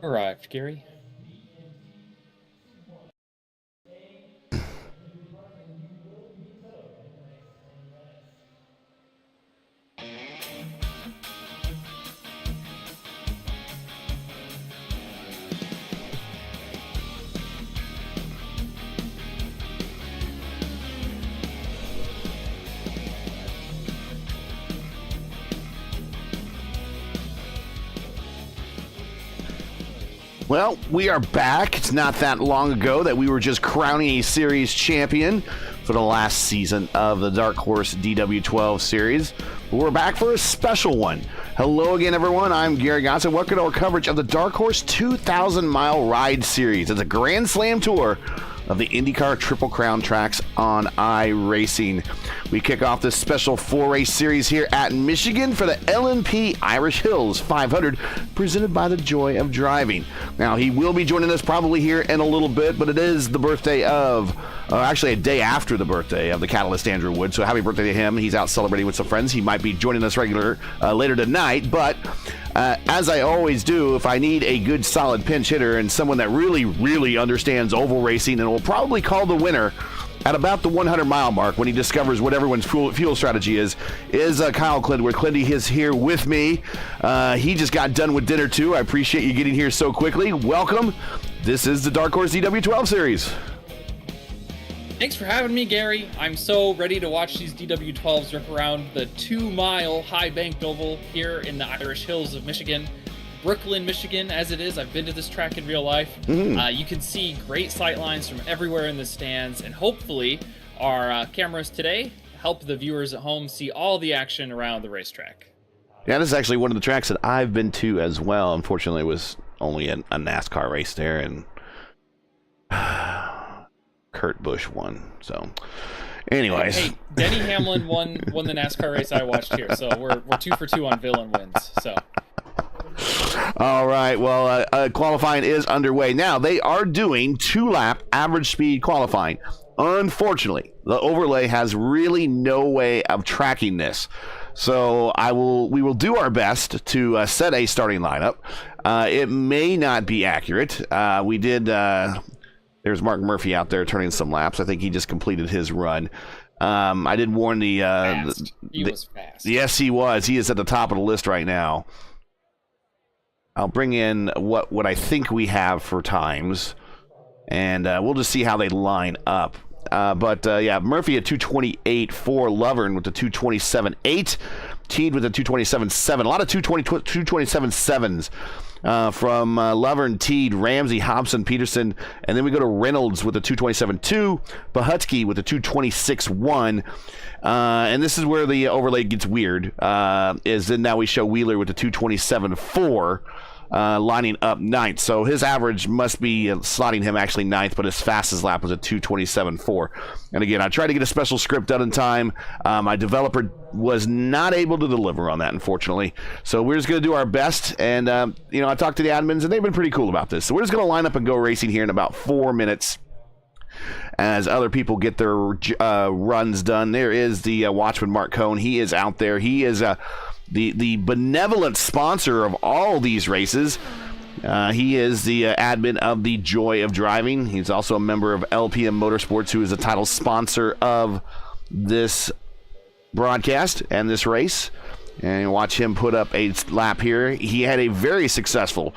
Arrived, Gary. Well, we are back. It's not that long ago that we were just crowning a series champion for the last season of the Dark Horse DW12 series. But we're back for a special one. Hello again, everyone. I'm Gary Gonson. Welcome to our coverage of the Dark Horse 2,000-mile ride series. It's a Grand Slam tour of the IndyCar Triple Crown tracks on iRacing. We kick off this special 4-race series here at Michigan for the LMP Irish Hills 500, presented by the Joy of Driving. Now, he will be joining us probably here in a little bit, but it is the birthday of, actually a day after the birthday of the Catalyst Andrew Wood, so happy birthday to him. He's out celebrating with some friends. He might be joining us later tonight, but as I always do, if I need a good solid pinch hitter and someone that really understands oval racing and will probably call the winner at about the 100-mile mark when he discovers what everyone's fuel strategy is Kyle Clintworth. Clinty is here with me. He just got done with dinner, too. I appreciate you getting here so quickly. Welcome. This is the Dark Horse DW12 series. Thanks for having me, Gary. I'm so ready to watch these DW12s rip around the 2-mile high-banked oval here in the Irish Hills of Michigan. Brooklyn, Michigan, as it is. I've been to this track in real life. You can see great sight lines from everywhere in the stands, and hopefully our cameras today help the viewers at home see all the action around the racetrack. Yeah, this is actually one of the tracks that I've been to as well. Unfortunately, it was only a NASCAR race there, and Kurt Busch won. So, anyways, hey, Denny Hamlin won the NASCAR race I watched here, so we're 2 for 2 on villain wins. So. All right, well, qualifying is underway. Now, they are doing 2-lap average speed qualifying. Unfortunately, the overlay has really no way of tracking this. So we will do our best to set a starting lineup. It may not be accurate. We did, there's Mark Murphy out there turning some laps. I think he just completed his run. I did warn He was fast. Yes, he was. He is at the top of the list right now. I'll bring in what I think we have for times, and we'll just see how they line up. Yeah, Murphy at 228.4, Lovern with the 227.8, Teed with the 227.7. A lot of 227.7s from Lovern, Teed, Ramsey, Hobson, Peterson, and then we go to Reynolds with the 227.2, Bahutsky with the 226.1. And this is where the overlay gets weird, is then now we show Wheeler with the 227.4. Lining up ninth, so his average must be slotting him actually ninth, but his fastest lap was a 227.4. And again, I tried to get a special script done in time. My developer was not able to deliver on that, unfortunately. So we're just going to do our best, and I talked to the admins, and they've been pretty cool about this. So we're just going to line up and go racing here in about 4 minutes as other people get their runs done. There is the watchman Mark Cohn. He is out there. He is the benevolent sponsor of all these races. He is the admin of the Joy of Driving. He's also a member of LPM Motorsports, who is the title sponsor of this broadcast and this race. And watch him put up a lap here. He had a very successful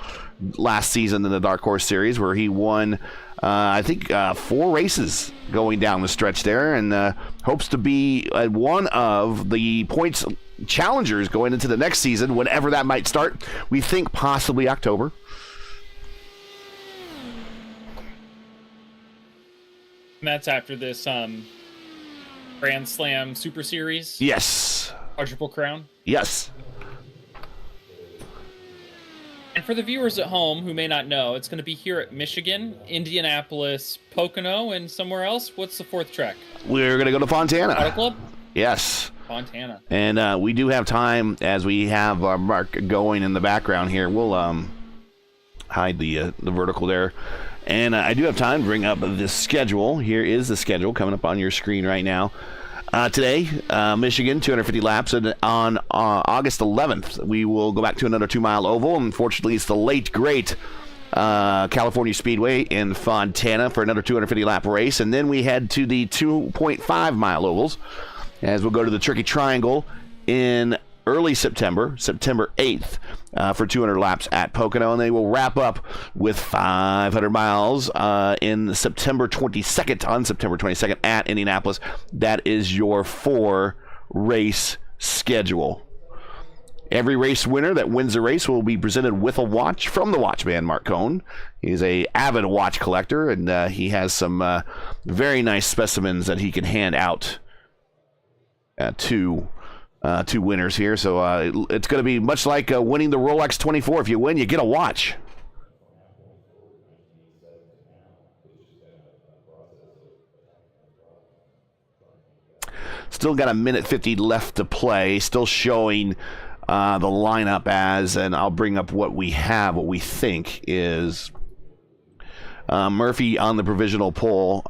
last season in the Dark Horse Series, where he won I think 4 races going down the stretch there, and hopes to be one of the points challengers going into the next season, whenever that might start. We think possibly October. And that's after this Grand Slam Super Series? Yes. Quadruple Crown? Yes. And for the viewers at home who may not know, it's going to be here at Michigan, Indianapolis, Pocono, and somewhere else. What's the 4th track? We're going to go to Fontana. Auto Club? Yes. Fontana. And we do have time, as we have our Mark going in the background here. We'll hide the vertical there. And I do have time to bring up the schedule. Here is the schedule coming up on your screen right now. Today, Michigan, 250 laps, and on August 11th, we will go back to another 2-mile oval. Unfortunately, it's the late, great California Speedway in Fontana for another 250-lap race. And then we head to the 2.5-mile ovals as we'll go to the Tricky Triangle in early September, September 8th, for 200 laps at Pocono. And they will wrap up with 500 miles in September 22nd at Indianapolis. That is your 4-race schedule. Every race winner that wins the race will be presented with a watch from the watchman, Mark Cohn. He's an avid watch collector, and he has some very nice specimens that he can hand out to winners here. So it's going to be much like winning the Rolex 24. If you win, you get a watch. Still got a minute 50 left to play. Still showing the lineup as, and I'll bring up what we have, what we think is Murphy on the provisional pole,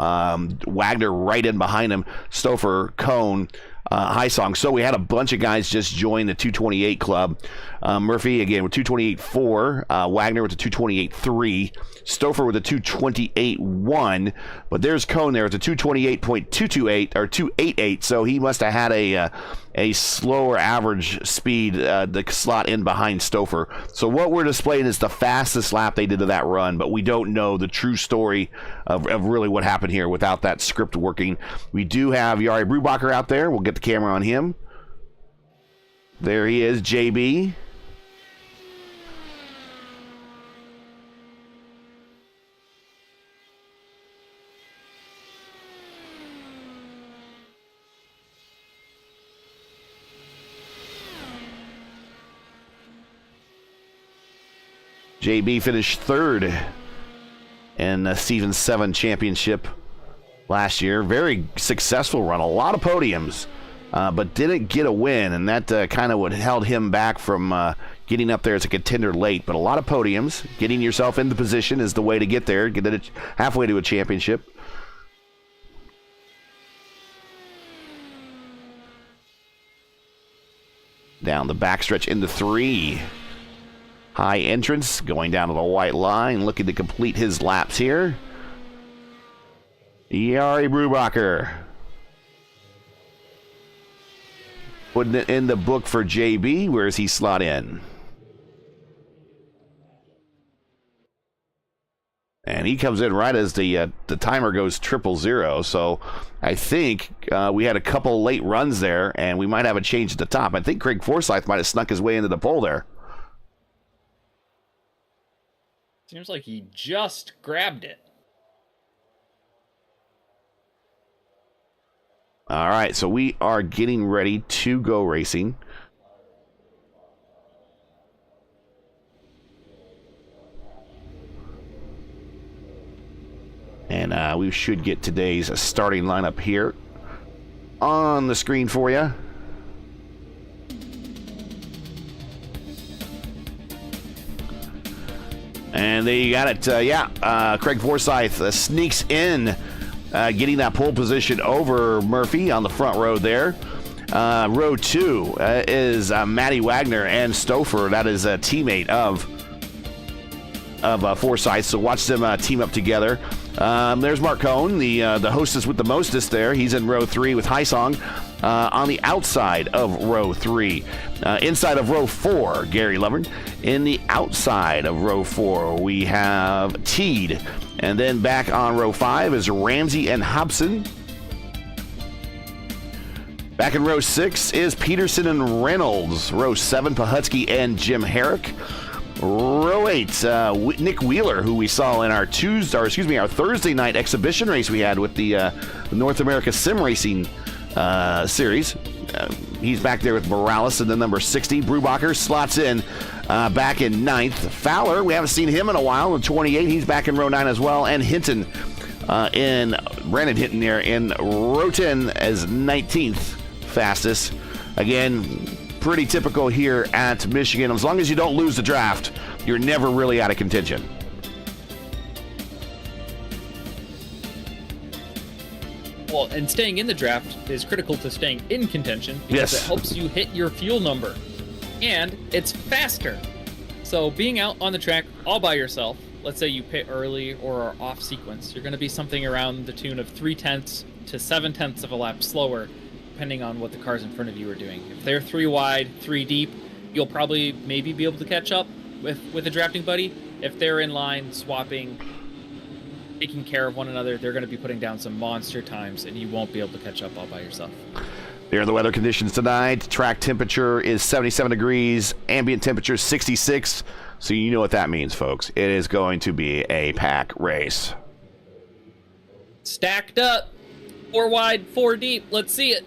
Wagner right in behind him, Stouffer, Cohn, Hysong. So we had a bunch of guys just join the 228 club. Murphy again with 228.4, Wagner with the 228.3, Stouffer with a 228.1, but there's Cohn there with a 228.228 or 288. So he must have had a slower average speed the slot in behind Stouffer. So what we're displaying is the fastest lap they did of that run, but we don't know the true story of really what happened here without that script working. We do have Jari Brubacher out there. We'll get the camera on him. There he is, JB. JB finished third in the Season 7 championship last year. Very successful run, a lot of podiums, but didn't get a win, and that kind of what held him back from getting up there as a contender late. But a lot of podiums, getting yourself into position is the way to get there, get it halfway to a championship. Down the backstretch into 3. High entrance, going down to the white line, looking to complete his laps here. Jari Brubacher. Putting it in the book for JB. Where does he slot in? And he comes in right as the timer goes 000. So I think we had a couple late runs there, and we might have a change at the top. I think Craig Forsyth might have snuck his way into the pole there. Seems like he just grabbed it. All right, so we are getting ready to go racing. And we should get today's starting lineup here on the screen for you. And there you got it. Craig Forsyth sneaks in, getting that pole position over Murphy on the front row there. Row 2 is Matty Wagner and Stouffer. That is a teammate of Forsyth. So watch them team up together. There's Mark Cohn, the hostess with the mostest there. He's in row 3 with Hysong. On the outside of row 3. Inside of row 4, Gary Lovern. In the outside of row 4, we have Teed. And then back on row 5 is Ramsey and Hobson. Back in row 6 is Peterson and Reynolds. Row 7, Pahutsky and Jim Herrick. Row 8, Nick Wheeler, who we saw in our Thursday night exhibition race we had with the North America Sim Racing series. He's back there with Morales in the number 60. Brubacher slots in back in 9th. Fowler, we haven't seen him in a while, in 28. He's back in row 9 as well. And Hinton, Brandon Hinton there in row 10 as 19th fastest. Again, pretty typical here at Michigan. As long as you don't lose the draft, you're never really out of contention. Well, and staying in the draft is critical to staying in contention because Yes. it helps you hit your fuel number. And it's faster. So being out on the track all by yourself let's say you pit early or are off sequence, you're going to be something around the tune of 0.3 to 0.7 of a lap slower, depending on what the cars in front of you are doing. If they're 3 wide, 3 deep, you'll probably maybe be able to catch up with a drafting buddy. If they're in line, swapping, taking care of one another, they're going to be putting down some monster times, and you won't be able to catch up all by yourself. There are the weather conditions tonight. Track temperature is 77 degrees, ambient temperature 66. So you know what that means, folks. It is going to be a pack race. Stacked up. 4 wide, 4 deep. Let's see it.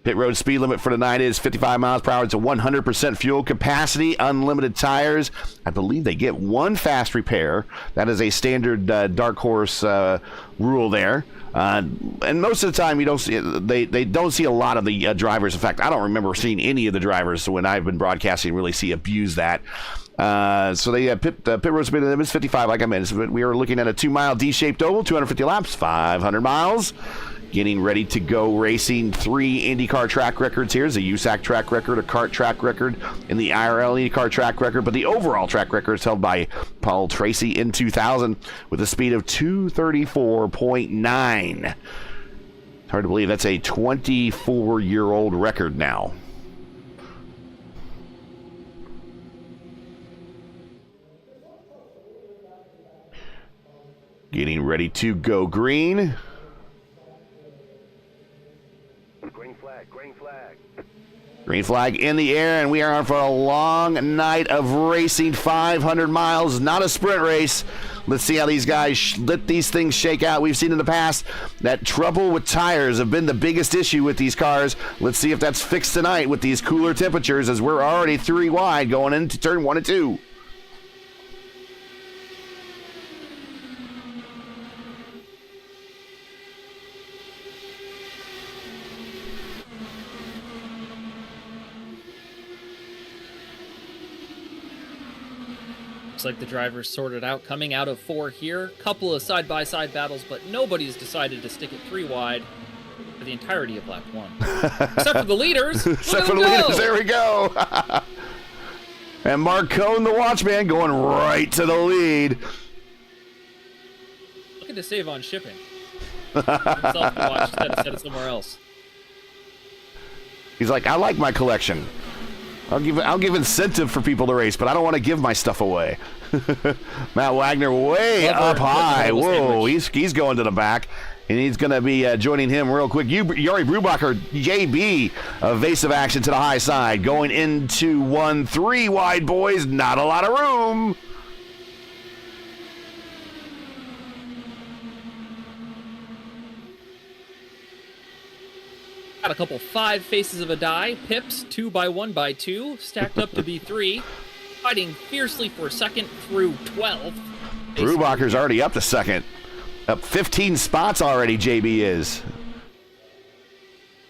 Pit road speed limit for tonight is 55 miles per hour. It's a 100% fuel capacity, unlimited tires. I believe they get 1 fast repair. That is a standard dark horse rule there. And most of the time, you don't see they don't see a lot of the drivers. In fact, I don't remember seeing any of the drivers when I've been broadcasting really see abuse that. So they pit road speed limit is 55, like I mentioned. We are looking at a 2-mile D-shaped oval, 250 laps, 500 miles. Getting ready to go racing. 3 IndyCar track records here. There's a USAC track record, a kart track record, and the IRL IndyCar track record. But the overall track record is held by Paul Tracy in 2000 with a speed of 234.9. It's hard to believe that's a 24-year-old record now. Getting ready to go green. Green flag in the air, and we are on for a long night of racing. 500 miles, not a sprint race. Let's see how these guys let these things shake out. We've seen in the past that trouble with tires have been the biggest issue with these cars. Let's see if that's fixed tonight with these cooler temperatures, as we're already 3 wide going into turn 1 and 2. Looks like the drivers sorted out coming out of 4 here. Couple of side-by-side battles, but nobody's decided to stick it 3 wide for the entirety of lap 1. Except for the leaders. Except for the leaders, there we go. And Mark Cohn, the watchman, going right to the lead. Looking to save on shipping. Himself to watch instead of somewhere else. He's like, I like my collection. I'll give incentive for people to race, but I don't want to give my stuff away. Matt Wagner way up high. Whoa, he's going to the back, and he's going to be joining him real quick. Yuri Brubacher, JB, evasive action to the high side, going into 1, 3 wide, boys. Not a lot of room. Got a couple 5 faces of a die. Pips 2 by 1 by 2, stacked up to be 3. Fighting fiercely for second through 12. Brubacher's already up to second. Up 15 spots already, JB is.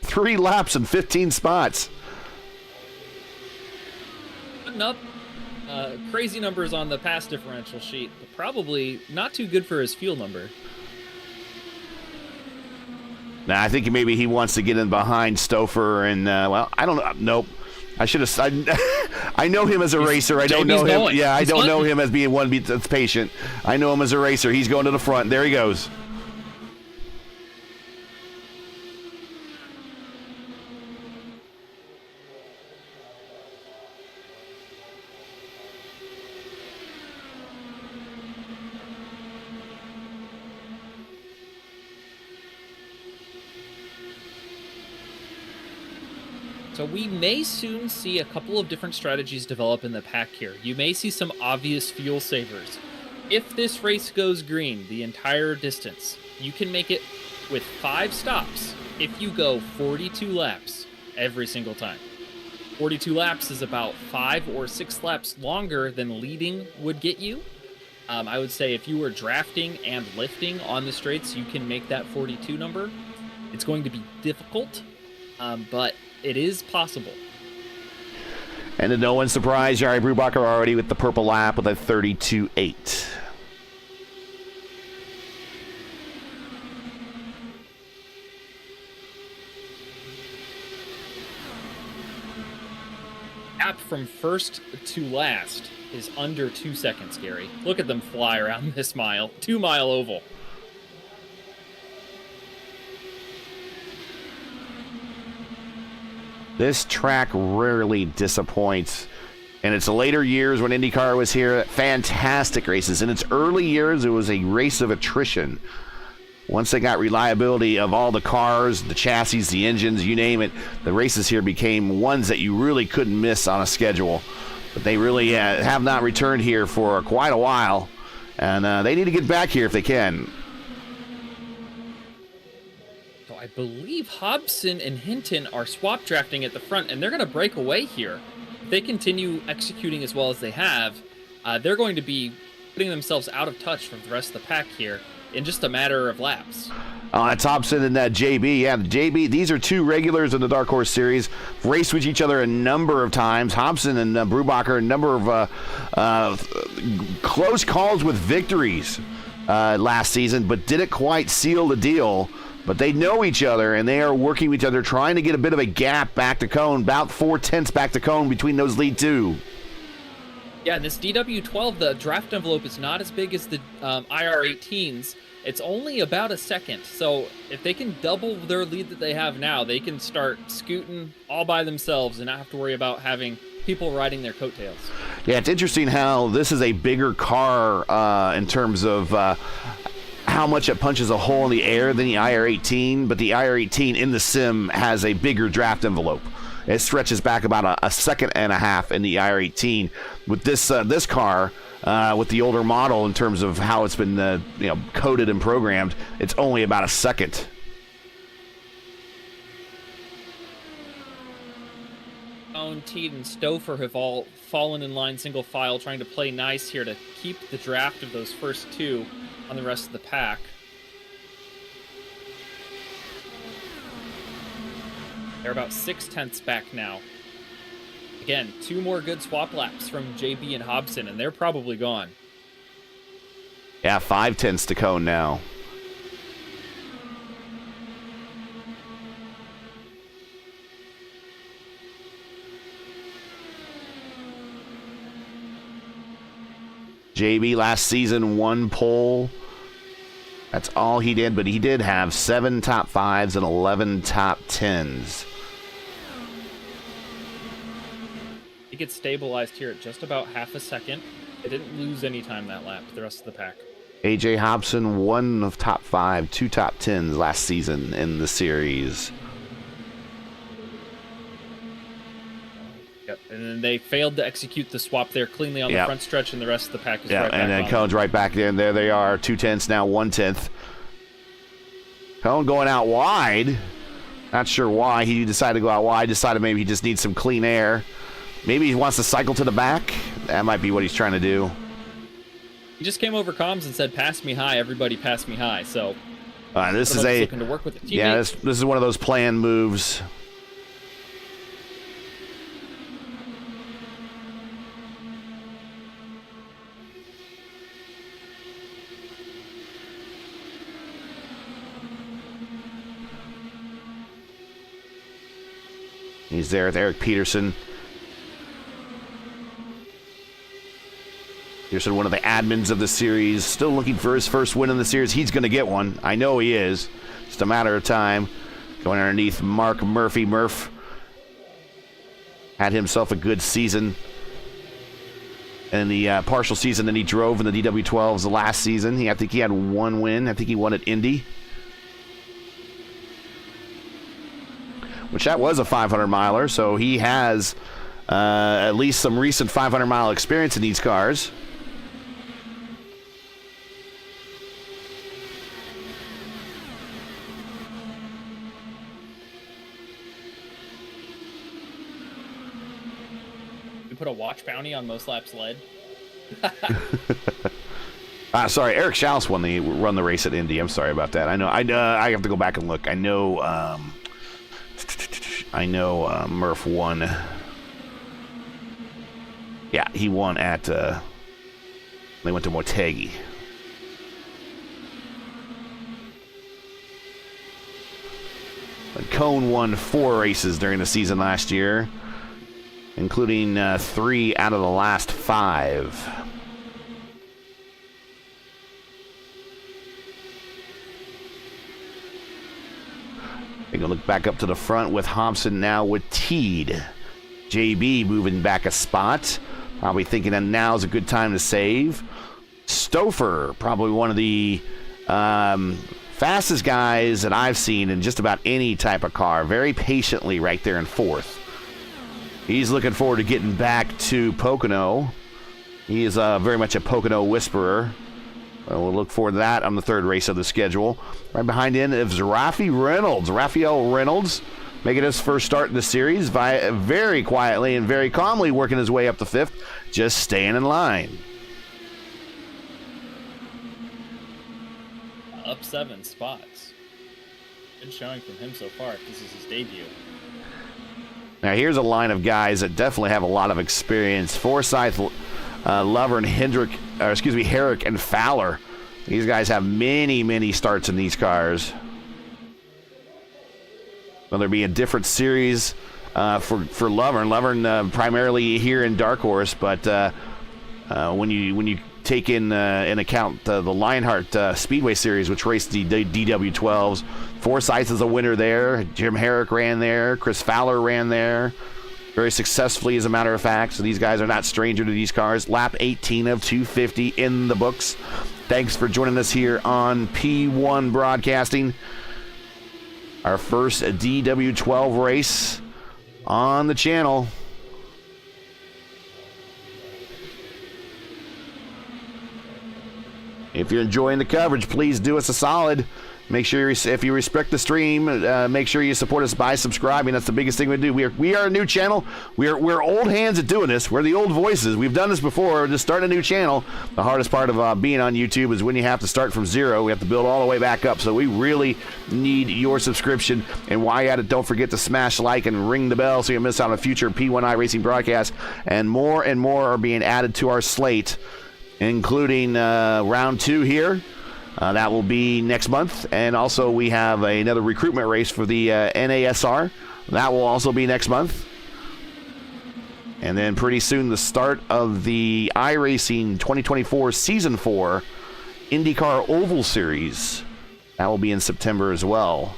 3 laps and 15 spots. Putting up crazy numbers on the pass differential sheet, but probably not too good for his fuel number. Nah, I think maybe he wants to get in behind Stouffer, and well, I don't know. Nope. I should have. I know him as a racer. I don't know him. Going. Yeah, I don't know him as being one that's patient. I know him as a racer. He's going to the front. There he goes. So we may soon see a couple of different strategies develop in the pack here. You may see some obvious fuel savers. If this race goes green the entire distance, you can make it with 5 stops if you go 42 laps every single time. 42 laps is about 5 or 6 laps longer than leading would get you. I would say if you were drafting and lifting on the straights, you can make that 42 number. It's going to be difficult, but it is possible. And to no one's surprise, Jari Brubacher already with the purple lap with a 32.8. gap from first to last is under 2 seconds, Gary. Look at them fly around this mile. 2-mile oval. This track rarely disappoints. In its later years when IndyCar was here, fantastic races. In its early years, it was a race of attrition. Once they got reliability of all the cars, the chassis, the engines, you name it, the races here became ones that you really couldn't miss on a schedule. But they really have not returned here for quite a while, and they need to get back here if they can. So I believe Hobson and Hinton are swap drafting at the front, and they're going to break away here. If they continue executing as well as they have, they're going to be putting themselves out of touch from the rest of the pack here in just a matter of laps. That's Hobson and JB. Yeah, JB, these are two regulars in the Dark Horse Series. Raced with each other a number of times. Hobson and Brubacher, a number of close calls with victories last season, but didn't quite seal the deal. But they know each other, and they are working with each other, trying to get a bit of a gap back to Cone, about 4/10 back to Cone between those lead two. Yeah, in this DW12, the draft envelope is not as big as the IR18s. It's only about a second. So if they can double their lead that they have now, they can start scooting all by themselves and not have to worry about having people riding their coattails. Yeah, it's interesting how this is a bigger car in terms of how much it punches a hole in the air than the IR18, but the IR18 in the sim has a bigger draft envelope. It stretches back about a second and a half in the IR18. With this car, with the older model in terms of how it's been coded and programmed, it's only about a second. Owen, Teed, and Stouffer have all fallen in line single file, trying to play nice here to keep the draft of those first two on the rest of the pack. They're about 6/10 back now. Again, 2 more good swap laps from JB and Hobson, and they're probably gone. Yeah, 5/10 to Cone now. JB last season 1 pole. That's all he did, but he did have 7 top 5s and 11 top 10s. He gets stabilized here at just about half a second. They didn't lose any time that lap, the rest of the pack. AJ Hobson, 1 of top 5, 2 top 10s last season in the series. Yep, and then they failed to execute the swap there cleanly on the front stretch, and the rest of the pack is right back and then on. Cone's right back in. There they are, 2/10, now 1/10. Cone going out wide. Not sure why he decided to go out wide. Decided maybe he just needs some clean air. Maybe he wants to cycle to the back. That might be what he's trying to do. He just came over comms and said, "Pass me high, everybody, pass me high." So this is looking to work with the teammate. Yeah, this is one of those planned moves. He's there with Eric Peterson. Peterson, one of the admins of the series, still looking for his first win in the series. He's going to get one. I know he is. Just a matter of time. Going underneath Mark Murphy. Murph had himself a good season. And the partial season that he drove in the DW12s the last season, I think he had 1 win. I think he won at Indy. Which that was a 500-miler, so he has at least some recent 500-mile experience in these cars. We put a watch bounty on most laps led. Sorry, Eric Schaus won the race at Indy. I'm sorry about that. I have to go back and look. I know Murph won. Yeah, he won at they went to Motegi. But Cone won 4 races during the season last year. including 3 out of the last 5. Take a look back up to the front with Hobson now with Teed. JB moving back a spot. Probably thinking that now is a good time to save. Stouffer, probably one of the fastest guys that I've seen in just about any type of car. Very patiently right there in 4th. He's looking forward to getting back to Pocono. He is very much a Pocono whisperer. We'll look forward to that on the 3rd race of the schedule. Right behind him is Raphael Reynolds, making his first start in the series very quietly and very calmly working his way up to 5th, just staying in line. Up 7 spots. Good showing from him so far. This is his debut. Now here's a line of guys that definitely have a lot of experience. Forsyth, Lover, and Herrick and Fowler. These guys have many starts in these cars. Whether it be a different series for Lovern. Lovern primarily here in Dark Horse, but when you take in account the Lionheart Speedway Series, which raced the DW12s, Forsyth is a winner there. Jim Herrick ran there. Chris Fowler ran there very successfully, as a matter of fact. So these guys are not stranger to these cars. Lap 18 of 250 in the books. Thanks for joining us here on P1 Broadcasting. Our first DW12 race on the channel. If you're enjoying the coverage, please do us a solid. Make sure, if you respect the stream, make sure you support us by subscribing. That's the biggest thing we do. We are a new channel. We're old hands at doing this. We're the old voices. We've done this before. Just start a new channel. The hardest part of being on YouTube is when you have to start from 0. We have to build all the way back up. So we really need your subscription. And while you're at it, don't forget to smash like and ring the bell so you miss out on future P1 iRacing broadcasts. And more are being added to our slate, including round 2 here. That will be next month. And also we have another recruitment race for the NASR. That will also be next month. And then pretty soon the start of the iRacing 2024 Season 4 IndyCar Oval Series. That will be in September as well.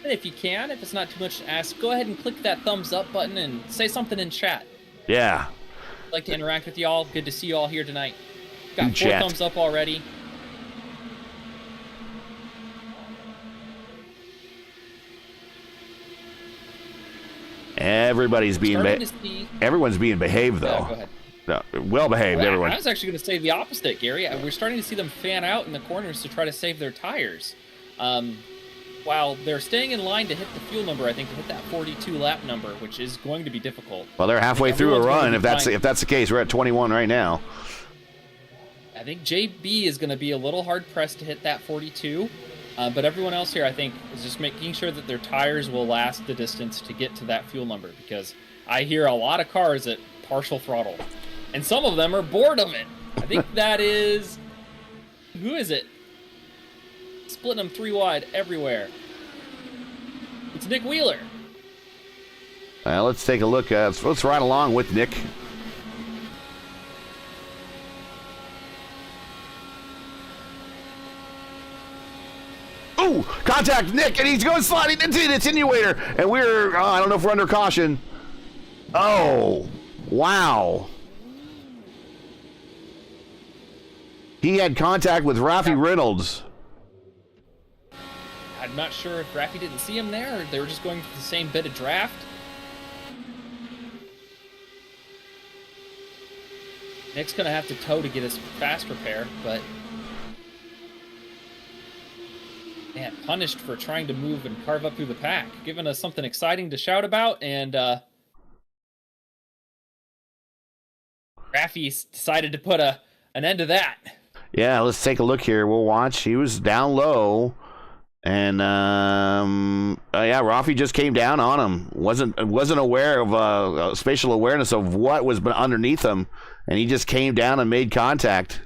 And if you can, if it's not too much to ask, go ahead and click that thumbs up button and say something in chat. Yeah. I'd like to interact with y'all. Good to see you all here tonight. Got 4 thumbs up already. Everybody's being everyone's being behaved, though. Yeah, go ahead. No, well behaved, everyone. I was actually going to say the opposite, Gary. We're starting to see them fan out in the corners to try to save their tires. While they're staying in line to hit the fuel number, I think, to hit that 42 lap number, which is going to be difficult. Well, they're halfway through a run. If that's the case, we're at 21 right now. I think JB is going to be a little hard pressed to hit that 42, but everyone else here, I think, is just making sure that their tires will last the distance to get to that fuel number, because I hear a lot of cars at partial throttle, and some of them are bored of it. I think that is, who is it? Splitting them 3 wide everywhere. It's Nick Wheeler. Let's take a look. Let's ride along with Nick. Oh, contact Nick, and he's going sliding into the attenuator, and we're, I don't know if we're under caution. Oh, wow. He had contact with Rafi Reynolds. I'm not sure if Rafi didn't see him there, or they were just going for the same bit of draft. Nick's going to have to tow to get his fast repair, but... man, punished for trying to move and carve up through the pack. Giving us something exciting to shout about, and Rafi decided to put an end to that. Yeah, let's take a look here. We'll watch. He was down low. And yeah, Rafi just came down on him. Wasn't aware of spatial awareness of what was underneath him, and he just came down and made contact.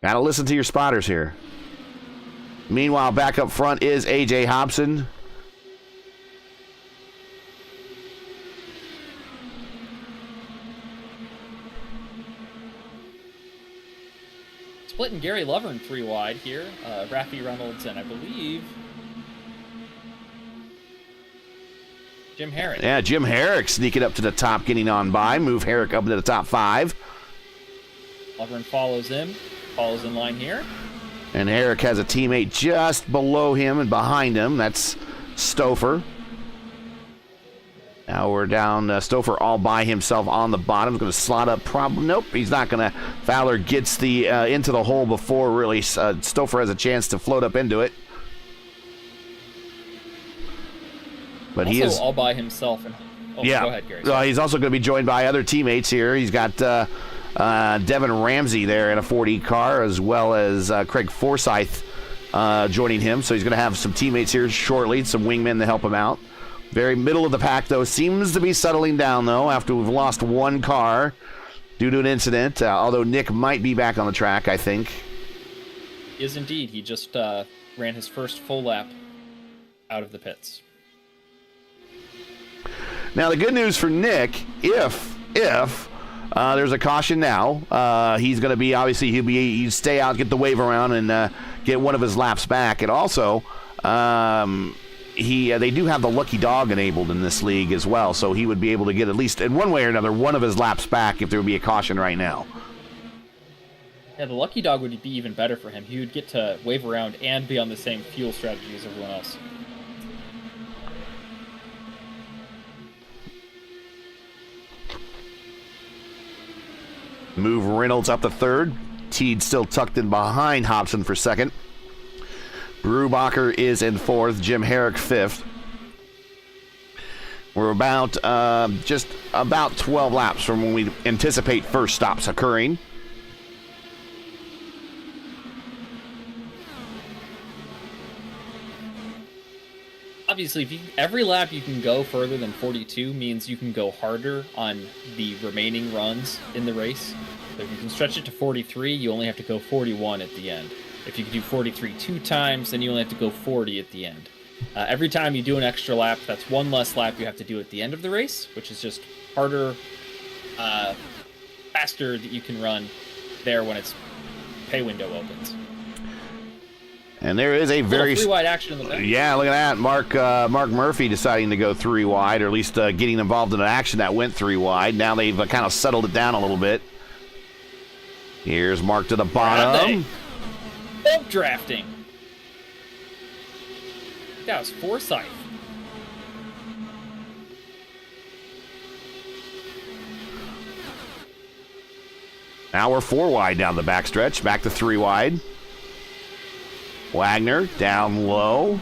Gotta listen to your spotters here. Meanwhile, back up front is A.J. Hobson. Splitting Gary Lovern 3 wide here. Raffy Reynolds and I believe Jim Herrick. Yeah, Jim Herrick sneaking up to the top, getting on by. Move Herrick up into the top 5. Lovern follows him. Follows in line here. And Herrick has a teammate just below him and behind him. That's Stouffer. Now we're down. Stouffer all by himself on the bottom. He's going to slot up. Nope, he's not going to. Fowler gets the into the hole before really Stouffer has a chance to float up into it. But also he is all by himself. And yeah. Go ahead, Gary. He's also going to be joined by other teammates here. He's got Devin Ramsey there in a 40 car, as well as Craig Forsyth joining him. So he's going to have some teammates here shortly, some wingmen to help him out. Very middle of the pack, though. Seems to be settling down, though, after we've lost one car due to an incident. Although Nick might be back on the track, I think. Is indeed. He just ran his first full lap out of the pits. Now, the good news for Nick, if there's a caution now, he's going to be, obviously, he'll stay out, get the wave around, and get one of his laps back. And also, they do have the lucky dog enabled in this league as well, so he would be able to get at least, in one way or another, one of his laps back if there would be a caution right now. Yeah, the lucky dog would be even better for him. He would get to wave around and be on the same fuel strategy as everyone else. Move Reynolds up to third. Teed still tucked in behind Hobson for second. Brubacher is in fourth. Jim Herrick fifth. We're about just about 12 laps from when we anticipate first stops occurring. Obviously, every lap you can go further than 42 means you can go harder on the remaining runs in the race. So if you can stretch it to 43, you only have to go 41 at the end. If you can do 43 2 times, then you only have to go 40 at the end. Every time you do an extra lap, that's one less lap you have to do at the end of the race, which is just harder, faster that you can run there when its pay window opens. And there is a very 3 wide action in the back. Yeah, look at that. Mark Murphy deciding to go 3 wide, or at least getting involved in an action that went 3 wide. Now they've kind of settled it down a little bit. Here's Mark to the bottom. Bump drafting. That was Forsyth. Now we're 4 wide down the backstretch. Back to 3 wide. Wagner down low.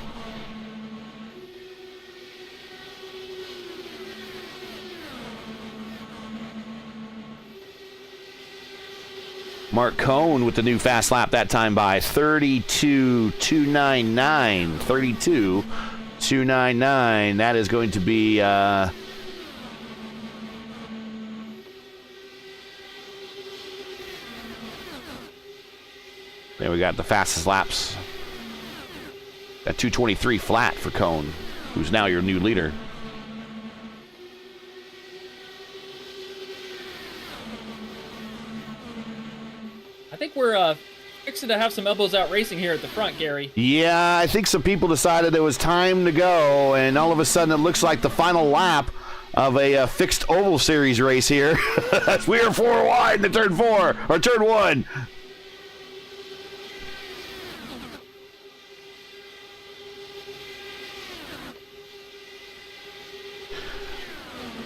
Mark Cohn with the new fast lap that time by 32.299. 32.299. That is going to be then we got the fastest laps. At 223 flat for Cohn, who's now your new leader. I think we're fixing to have some elbows out racing here at the front, Gary. Yeah, I think some people decided it was time to go, and all of a sudden it looks like the final lap of a fixed oval series race here. We are 4 wide in the turn 4, or turn 1.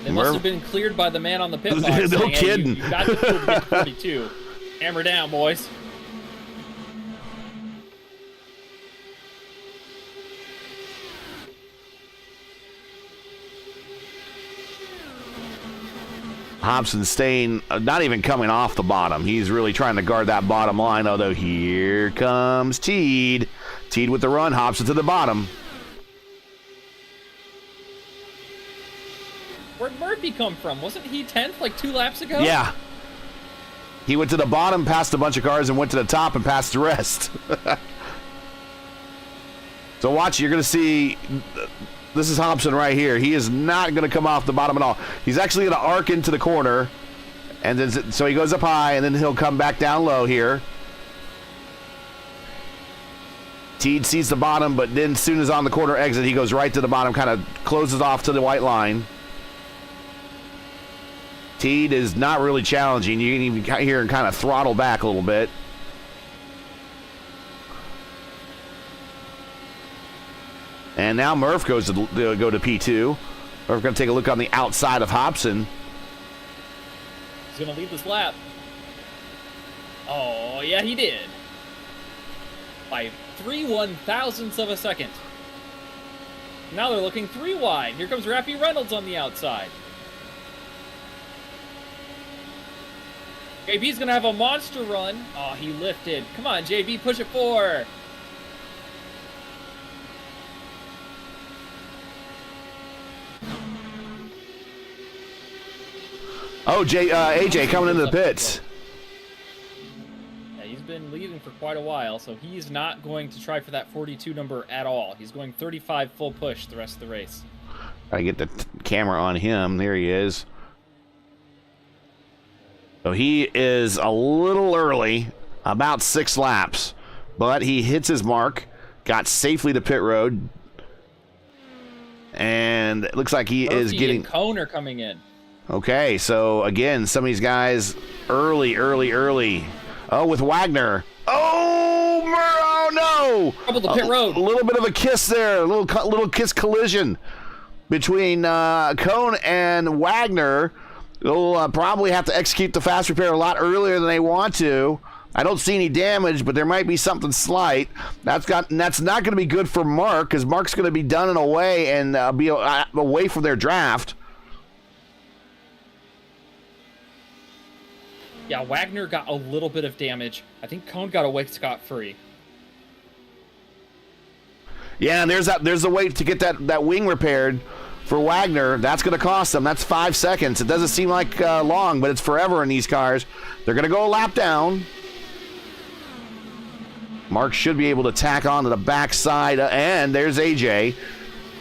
They must have been cleared by the man on the pit box. No saying, kidding. Hey, you got to get to 42. Hammer down, boys. Hobson staying, not even coming off the bottom. He's really trying to guard that bottom line, although here comes Teed. Teed with the run, Hobson to the bottom. Where'd Murphy come from? Wasn't he 10th like 2 laps ago? Yeah. He went to the bottom, passed a bunch of cars, and went to the top and passed the rest. So watch, you're going to see, this is Hobson right here. He is not going to come off the bottom at all. He's actually going to arc into the corner. And then, so he goes up high, and then he'll come back down low here. Teed sees the bottom, but then as soon as on the corner exit, he goes right to the bottom, kind of closes off to the white line. Teed is not really challenging. You can even hear him kind of throttle back a little bit. And now Murph goes to go to P2. We're going to take a look on the outside of Hobson. He's going to lead this lap. Oh, yeah, he did. By 3/1000ths of a second. Now they're looking 3 wide. Here comes Raffy Reynolds on the outside. JB's going to have a monster run. Oh, he lifted. Come on, JB, push it 4. Oh, AJ coming into the pits. Yeah, he's been leading for quite a while, so he's not going to try for that 42 number at all. He's going 35 full push the rest of the race. Gotta get the camera on him. There he is. So he is a little early, about 6 laps, but he hits his mark, got safely to pit road, and it looks like he Murphy is getting... and Cone are coming in. Okay, so again, some of these guys early. Oh, with Wagner. Oh no! Trouble the pit road. A little bit of a kiss there, a little kiss collision between Cone and Wagner. They'll probably have to execute the fast repair a lot earlier than they want to. I don't see any damage, but there might be something slight. That's not going to be good for Mark, because Mark's going to be done in a way and be away from their draft. Yeah, Wagner got a little bit of damage. I think Cone got away scot-free. Yeah, and there's the way to get that wing repaired for Wagner. That's going to cost them. That's 5 seconds. It doesn't seem like long, but it's forever in these cars. They're going to go a lap down. Mark should be able to tack on to the backside, and there's AJ.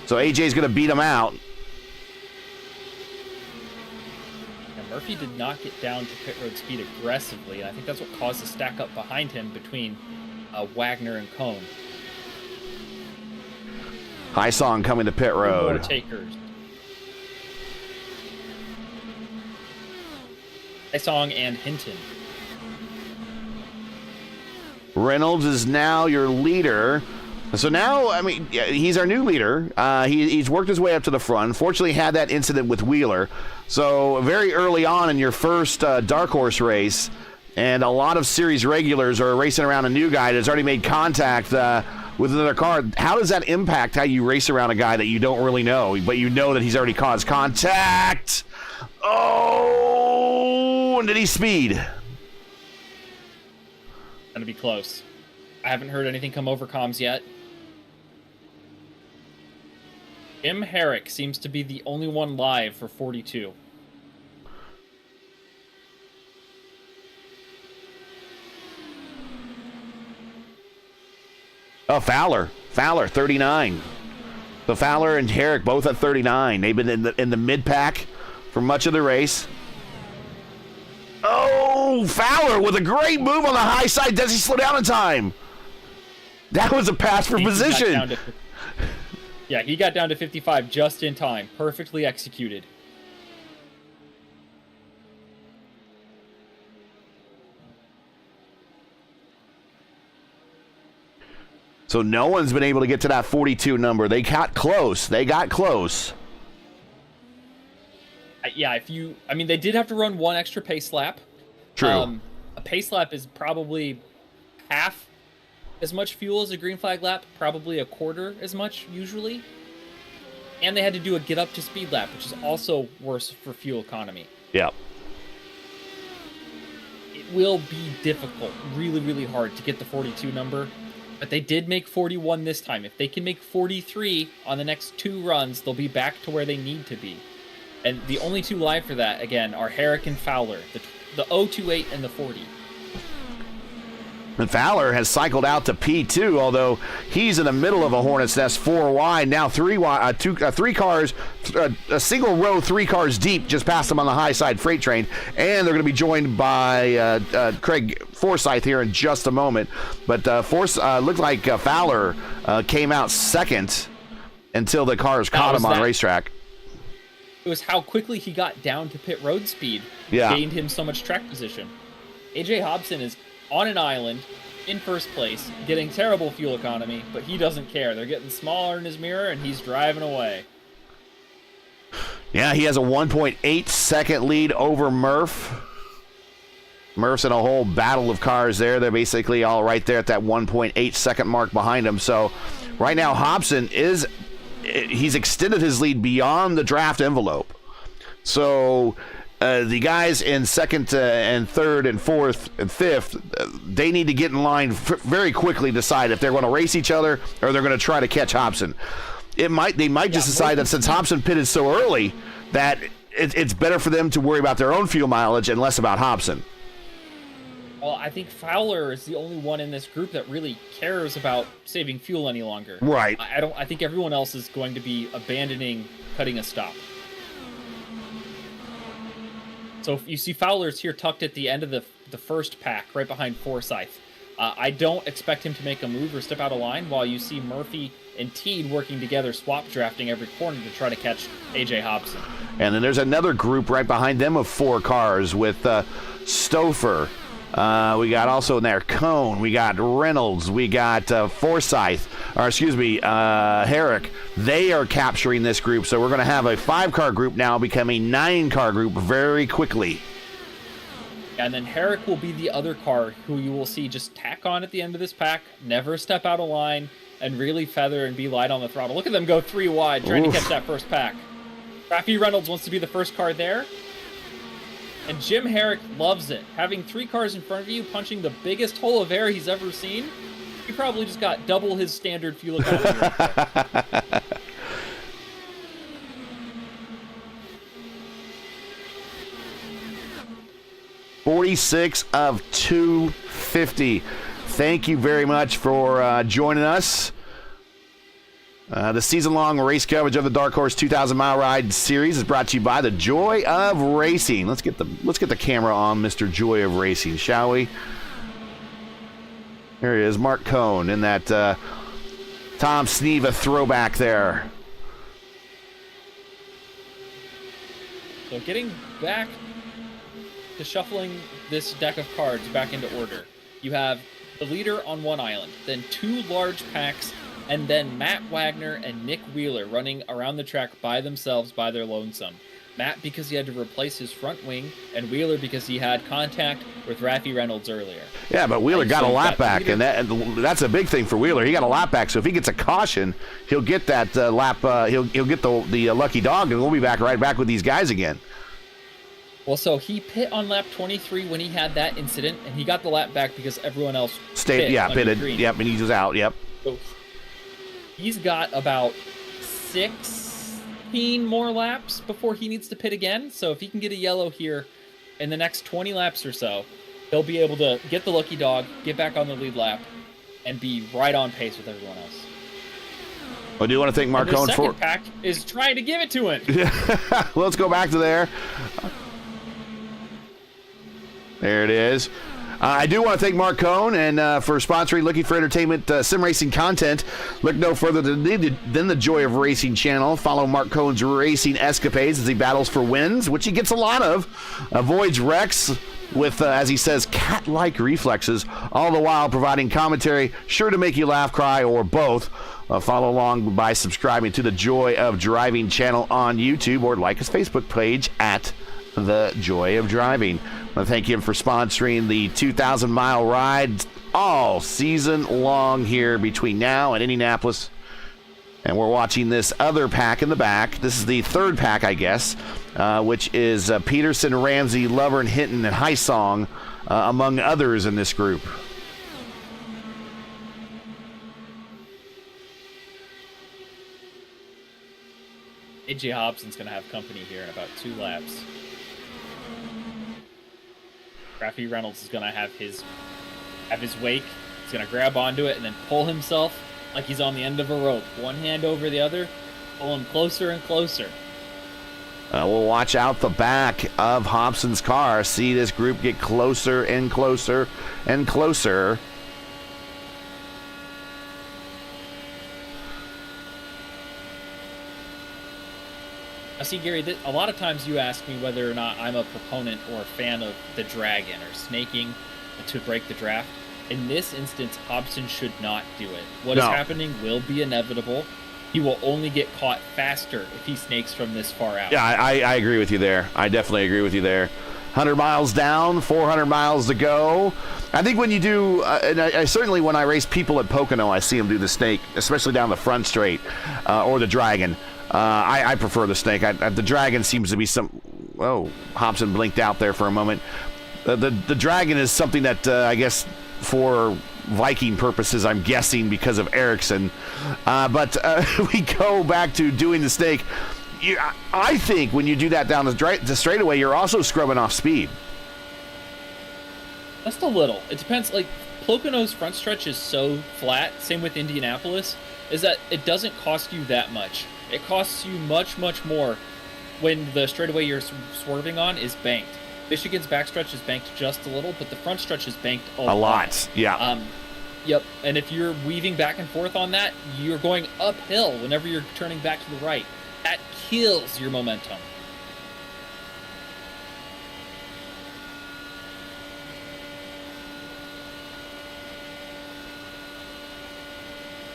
So AJ's going to beat him out. Murphy did not get down to pit road speed aggressively. I think that's what caused the stack up behind him between Wagner and Cone. High Song coming to pit road. More takers. High Song and Hinton. Reynolds is now your leader. So now, I mean, he's our new leader. He's worked his way up to the front. Unfortunately, had that incident with Wheeler. So very early on in your first Dark Horse race, and a lot of series regulars are racing around a new guy that's already made contact with another car. How does that impact how you race around a guy that you don't really know, but you know that he's already caused contact? Oh, and did he speed? Gonna be close. I haven't heard anything come over comms yet. Jim Herrick seems to be the only one live for 42. Oh, Fowler, 39. So Fowler and Herrick both at 39. They've been in the mid pack for much of the race. Oh, Fowler with a great move on the high side. Does he slow down in time? That was a pass for position. Yeah, he got down to 55 just in time. Perfectly executed. So no one's been able to get to that 42 number. They got close. They did have to run one extra pace lap. True. A pace lap is probably half as much fuel as a green flag lap, probably a quarter as much usually. And they had to do a get up to speed lap, which is also worse for fuel economy. Yeah. It will be difficult, really, really hard to get the 42 number. But they did make 41 this time. If they can make 43 on the next 2 runs, they'll be back to where they need to be. And the only 2 live for that, again, are Herrick and Fowler, the the 028 and the 40. And Fowler has cycled out to P2, although he's in the middle of a hornet's nest, 4 wide. Now 3 wide, three cars, a single row, 3 cars deep, just past them on the high side freight train. And they're going to be joined by Craig Forsyth here in just a moment. But looked like Fowler came out second until the cars caught him on racetrack. It was how quickly he got down to pit road speed, gained him so much track position. AJ Hobson is on an island, in first place, getting terrible fuel economy, but he doesn't care. They're getting smaller in his mirror, and he's driving away. Yeah, he has a 1.8 second lead over Murph. Murph's in a whole battle of cars there. They're basically all right there at that 1.8 second mark behind him. So right now, Hobson he's extended his lead beyond the draft envelope. So the guys in second and third and fourth and fifth, they need to get in line very quickly, decide if they're going to race each other or they're going to try to catch Hobson. They might just decide that since Hobson pitted so early that it's better for them to worry about their own fuel mileage and less about Hobson. Well, I think Fowler is the only one in this group that really cares about saving fuel any longer. Right. I think everyone else is going to be abandoning cutting a stop. So if you see Fowler's here tucked at the end of the first pack, right behind Forsyth. I don't expect him to make a move or step out of line, while you see Murphy and Teed working together, swap drafting every corner to try to catch AJ Hobson. And then there's another group right behind them of 4 cars with Stouffer. We got also in there Cone. We got Reynolds. We got Herrick. They are capturing this group. So we're going to have a 5-car group now become a 9-car group very quickly. And then Herrick will be the other car who you will see just tack on at the end of this pack, never step out of line, and really feather and be light on the throttle. Look at them go 3 wide trying to catch that first pack. Rafi Reynolds wants to be the first car there. And Jim Herrick loves it. Having 3 cars in front of you, punching the biggest hole of air he's ever seen, he probably just got double his standard fuel economy. 46 of 250. Thank you very much for joining us. The season-long race coverage of the Dark Horse 2,000-mile ride series is brought to you by the Joy of Racing. Let's get the camera on Mr. Joy of Racing, shall we? There he is, Mark Cohn in that Tom Sneva throwback there. So getting back to shuffling this deck of cards back into order, you have the leader on one island, then 2 large packs, and then Matt Wagner and Nick Wheeler running around the track by themselves, by their lonesome. Matt because he had to replace his front wing, and Wheeler because he had contact with Rafi Reynolds earlier. Yeah, but Wheeler got a lap back, and that's a big thing for Wheeler. He got a lap back, so if he gets a caution, he'll get that lap. He'll get the lucky dog, and we'll be right back with these guys again. Well, so he pit on lap 23 when he had that incident, and he got the lap back because everyone else pitted. Yep, and he was out. Yep. So he's got about 16 more laps before he needs to pit again. So if he can get a yellow here in the next 20 laps or so, he'll be able to get the lucky dog, get back on the lead lap, and be right on pace with everyone else. I do want to thank Mark Cohn for... The second pack is trying to give it to him. Well, let's go back to there. There it is. I do want to thank Mark Cohn and for sponsoring Looking for Entertainment sim racing content. Look no further than the Joy of Racing channel. Follow Mark Cohn's racing escapades as he battles for wins, which he gets a lot of. Avoids wrecks with, as he says, cat-like reflexes, all the while providing commentary sure to make you laugh, cry, or both. Follow along by subscribing to the Joy of Driving channel on YouTube or like his Facebook page at The Joy of Driving. I want to thank him for sponsoring the 2,000-mile ride all season long here between now and Indianapolis. And we're watching this other pack in the back. This is the third pack, I guess, which is Peterson, Ramsey, Lovern, Hinton, and Highsong, among others in this group. AJ Hobson's going to have company here in about 2 laps. Crafty Reynolds is going to have his wake. He's going to grab onto it and then pull himself like he's on the end of a rope. One hand over the other, pull him closer and closer. We'll watch out the back of Hobson's car. See this group get closer and closer and closer. I see, Gary, a lot of times you ask me whether or not I'm a proponent or a fan of the dragon or snaking to break the draft. In this instance, Hobson should not do it. What is happening will be inevitable. He will only get caught faster if he snakes from this far out. Yeah, I agree with you there. I definitely agree with you there. 100 miles down, 400 miles to go. I think when you do, and I certainly when I race people at Pocono, I see them do the snake, especially down the front straight or the dragon. I prefer the snake. The dragon seems to be some... Oh, Hobson blinked out there for a moment. The dragon is something that I guess for Viking purposes, I'm guessing because of Ericsson. But we go back to doing the snake. I think when you do that down the straightaway, you're also scrubbing off speed. Just a little. It depends. Like, Pocono's front stretch is so flat, same with Indianapolis, is that it doesn't cost you that much. It costs you much, much more when the straightaway you're swerving on is banked. Michigan's backstretch is banked just a little, but the front stretch is banked a lot. Yeah. Yep. And if you're weaving back and forth on that, you're going uphill whenever you're turning back to the right. That kills your momentum.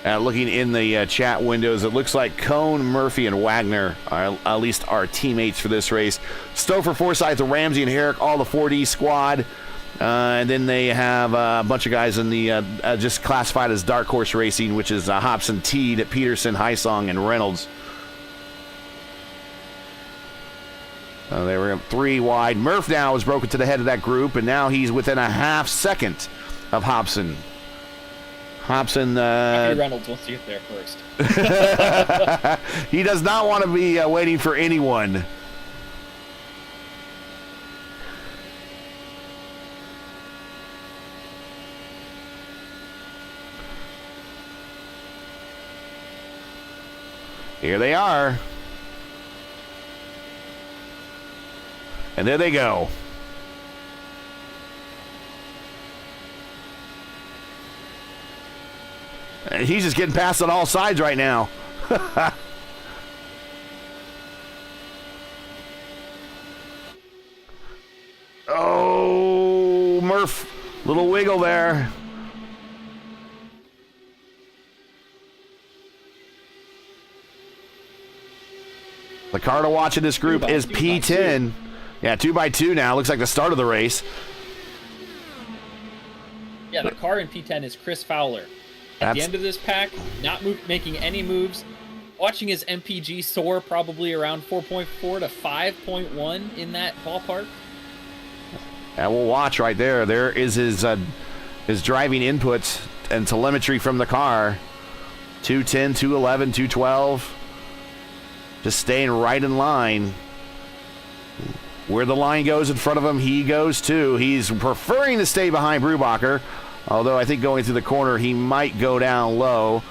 Looking in the chat windows, it looks like Cohn, Murphy, and Wagner are at least our teammates for this race. Stouffer, Forsyth, Ramsey, and Herrick, all the 4D squad. And then they have a bunch of guys in the just classified as Dark Horse Racing, which is Hobson, Teed, Peterson, Heisong, and Reynolds. They were 3 wide. Murph now is broken to the head of that group, and now he's within a half second of Hobson. Hobson. Reynolds wants to get there first. He does not want to be waiting for anyone. Here they are. And there they go. And he's just getting past on all sides right now. Oh, Murph. Little wiggle there. The car to watch in this group is P10. Yeah, 2x2 now. Looks like the start of the race. Yeah, the car in P10 is Chris Fowler. At the end of this pack, not making any moves. Watching his MPG soar probably around 4.4 to 5.1 in that ballpark. And we'll watch right there. There is his driving inputs and telemetry from the car. 210, 211, 212. Just staying right in line. Where the line goes in front of him, he goes too. He's preferring to stay behind Brubacher, although I think going through the corner, he might go down low.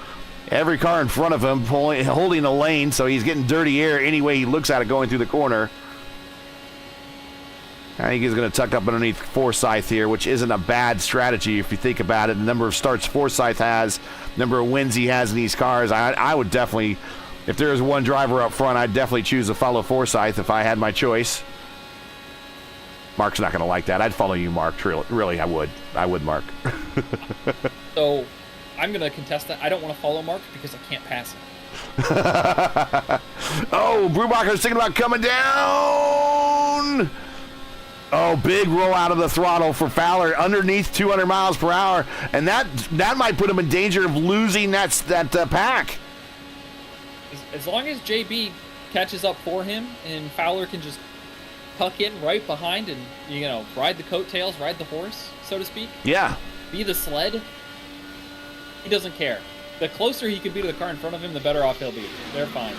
Every car in front of him holding a lane, so he's getting dirty air any way he looks at it going through the corner. I think he's going to tuck up underneath Forsyth here, which isn't a bad strategy if you think about it. The number of starts Forsyth has, number of wins he has in these cars, I would definitely, if there was one driver up front, I'd definitely choose to follow Forsyth if I had my choice. Mark's not going to like that. I'd follow you, Mark. Really, I would. I would, Mark. So, I'm going to contest that. I don't want to follow Mark because I can't pass him. Oh, Brubacher's thinking about coming down. Oh, big roll out of the throttle for Fowler underneath 200 miles per hour. And that might put him in danger of losing that pack. As long as JB catches up for him and Fowler can just tuck in right behind and, ride the coattails, ride the horse, so to speak. Yeah. Be the sled. He doesn't care. The closer he can be to the car in front of him, the better off he'll be. They're fine.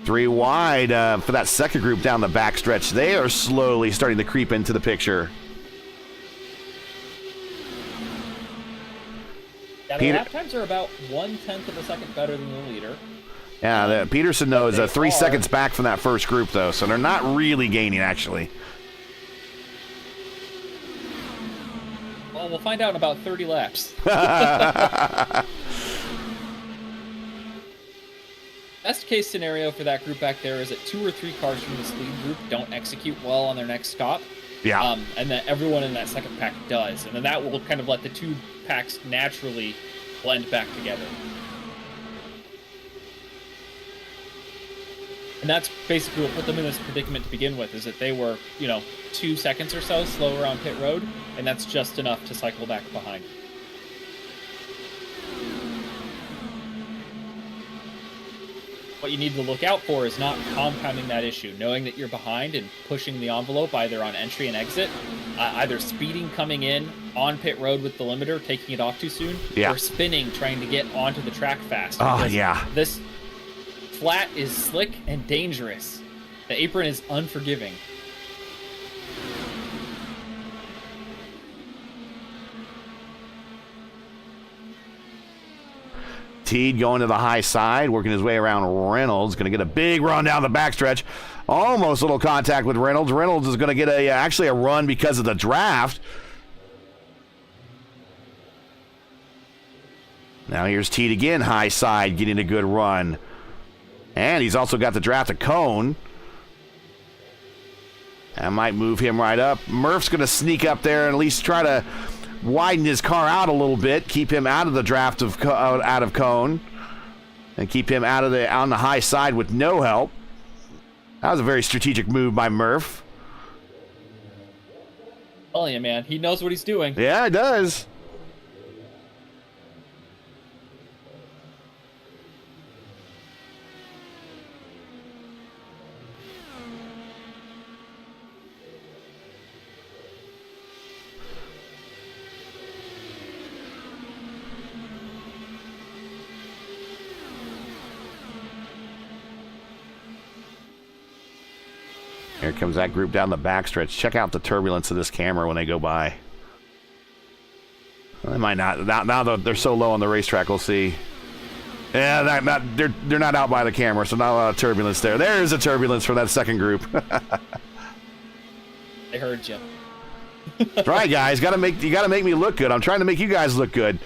3 wide for that second group down the backstretch. They are slowly starting to creep into the picture. Yeah, the lap times are about 1/10 of a second better than the leader. Yeah, Peterson, though, is 3 seconds back from that first group, though, so they're not really gaining, actually. Well, we'll find out in about 30 laps. Best case scenario for that group back there is that 2 or 3 cars from this lead group don't execute well on their next stop. Yeah. And that everyone in that second pack does. And then that will kind of let the 2 packs naturally blend back together. And that's basically what put them in this predicament to begin with, is that they were, 2 seconds or so slower on pit road, and that's just enough to cycle back behind. What you need to look out for is not compounding that issue, knowing that you're behind and pushing the envelope either on entry and exit, either speeding coming in on pit road with the limiter, taking it off too soon, or spinning, trying to get onto the track fast. Oh, yeah. This flat is slick and dangerous. The apron is unforgiving. Teed going to the high side, working his way around Reynolds. Going to get a big run down the backstretch. Almost a little contact with Reynolds. Reynolds is going to get actually a run because of the draft. Now here's Teed again, high side, getting a good run. And he's also got the draft of Cone. That might move him right up. Murph's going to sneak up there and at least try to widen his car out a little bit, keep him out of the draft of out of Cone, and keep him out of on the high side with no help. That was a very strategic move by Murph. Oh yeah, man, he knows what he's doing. Yeah, he does. Here comes that group down the backstretch. Check out the turbulence of this camera when they go by. Well, they might not. Now that they're so low on the racetrack, we'll see. Yeah, they're not out by the camera, so not a lot of turbulence there. There's a turbulence for that second group. I heard you. That's right, guys. You gotta make me look good. I'm trying to make you guys look good.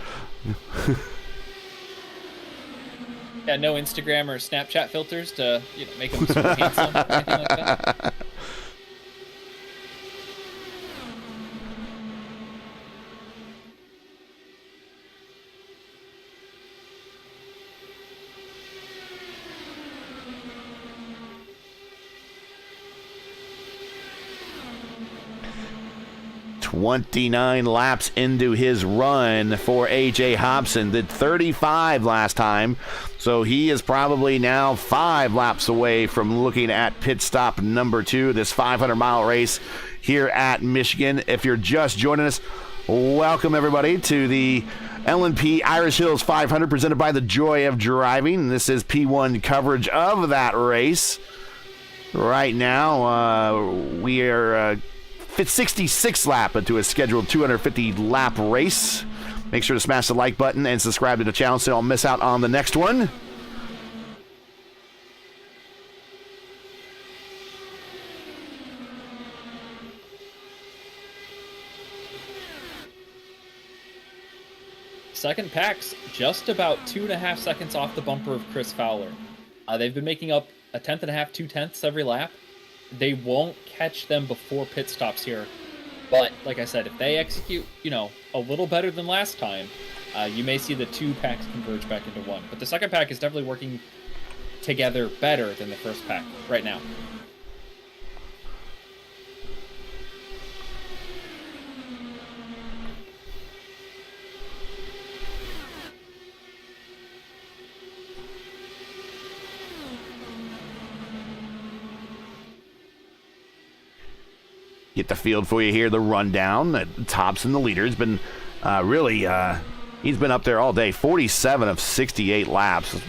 Yeah, no Instagram or Snapchat filters to make them super handsome or anything like that. "29 laps into his run for A.J. Hobson. Did 35 last time, so he is probably now 5 laps away from looking at pit stop number 2, this 500-mile race here at Michigan. If you're just joining us, welcome everybody to the L&P Irish Hills 500 presented by The Joy of Driving. This is P1 coverage of that race. Right now, we are 66th lap into a scheduled 250-lap race. Make sure to smash the like button and subscribe to the channel so you don't miss out on the next one. Second pack's just about 2.5 seconds off the bumper of Chris Fowler. They've been making up 1/10.5, 2/10 every lap. They won't catch them before pit stops here. But, like I said, if they execute, a little better than last time, you may see the 2 packs converge back into 1. But the second pack is definitely working together better than the first pack right now. Get the field for you here, the rundown. Tops in the leader. Has been he's been up there all day. 47 of 68 laps.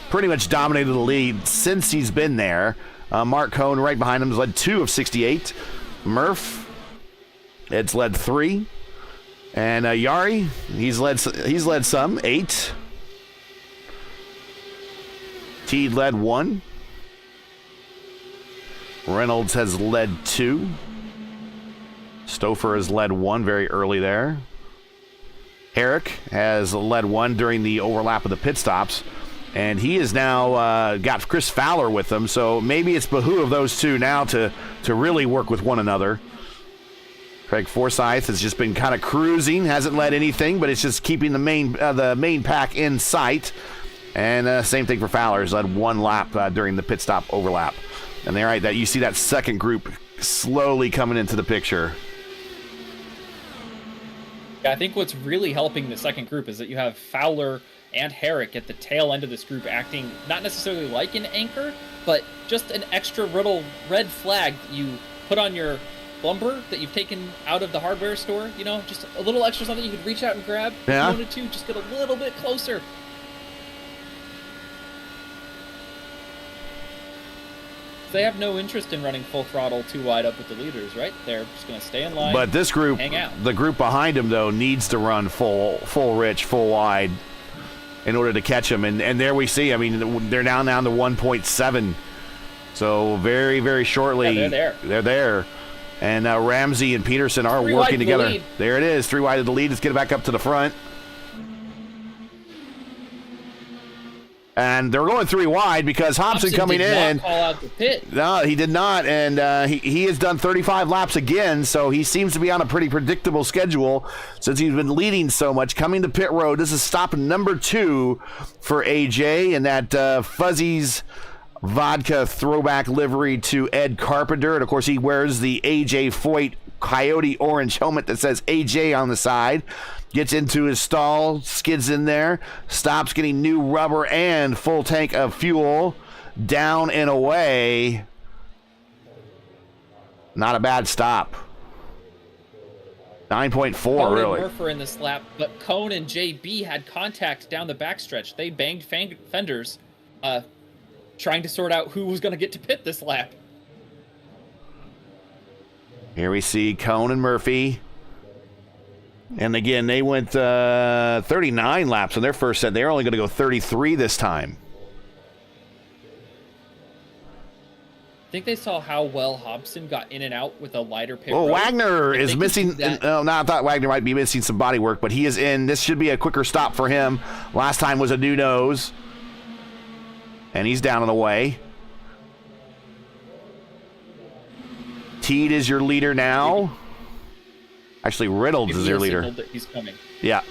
Pretty much dominated the lead since he's been there. Mark Cohn right behind him has led 2 of 68. Murph, it's led 3. And Yari, he's led some, 8. Teed led 1. Reynolds has led 2. Stouffer has led 1 very early there. Herrick has led 1 during the overlap of the pit stops. And he has now got Chris Fowler with him, so maybe it's behoove of those two now to really work with one another. Craig Forsyth has just been kind of cruising, hasn't led anything, but it's just keeping the main pack in sight. And same thing for Fowler, has led 1 lap during the pit stop overlap. And there, right, that you see that second group slowly coming into the picture. Yeah, I think what's really helping the second group is that you have Fowler and Herrick at the tail end of this group acting not necessarily like an anchor, but just an extra little red flag that you put on your lumber that you've taken out of the hardware store, you know, just a little extra something you could reach out and grab if you wanted to, just get a little bit closer. They have no interest in running full throttle too wide up with the leaders, right? They're just going to stay in line. But this group, hang out. The group behind him, though, needs to run full rich, full wide in order to catch them. And there we see, I mean, they're now down to 1.7. So very, very shortly, they're there. And Ramsey and Peterson are working together. There it is, 3 wide of the lead. Let's get it back up to the front. And they're going 3 wide because Hobson coming did in. Not call out the pit. No, he did not, and he has done 35 laps again, so he seems to be on a pretty predictable schedule since he's been leading so much. Coming to pit road, this is stop number 2 for AJ, and that Fuzzy's Vodka throwback livery to Ed Carpenter, and of course he wears the AJ Foyt coyote orange helmet that says AJ on the side. Gets into his stall, skids in there, stops, getting new rubber and full tank of fuel. Down and away. Not a bad stop. 9.4, really. Murphy in this lap, but Cone and JB had contact down the backstretch. They banged fenders, trying to sort out who was going to get to pit this lap. Here we see Cone and Murphy. And again, they went 39 laps in their first set. They're only going to go 33 this time. I think they saw how well Hobson got in and out with a lighter pit Oh, road. Wagner is missing. No, I thought Wagner might be missing some body work, but he is in. This should be a quicker stop for him. Last time was a new nose. And he's down and away. Teed is your leader now. Actually, Reynolds is your leader. That he's coming. Yeah.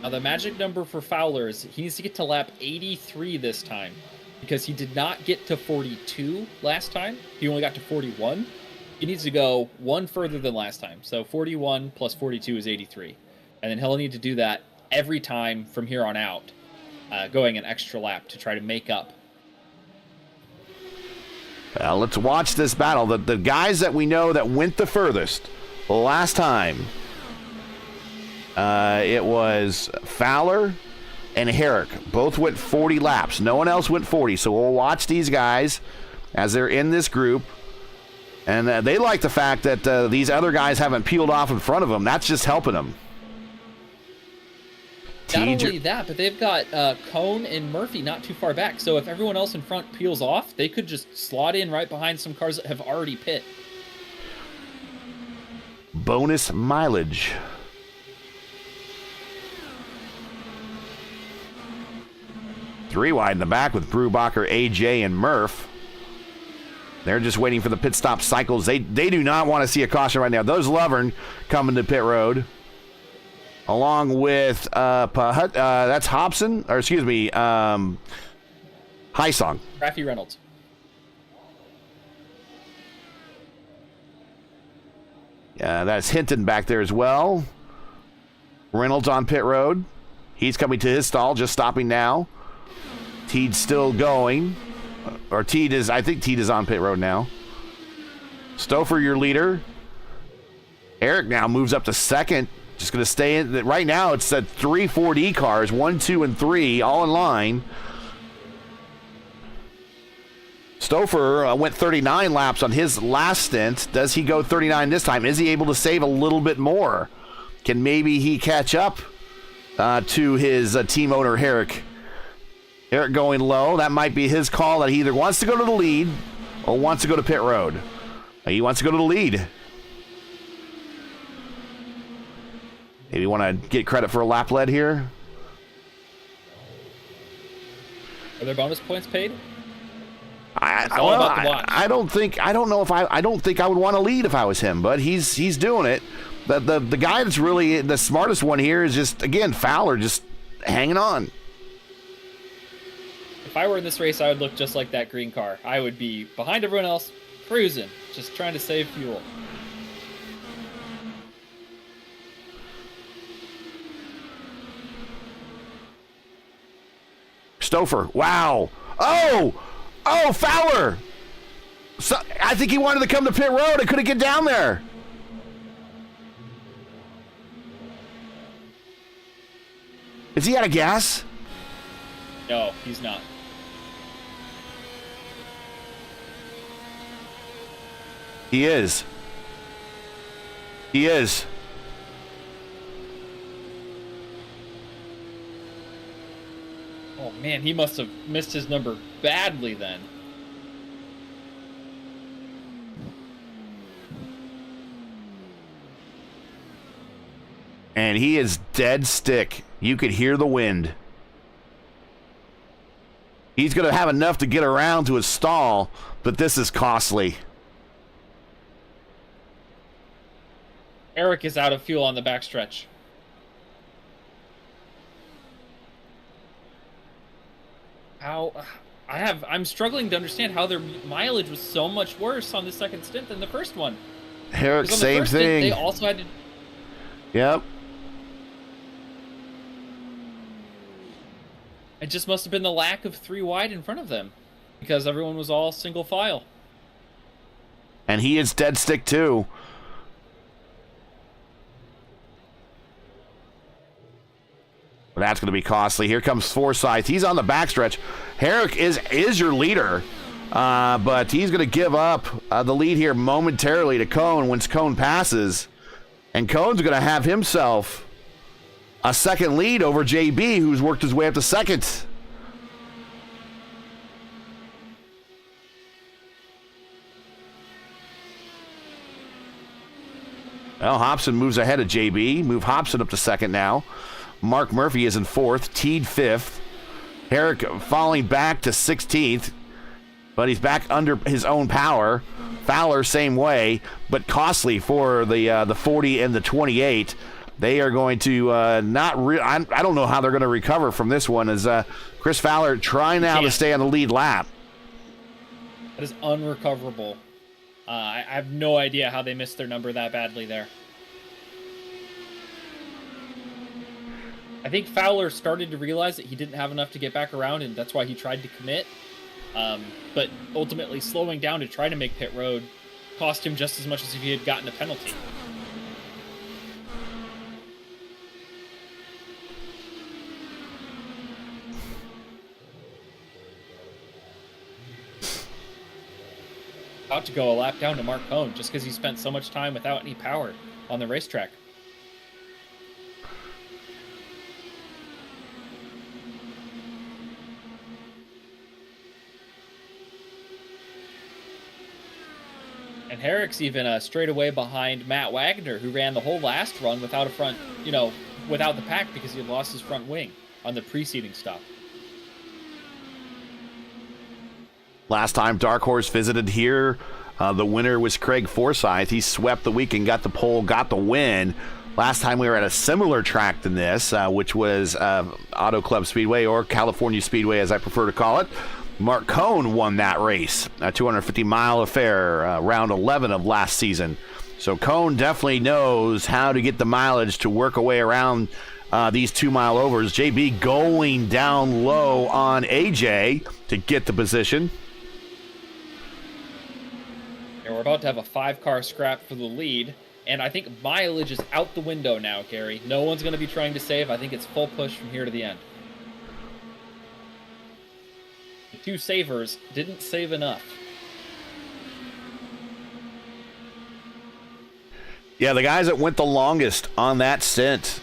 Now, the magic number for Fowler is he needs to get to lap 83 this time because he did not get to 42 last time. He only got to 41. He needs to go 1 further than last time. So 41 plus 42 is 83. And then he'll need to do that every time from here on out, going an extra lap to try to make up. Well, let's watch this battle. The guys that we know that went the furthest last time, it was Fowler and Herrick. Both went 40 laps. No one else went 40. So we'll watch these guys as they're in this group. And they like the fact that these other guys haven't peeled off in front of them. That's just helping them. Not only that, but they've got Cone and Murphy not too far back. So if everyone else in front peels off, they could just slot in right behind some cars that have already pit. Bonus mileage. Three wide in the back with Brubacher, AJ, and Murph. They're just waiting for the pit stop cycles. They do not want to see a caution right now. Those Lovern coming to pit road. Along with that's Hobson, or excuse me, Hysong. Raffy Reynolds. Yeah, that's Hinton back there as well. Reynolds on pit road. He's coming to his stall, just stopping now. Teed's still going. Or Teed is, I think Teed is on pit road now. Stouffer, your leader. Eric now moves up to second. Just going to stay in. Right now, it's at 3 4D cars, 1, 2, and 3, all in line. Stouffer went 39 laps on his last stint. Does he go 39 this time? Is he able to save a little bit more? Can maybe he catch up to his team owner, Herrick? Herrick going low. That might be his call, that he either wants to go to the lead or wants to go to pit road. He wants to go to the lead. Maybe want to get credit for a lap lead here. Are there bonus points paid? I don't think I would want to lead if I was him, but he's doing it. The guy that's really the smartest one here is just, again, Fowler, just hanging on. If I were in this race, I would look just like that green car. I would be behind everyone else, cruising, just trying to save fuel. Stouffer, wow. Oh, Fowler. So, I think he wanted to come to pit road. I couldn't get down there. Is he out of gas? No, he's not. He is. He is. Oh man, he must have missed his number badly then. And he is dead stick. You could hear the wind. He's going to have enough to get around to his stall, but this is costly. Eric is out of fuel on the backstretch. I'm struggling to understand how their mileage was so much worse on the second stint than the first one. Herrick, same thing. Stint, they also had to. Yep. It just must have been the lack of 3 wide in front of them, because everyone was all single file. And he is dead stick too. That's going to be costly. Here comes Forsyth. He's on the backstretch. Herrick is your leader, but he's going to give up the lead here momentarily to Cone once Cone passes. And Cone's going to have himself a second lead over JB, who's worked his way up to second. Well, Hobson moves ahead of JB. Move Hobson up to second now. Mark Murphy is in fourth, Teed fifth. Herrick falling back to 16th, but he's back under his own power. Fowler, same way, but costly for the 40 and the 28. They are going to I don't know how they're going to recover from this one, as Chris Fowler trying now to stay on the lead lap. That is unrecoverable. I have no idea how they missed their number that badly there. I think Fowler started to realize that he didn't have enough to get back around, and that's why he tried to commit. But ultimately, slowing down to try to make pit road cost him just as much as if he had gotten a penalty. About to go a lap down to Mark Cone just because he spent so much time without any power on the racetrack. And Herrick's even straight away behind Matt Wagner, who ran the whole last run without a front, without the pack because he had lost his front wing on the preceding stop. Last time Dark Horse visited here, the winner was Craig Forsyth. He swept the weekend, got the pole, got the win. Last time we were at a similar track than this, which was Auto Club Speedway, or California Speedway as I prefer to call it. Mark Cone won that race, a 250-mile affair, round 11 of last season. So Cone definitely knows how to get the mileage to work a way around these 2-mile overs. JB going down low on AJ to get the position. And we're about to have a 5-car scrap for the lead, And I think mileage is out the window now, Gary. No one's going to be trying to save. I think it's full push from here to the end. The two savers didn't save enough. Yeah, the guys that went the longest on that stint.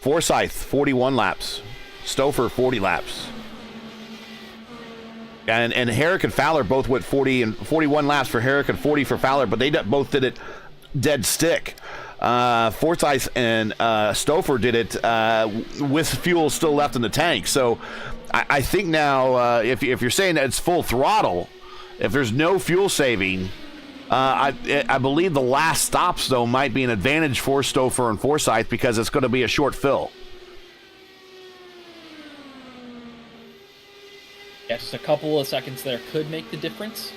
Forsyth, 41 laps. Stouffer, 40 laps. And Herrick and Fowler both went 40 and 41 laps for Herrick and 40 for Fowler, but they both did it dead stick. Forsyth and Stouffer did it with fuel still left in the tank. So I think now, if you're saying that it's full throttle, if there's no fuel saving, I believe the last stops, though, might be an advantage for Stouffer and Forsyth because it's going to be a short fill. Yeah, just a couple of seconds there could make the difference.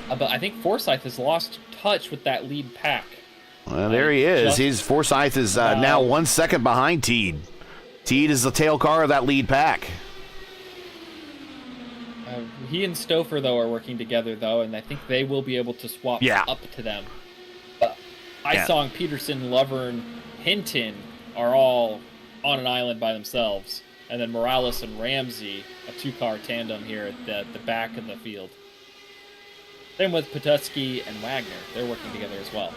But I think Forsyth has lost touch with that lead pack. Well, there he is. Forsyth is now 1 second behind Teed. Teed is the tail car of that lead pack. He and Stouffer, though, are working together, though, and I think they will be able to swap up to them. Isong, Peterson, Lovern, Hinton are all on an island by themselves. And then Morales and Ramsey, a two-car tandem here at the back of the field. Same with Patutsky and Wagner. They're working together as well.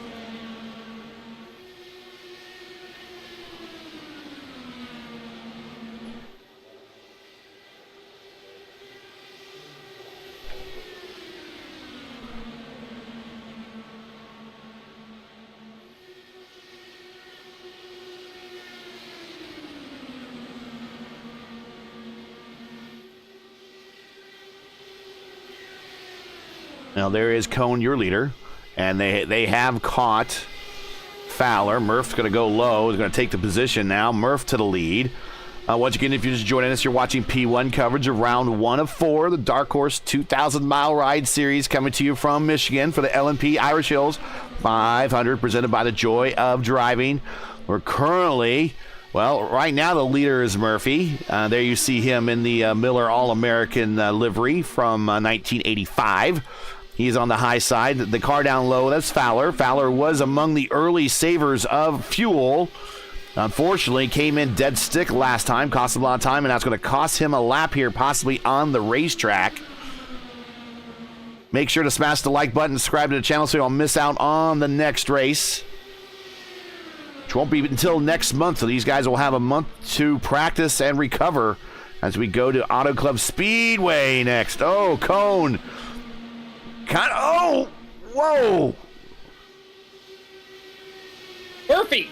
Now there is Cone, your leader, and they have caught Fowler. Murph's going to go low. He's going to take the position now. Murph to the lead. Once again, if you're just joining us, you're watching P1 coverage of round 1 of 4, the Dark Horse 2,000-mile ride series coming to you from Michigan for the LMP Irish Hills 500, presented by the Joy of Driving. We're currently, well, right now the leader is Murphy. There you see him in the Miller All-American livery from 1985. He's on the high side. The car down low, that's Fowler. Fowler was among the early savers of fuel. Unfortunately, came in dead stick last time, cost him a lot of time, and that's going to cost him a lap here, possibly on the racetrack. Make sure to smash the like button, subscribe to the channel so you don't miss out on the next race, which won't be until next month. So these guys will have a month to practice and recover as we go to Auto Club Speedway next. Oh, Cone. Oh, whoa. Murphy,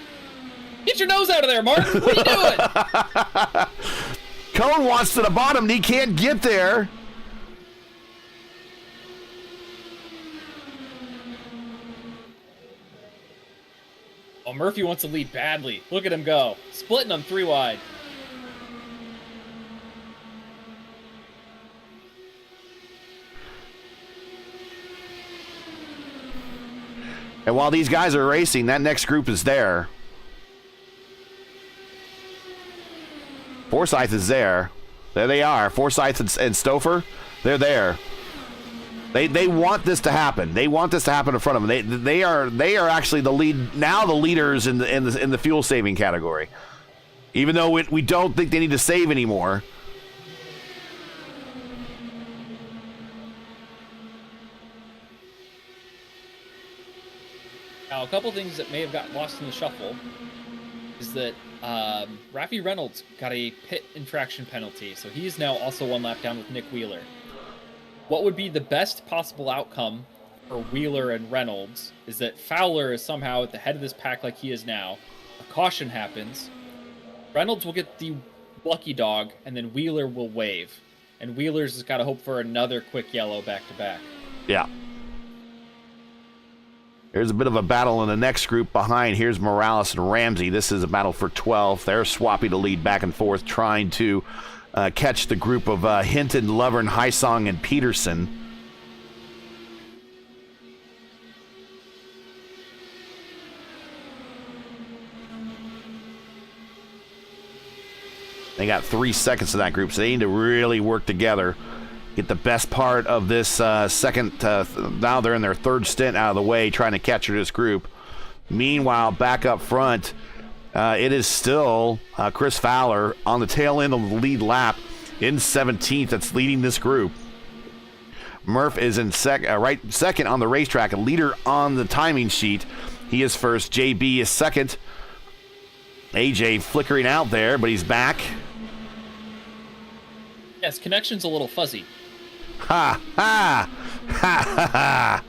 get your nose out of there, Martin. What are you doing? Cone wants to the bottom and he can't get there. Oh, Murphy wants to lead badly. Look at him go. Splitting them 3 wide. And while these guys are racing, that next group is there. Forsyth is there. There they are. Forsyth and Stouffer, they're there. They want this to happen. They want this to happen in front of them. They are actually the leaders in the fuel saving category. Even though we don't think they need to save anymore. Now, a couple things that may have got lost in the shuffle is that Rafi Reynolds got a pit infraction penalty, so he's now also 1 lap down with Nick Wheeler. What would be the best possible outcome for Wheeler and Reynolds is that Fowler is somehow at the head of this pack like he is now. A caution happens. Reynolds will get the lucky dog, and then Wheeler will wave. And Wheeler's has got to hope for another quick yellow back-to-back. Yeah. There's a bit of a battle in the next group behind. Here's Morales and Ramsey. This is a battle for 12th. They're swapping the lead back and forth, trying to catch the group of Hinton, Lovern, Hysong, and Peterson. They got 3 seconds in that group, so they need to really work together. get the best part of this second. Now they're in their third stint out of the way, trying to capture this group. Meanwhile, back up front, it is still Chris Fowler on the tail end of the lead lap in 17th. That's leading this group. Murph is in second on the racetrack, a leader on the timing sheet. He is first. JB is second. AJ flickering out there, but he's back. Yes, connection's a little fuzzy. Ha ha ha ha ha.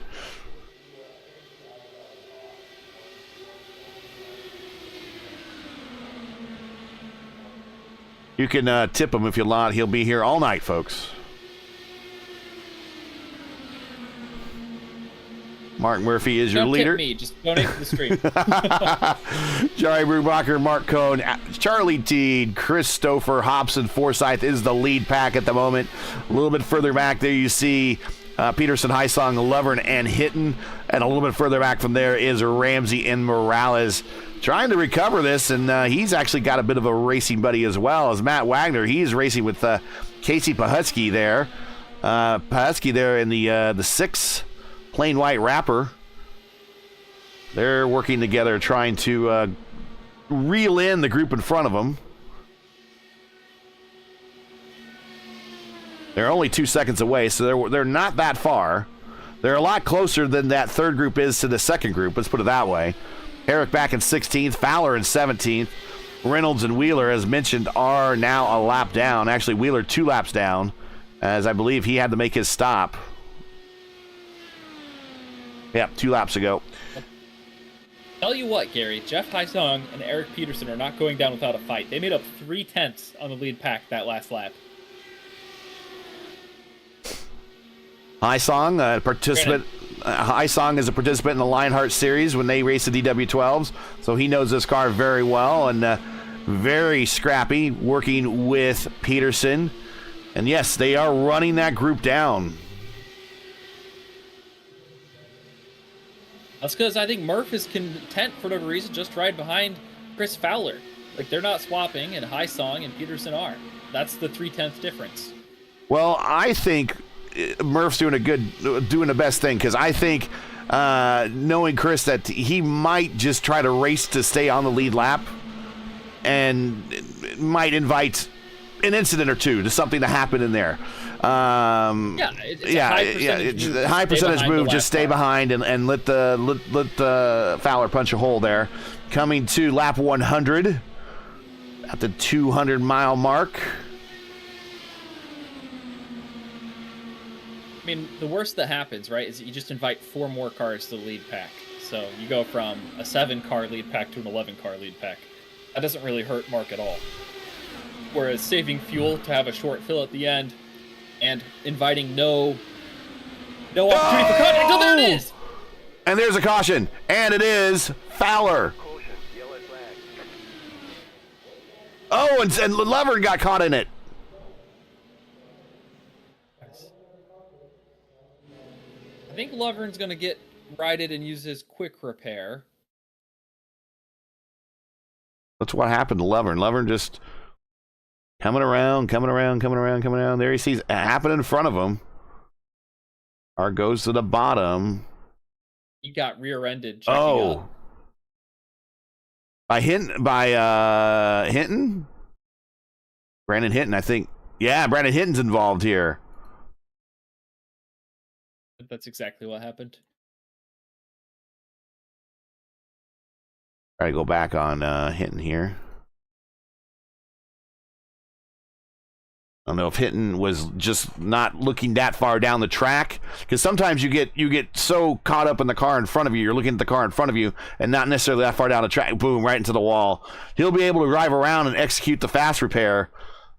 You can tip him if you want. He'll be here all night, folks. Mark Murphy is your leader. Don't tip me, just donate to the stream. Jari Brubacher, Mark Cohn, Charlie Teed, Christopher Hobson, Forsyth is the lead pack at the moment. A little bit further back there you see Peterson, Hysong, Lovern, and Hinton. And a little bit further back from there is Ramsey and Morales trying to recover this. And he's actually got a bit of a racing buddy as well as Matt Wagner. He's racing with Casey Pahutsky there. Pahutsky there in the 6 plain white wrapper. They're working together trying to reel in the group in front of them. They're only 2 seconds away, so they're not that far. They're a lot closer than that third group is to the second group, let's put it that way. Herrick back in 16th, Fowler in 17th. Reynolds and Wheeler, as mentioned, are now a lap down. Actually, Wheeler 2 laps down, as I believe he had to make his stop. Yeah, 2 laps ago. Tell you what, Gary, Jeff Hysong and Eric Peterson are not going down without a fight. They made up 3/10 on the lead pack that last lap. Hysong, a participant. Hysong is a participant in the Lionheart Series when they race the DW12s, so he knows this car very well and very scrappy, working with Peterson. And yes, they are running that group down. That's because I think Murph is content for whatever reason just ride behind Chris Fowler. Like, they're not swapping, and Hysong and Peterson are. That's the 3/10 difference. Well, I think Murph's doing the best thing, because I think knowing Chris that he might just try to race to stay on the lead lap and might invite an incident or two to something to happen in there. It's a high percentage move. Just stay behind and let the Fowler punch a hole there. Coming to lap 100 at the 200-mile mark. I mean, the worst that happens, right, is you just invite 4 more cars to the lead pack. So you go from a 7-car lead pack to an 11-car lead pack. That doesn't really hurt Mark at all. Whereas saving fuel to have a short fill at the end and inviting no opportunity for contact. Oh, there it is! And there's a caution. And it is Fowler. Oh, and Lovern got caught in it. I think Lovern's going to get righted and use his quick repair. That's what happened to Lovern. Lovern just coming around. There he sees it happen in front of him. Car goes to the bottom. He got rear-ended. Up. By Hinton? Brandon Hinton, I think. Yeah, Brandon Hinton's involved here. That's exactly what happened. Try to go back on Hinton here. I don't know if Hinton was just not looking that far down the track, because sometimes you get so caught up in the car in front of you, you're looking at the car in front of you and not necessarily that far down the track. Boom, right into the wall. He'll be able to drive around and execute the fast repair,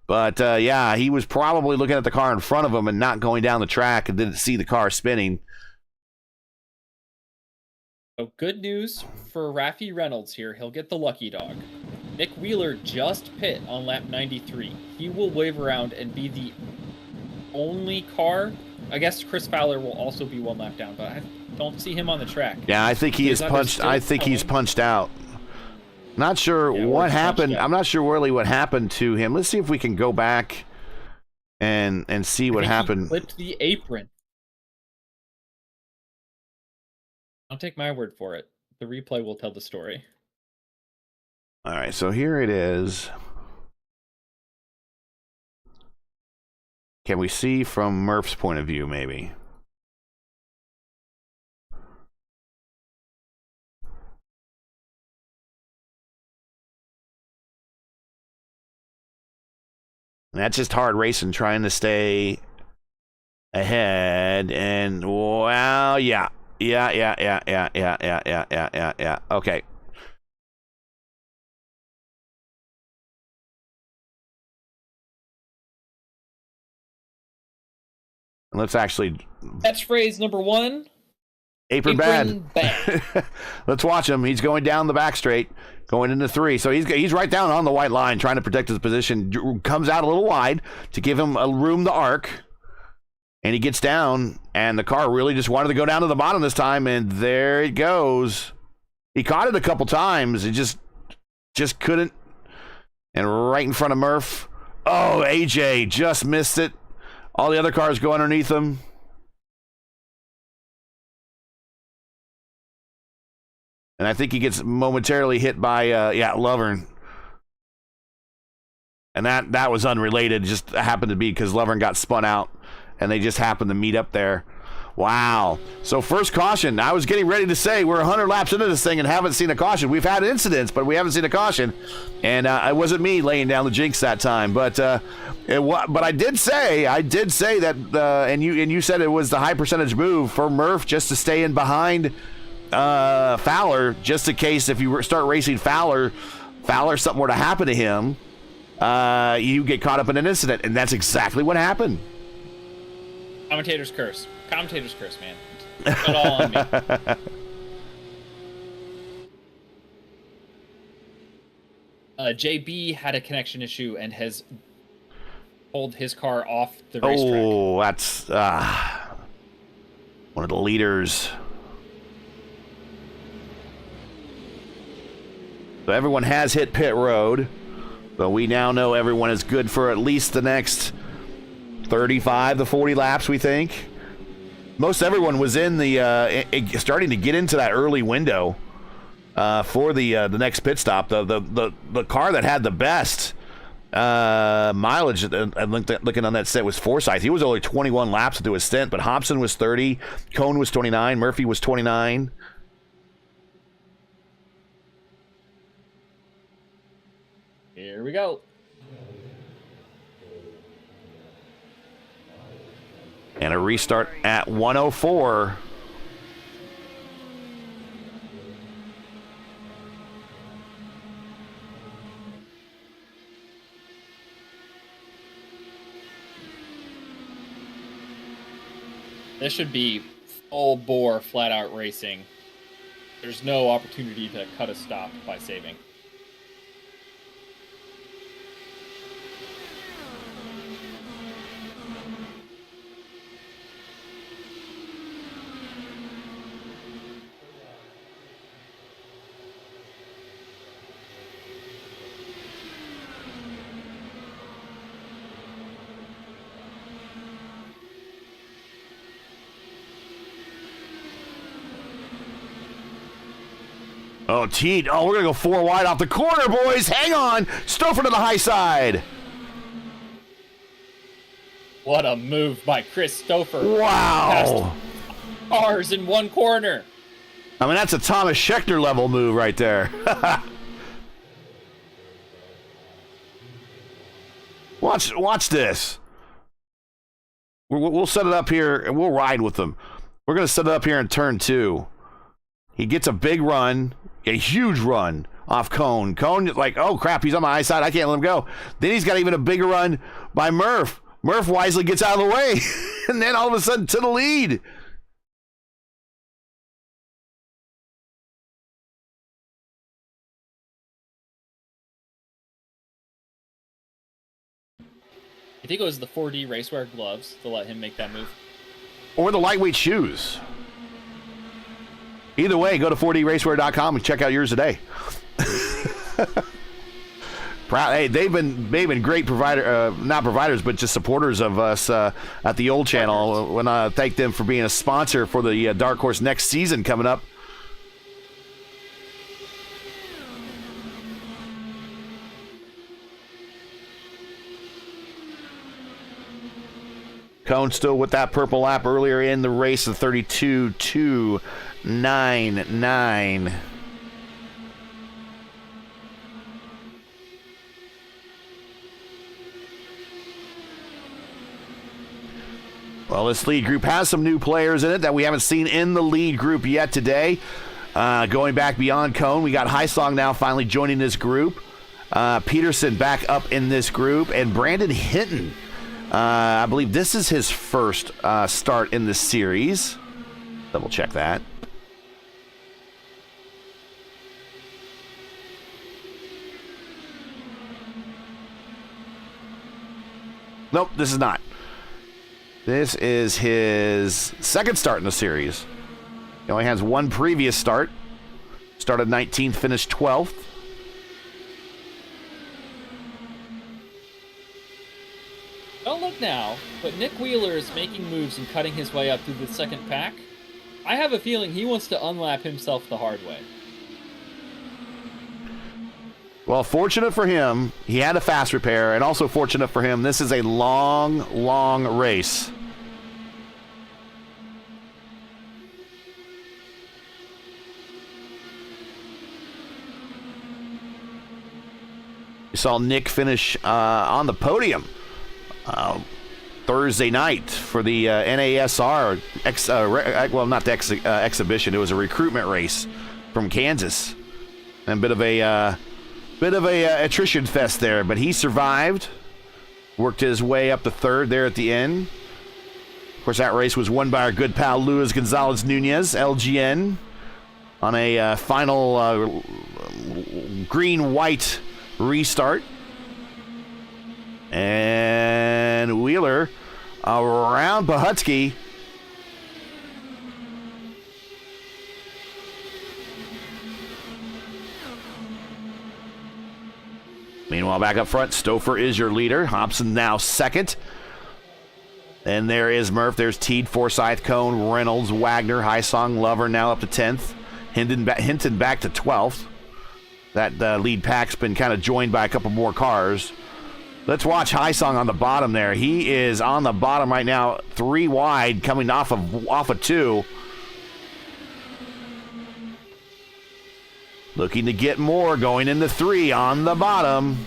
but yeah, he was probably looking at the car in front of him and not going down the track and didn't see the car spinning. So good news for Raffi Reynolds here. He'll get the lucky dog. Nick Wheeler just pit on lap 93. He will wave around and be the only car. I guess Chris Fowler will also be 1 lap down, but I don't see him on the track. Yeah, I think he is punched. I think he's punched out. Not sure what happened. I'm not sure really what happened to him. Let's see if we can go back and see what happened. He clipped the apron. Don't take my word for it. The replay will tell the story. All right, so here it is. Can we see from Murph's point of view, maybe? And that's just hard racing, trying to stay ahead. And, well, yeah. Yeah. Okay. Let's actually... Catchphrase number 1. Apron bad. Let's watch him. He's going down the back straight, going into 3. So he's right down on the white line, trying to protect his position. Comes out a little wide to give him a room to arc. And he gets down, and the car really just wanted to go down to the bottom this time, and there it goes. He caught it a couple times. It just couldn't. And right in front of Murph. Oh, AJ just missed it. All the other cars go underneath him. And I think he gets momentarily hit by, Lovern. And that was unrelated. It just happened to be because Lovern got spun out, and they just happened to meet up there. Wow. So first caution. I was getting ready to say we're 100 laps into this thing and haven't seen a caution. We've had incidents, but we haven't seen a caution. And it wasn't me laying down the jinx that time. But I did say that, and you said it was the high percentage move for Murph just to stay in behind Fowler, just in case if you start racing Fowler, something were to happen to him, you get caught up in an incident. And that's exactly what happened. Commentator's curse, man. Put it all on me. JB had a connection issue and has pulled his car off the racetrack. Oh, that's one of the leaders. So everyone has hit pit road, but we now know everyone is good for at least the next 35 to 40 laps, we think. Most everyone was in the starting to get into that early window for the next pit stop. The car that had the best mileage, looking on that set, was Forsyth. He was only 21 laps into his stint, but Hobson was 30, Cone was 29, Murphy was 29. Here we go. And a restart at 104. This should be full bore, flat out racing. There's no opportunity to cut a stop by saving. Oh, Teed. Oh, we're going to go 4 wide off the corner, boys. Hang on. Stouffer to the high side. What a move by Chris Stouffer. Wow. Cars in one corner. I mean, that's a Thomas Scheckter level move right there. Watch this. We'll set it up here, and we'll ride with them. We're going to set it up here in turn 2. He gets a big run, a huge run off Cone. Cone, like, oh, crap, he's on my high side. I can't let him go. Then he's got even a bigger run by Murph. Murph wisely gets out of the way, and then all of a sudden to the lead. I think it was the 4D racewear gloves to let him make that move. Or the lightweight shoes. Either way, go to 4dracewear.com and check out yours today. Proud. Hey, they've been great not providers, but just supporters of us at the old channel. When I thank them for being a sponsor for the Dark Horse next season coming up. Cone still with that purple lap earlier in the race, of 32.299. Well, this lead group has some new players in it that we haven't seen in the lead group yet today. Going back beyond Cone, we got Highsong now finally joining this group. Peterson back up in this group, and Brandon Hinton. I believe this is his first start in the series. Double check that. Nope, this is not. This is his second start in the series. He only has one previous start. Started 19th, finished 12th. Don't look now, but Nick Wheeler is making moves and cutting his way up through the second pack. I have a feeling he wants to unlap himself the hard way. Well, fortunate for him, he had a fast repair, and also fortunate for him, this is a long, long race. You saw Nick finish on the podium Thursday night for the NASR, well, not the exhibition, it was a recruitment race from Kansas. And a bit of a attrition fest there, but he survived, worked his way up to third there at the end. Of course, that race was won by our good pal Luis Gonzalez Nunez, LGN, on a final green-white restart. And Wheeler around Pahutsky. Meanwhile, back up front, Stouffer is your leader. Hobson now second. And there is Murph. There's Teed, Forsyth, Cone, Reynolds, Wagner, Highsong, Lover now up to 10th. Hinton back to 12th. That lead pack's been kind of joined by a couple more cars. Let's watch Highsong on the bottom there. He is on the bottom right now, 3 wide, coming off of 2. Looking to get more, going into 3 on the bottom.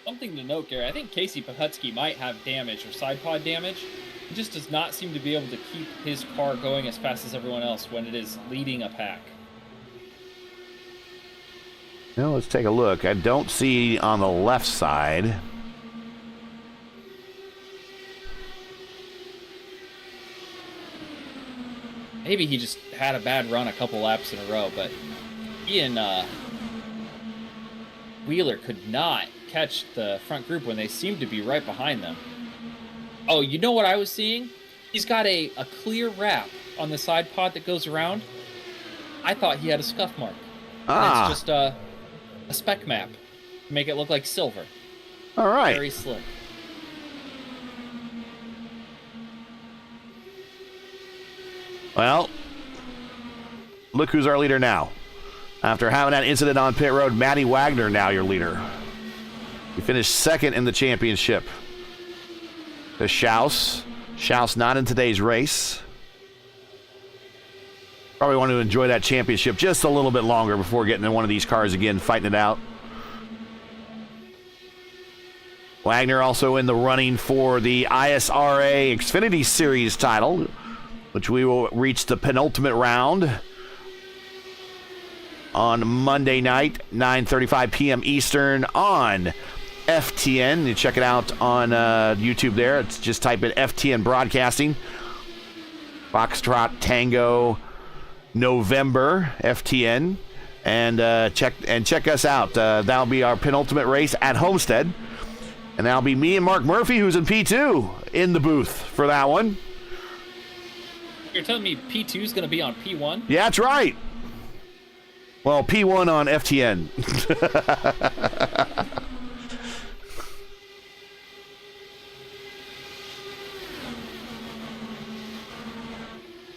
Something to note, Gary. I think Casey Pahutsky might have damage or side pod damage. He just does not seem to be able to keep his car going as fast as everyone else when it is leading a pack. Now let's take a look. I don't see on the left side. Maybe he just had a bad run a couple laps in a row, but he and Wheeler could not catch the front group when they seemed to be right behind them. Oh, you know what I was seeing? He's got a clear wrap on the side pod that goes around. I thought he had a scuff mark. And it's just a spec map to make it look like silver. All right. Very slick. Well, look who's our leader now. After having that incident on pit road, Matty Wagner now your leader. He finished second in the championship. The Schaus not in today's race. Probably want to enjoy that championship just a little bit longer before getting in one of these cars again, fighting it out. Wagner also in the running for the ISRA Xfinity Series title, which we will reach the penultimate round on Monday night, 9:35 p.m. Eastern on FTN. You check it out on YouTube there. It's just type in FTN Broadcasting. Foxtrot Tango November FTN. And check us out. That'll be our penultimate race at Homestead. And that'll be me and Mark Murphy, who's in P2, in the booth for that one. You're telling me P2 is going to be on P1? Yeah, that's right. Well, P1 on FTN.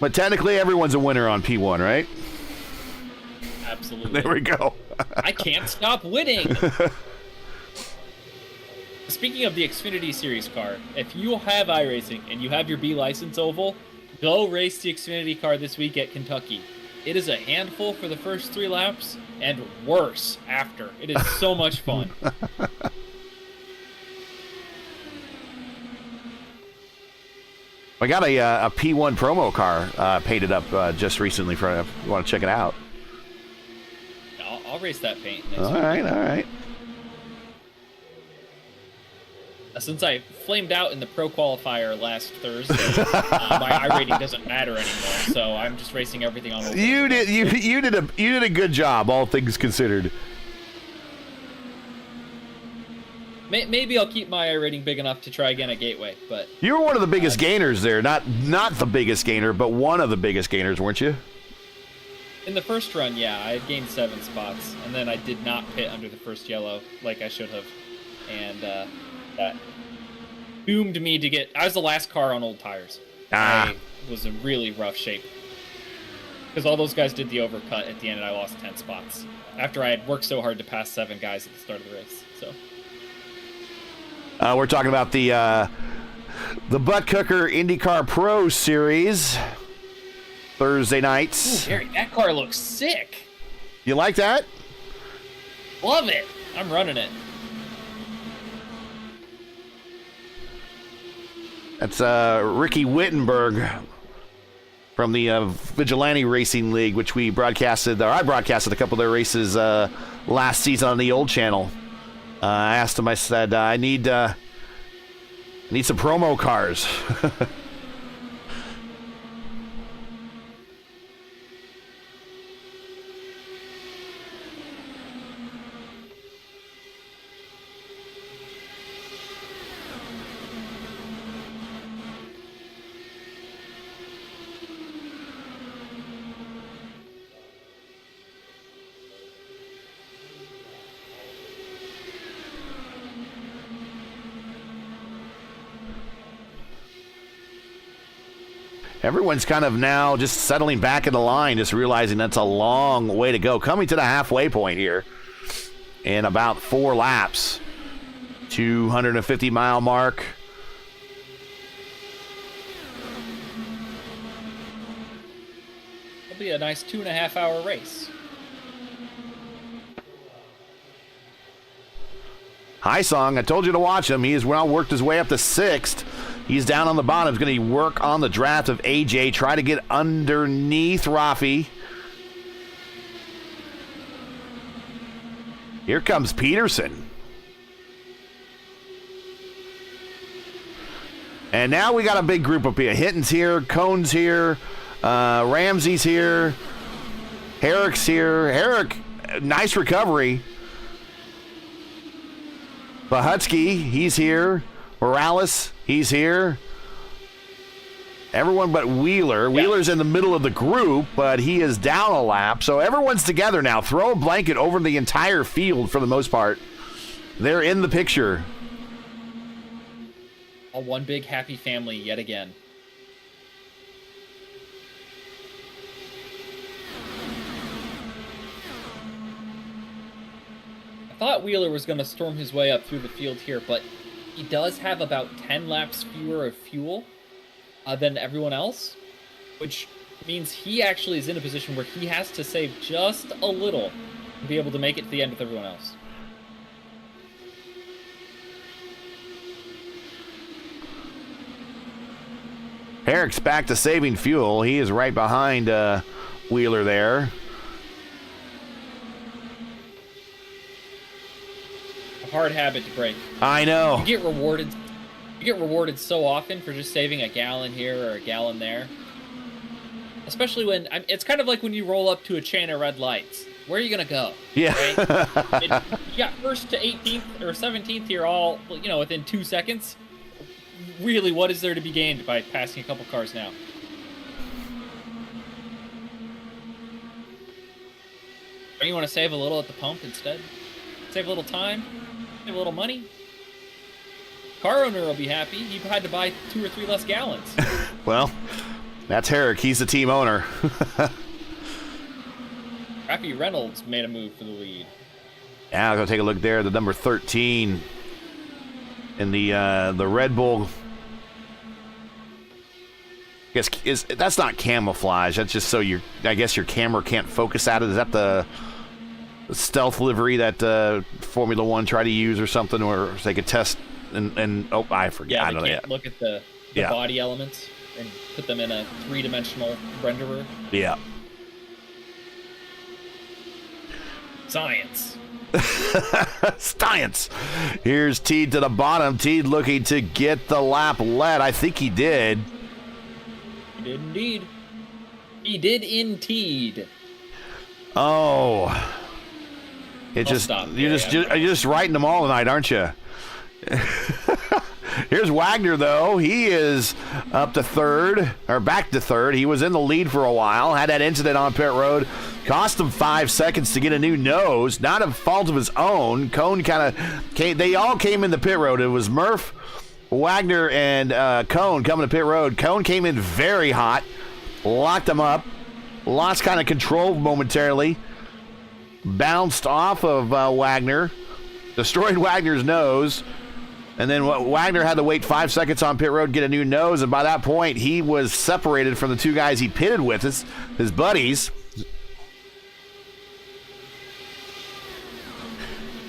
But technically, everyone's a winner on P1, right? Absolutely. There we go. I can't stop winning. Speaking of the Xfinity Series car, if you have iRacing and you have your B license oval, go race the Xfinity car this week at Kentucky. It is a handful for the first 3 laps and worse after. It is so much fun. I got a P1 promo car painted up just recently. For if you want to check it out. I'll race that paint. All right. Since I flamed out in the pro qualifier last Thursday, my iRating doesn't matter anymore. So I'm just racing everything on. You did a good job, all things considered. Maybe I'll keep my iRating big enough to try again at Gateway, but You were one of the biggest gainers there. Not the biggest gainer, but one of the biggest gainers, weren't you? in the first run, yeah, I had gained 7 spots, and then I did not pit under the first yellow like I should have, and that doomed me to get. I was the last car on old tires. I was in really rough shape because all those guys did the overcut at the end, and I lost 10 spots after I had worked so hard to pass 7 guys at the start of the race. So. We're talking about the Butt Cooker IndyCar Pro Series Thursday nights. Ooh, Gary, that car looks sick. You like that? Love it. I'm running it. That's Ricky Wittenberg from the Vigilante Racing League, which I broadcasted a couple of their races last season on the old channel. I asked him, I said, I need some promo cars. Everyone's kind of now just settling back in the line, just realizing that's a long way to go. Coming to the halfway point here in about 4 laps. 250-mile mark. It'll be a nice 2.5-hour race. High Song, I told you to watch him. He has well worked his way up to 6th. He's down on the bottom. He's going to work on the draft of AJ. Try to get underneath Rafi. Here comes Peterson. And now we got a big group up here. Hinton's here. Cohn's here. Ramsey's here. Herrick's here. Herrick, nice recovery. Bahutsky, he's here. Morales, he's here. Everyone but Wheeler. Yeah. Wheeler's in the middle of the group, but he is down a lap. So everyone's together now. Throw a blanket over the entire field for the most part. They're in the picture. All one big happy family yet again. I thought Wheeler was going to storm his way up through the field here, but he does have about 10 laps fewer of fuel than everyone else, which means he actually is in a position where he has to save just a little to be able to make it to the end with everyone else. Herrick's back to saving fuel. He is right behind Wheeler there. Hard habit to break. I know. You get rewarded so often for just saving a gallon here or a gallon there. Especially when it's kind of like when you roll up to a chain of red lights. Where are you gonna go? Yeah. Right? You got first to 18th or 17th here all within 2 seconds. Really, what is there to be gained by passing a couple cars now? Don't you want to save a little at the pump instead? Save a little time, save a little money. Car owner will be happy. He had to buy 2 or 3 less gallons. Well, that's Herrick. He's the team owner. Rafi Reynolds made a move for the lead. Yeah, I'll go take a look there. The number 13 in the Red Bull. I guess that's not camouflage. That's just so I guess your camera can't focus at it. Is that the stealth livery that Formula One tried to use or something, or so they could test and oh, I forget. Yeah, I don't they can't know. look at the body elements and put them in a 3-dimensional renderer. Yeah. Science. Science. Here's Teed to the bottom. Teed looking to get the lap led. I think he did. He did indeed. He did indeed. Oh. You're just writing them all tonight, aren't you? Here's Wagner, though. He is up to third, or back to third. He was in the lead for a while, had that incident on pit road. Cost him 5 seconds to get a new nose. Not a fault of his own. Cone kind of came. They all came in the pit road. It was Murph, Wagner, and Cone coming to pit road. Cone came in very hot, locked him up, lost kind of control momentarily, bounced off of Wagner, destroyed Wagner's nose. And then Wagner had to wait 5 seconds on pit road, get a new nose, and by that point, he was separated from the 2 guys he pitted with, his buddies.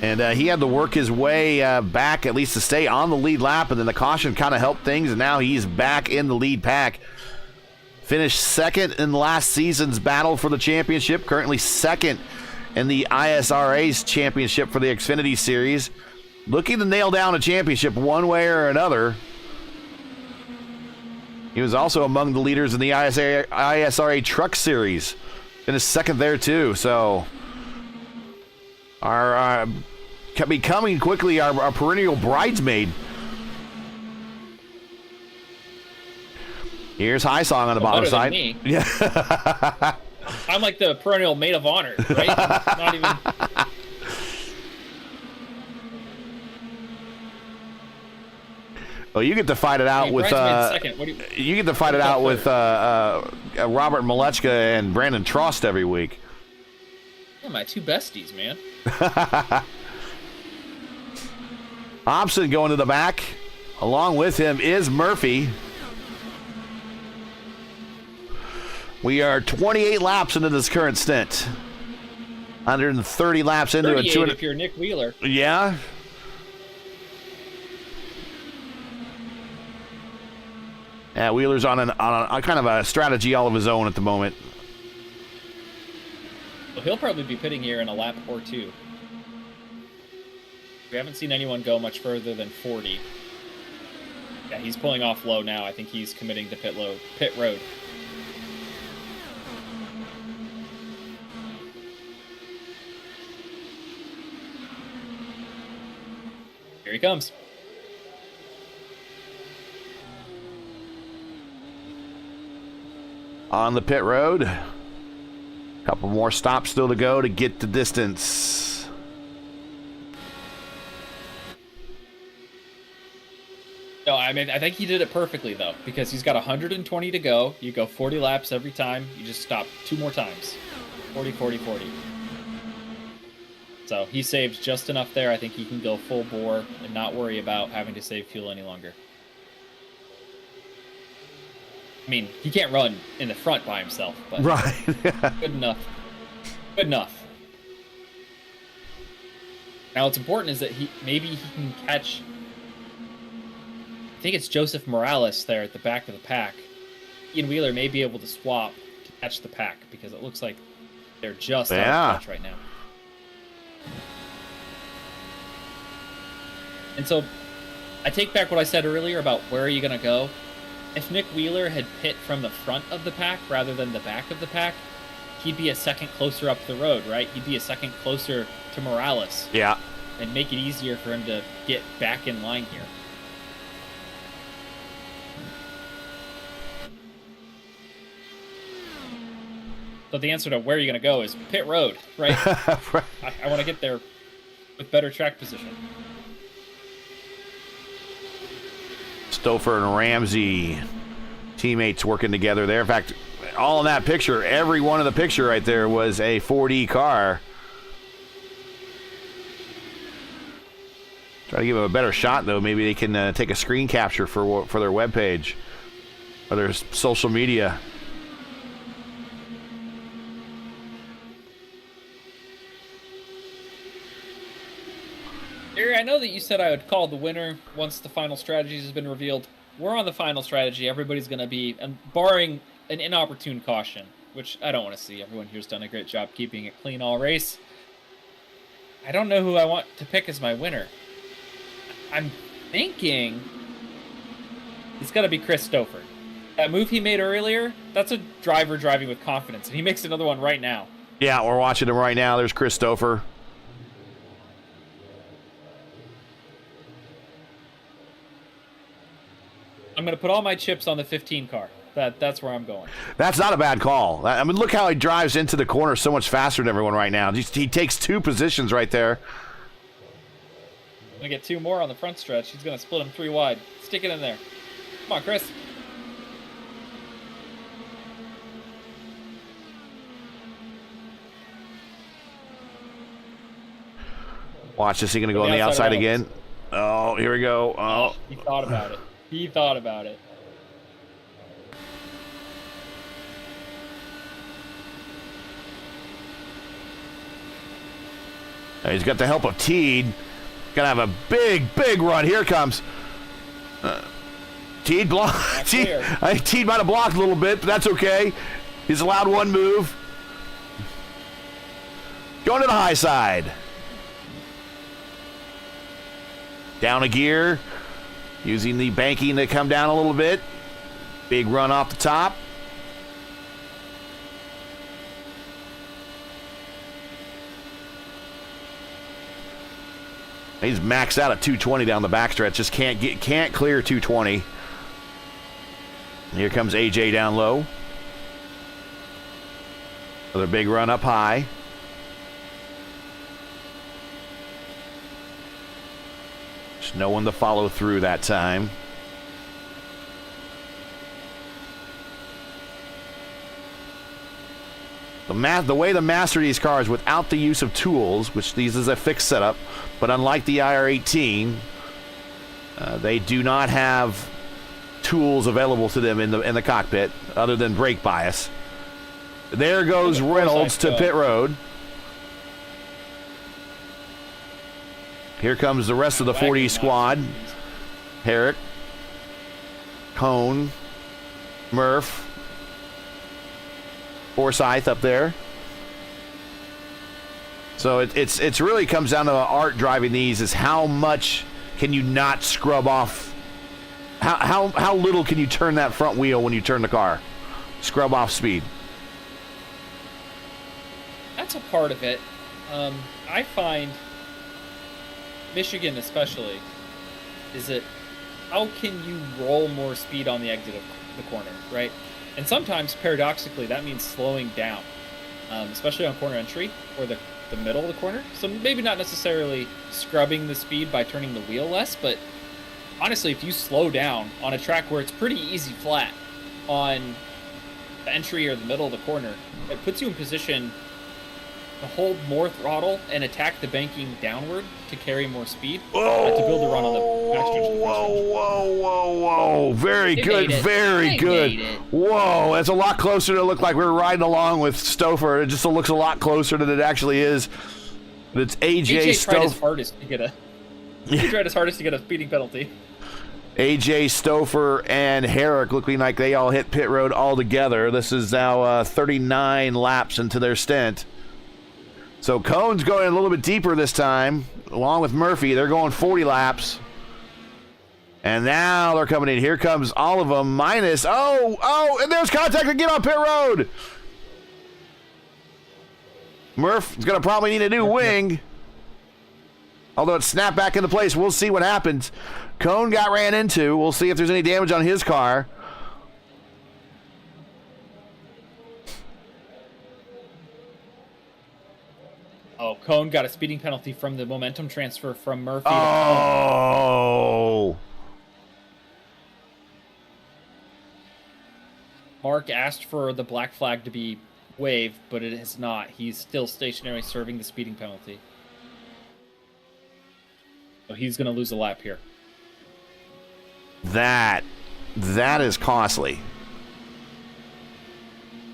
And he had to work his way back, at least to stay on the lead lap, and then the caution kind of helped things, and now he's back in the lead pack. Finished second in last season's battle for the championship, currently second in the ISRA's championship for the Xfinity Series. Looking to nail down a championship one way or another. He was also among the leaders in the ISRA Truck Series. Finished second there, too. So, becoming quickly our perennial bridesmaid. Here's High Song on the bottom side. Me. Yeah. I'm like the perennial maid of honor, right? Not even... Well, you get to fight it out with you get to fight it out with Robert Malechka and Brandon Trost every week. Yeah, my 2 besties, man. Hobson going to the back. Along with him is Murphy. We are 28 laps into this current stint. 130 laps into it. If you're Nick Wheeler. Yeah. Yeah, Wheeler's on a kind of a strategy all of his own at the moment. Well, he'll probably be pitting here in a lap or 2. We haven't seen anyone go much further than 40. Yeah, he's pulling off low now. I think he's committing to pit road. Here he comes. On the pit road. Couple more stops still to go to get the distance. No, I mean, I think he did it perfectly, though, because he's got 120 to go. You go 40 laps every time. You just stop 2 more times. 40, 40, 40. So he saves just enough there. I think he can go full bore and not worry about having to save fuel any longer. I mean, he can't run in the front by himself, but right. Good enough. Good enough. Now, what's important is that maybe he can catch... I think it's Joseph Morales there at the back of the pack. Ian Wheeler may be able to swap to catch the pack, because it looks like they're just out of touch right now. And so, I take back what I said earlier about where are you going to go. If Nick Wheeler had pit from the front of the pack rather than the back of the pack, he'd be a second closer up the road, right? He'd be a second closer to Morales. Yeah. And make it easier for him to get back in line here. So the answer to where you're going to go is pit road, right? Right. I want to get there with better track position. Stouffer and Ramsey, teammates working together there. In fact, all in that picture, every one of the picture right there was a 4D car. Try to give them a better shot, though. Maybe they can take a screen capture for their webpage or their social media. Gary, I know that you said I would call the winner once the final strategies has been revealed. We're on the final strategy. Everybody's going to be, and barring an inopportune caution, which I don't want to see. Everyone here's done a great job keeping it clean all race. I don't know who I want to pick as my winner. I'm thinking it's got to be Chris Stouffer. That move he made earlier, that's a driver driving with confidence, and he makes another one right now. Yeah, we're watching him right now. There's Chris Stouffer. I'm going to put all my chips on the 15 car. That's where I'm going. That's not a bad call. I mean, look how he drives into the corner so much faster than everyone right now. He takes 2 positions right there. I'm going to get 2 more on the front stretch. He's going to split them 3 wide. Stick it in there. Come on, Chris. Watch this. He going to go on the outside again. Oh, here we go. Oh. He thought about it. He thought about it. He's got the help of Teed. Gonna have a big run. Here it comes. Teed blocked. Teed might have blocked a little bit, but that's okay. He's allowed 1 move. Going to the high side. Down a gear. Using the banking to come down a little bit. Big run off the top. He's maxed out at 220 down the backstretch. Just can't clear 220. Here comes AJ down low. Another big run up high. Just no one to follow through that time. The way the master these cars without the use of tools, which these is a fixed setup, but unlike the IR18, they do not have tools available to them in the cockpit other than brake bias. There goes Reynolds to pit road. Here comes the rest of the 40 squad. Herrick, Cone, Murph, Forsyth up there. So it's really comes down to art driving these is how much can you not scrub off, how little can you turn that front wheel when you turn the car, scrub off speed. That's a part of it. I find Michigan especially is that how can you roll more speed on the exit of the corner, right? And sometimes, paradoxically, that means slowing down, especially on corner entry or the middle of the corner. So maybe not necessarily scrubbing the speed by turning the wheel less, but honestly, if you slow down on a track where it's pretty easy flat on the entry or the middle of the corner, it puts you in position to hold more throttle and attack the banking downward to carry more speed to build a run on the backstretch. Whoa. Very good. Whoa, that's a lot closer to look like we were riding along with Stouffer. It just looks a lot closer than it actually is. But it's AJ Stouffer. Tried his hardest to get he tried his hardest to get a speeding penalty. AJ Stouffer and Herrick looking like they all hit pit road all together. This is now 39 laps into their stint. So Cone's going a little bit deeper this time, along with Murphy. They're going 40 laps. And now they're coming in. Here comes all of them, minus. And there's contact again on pit road. Murph is going to probably need a new wing. Although it snapped back into place. We'll see what happens. Cone got ran into. We'll see if there's any damage on his car. Cohn got a speeding penalty from the momentum transfer from Murphy to Cohn. Oh. Mark asked for the black flag to be waved, but it is not. He's still stationary serving the speeding penalty. So he's going to lose a lap here. That is costly.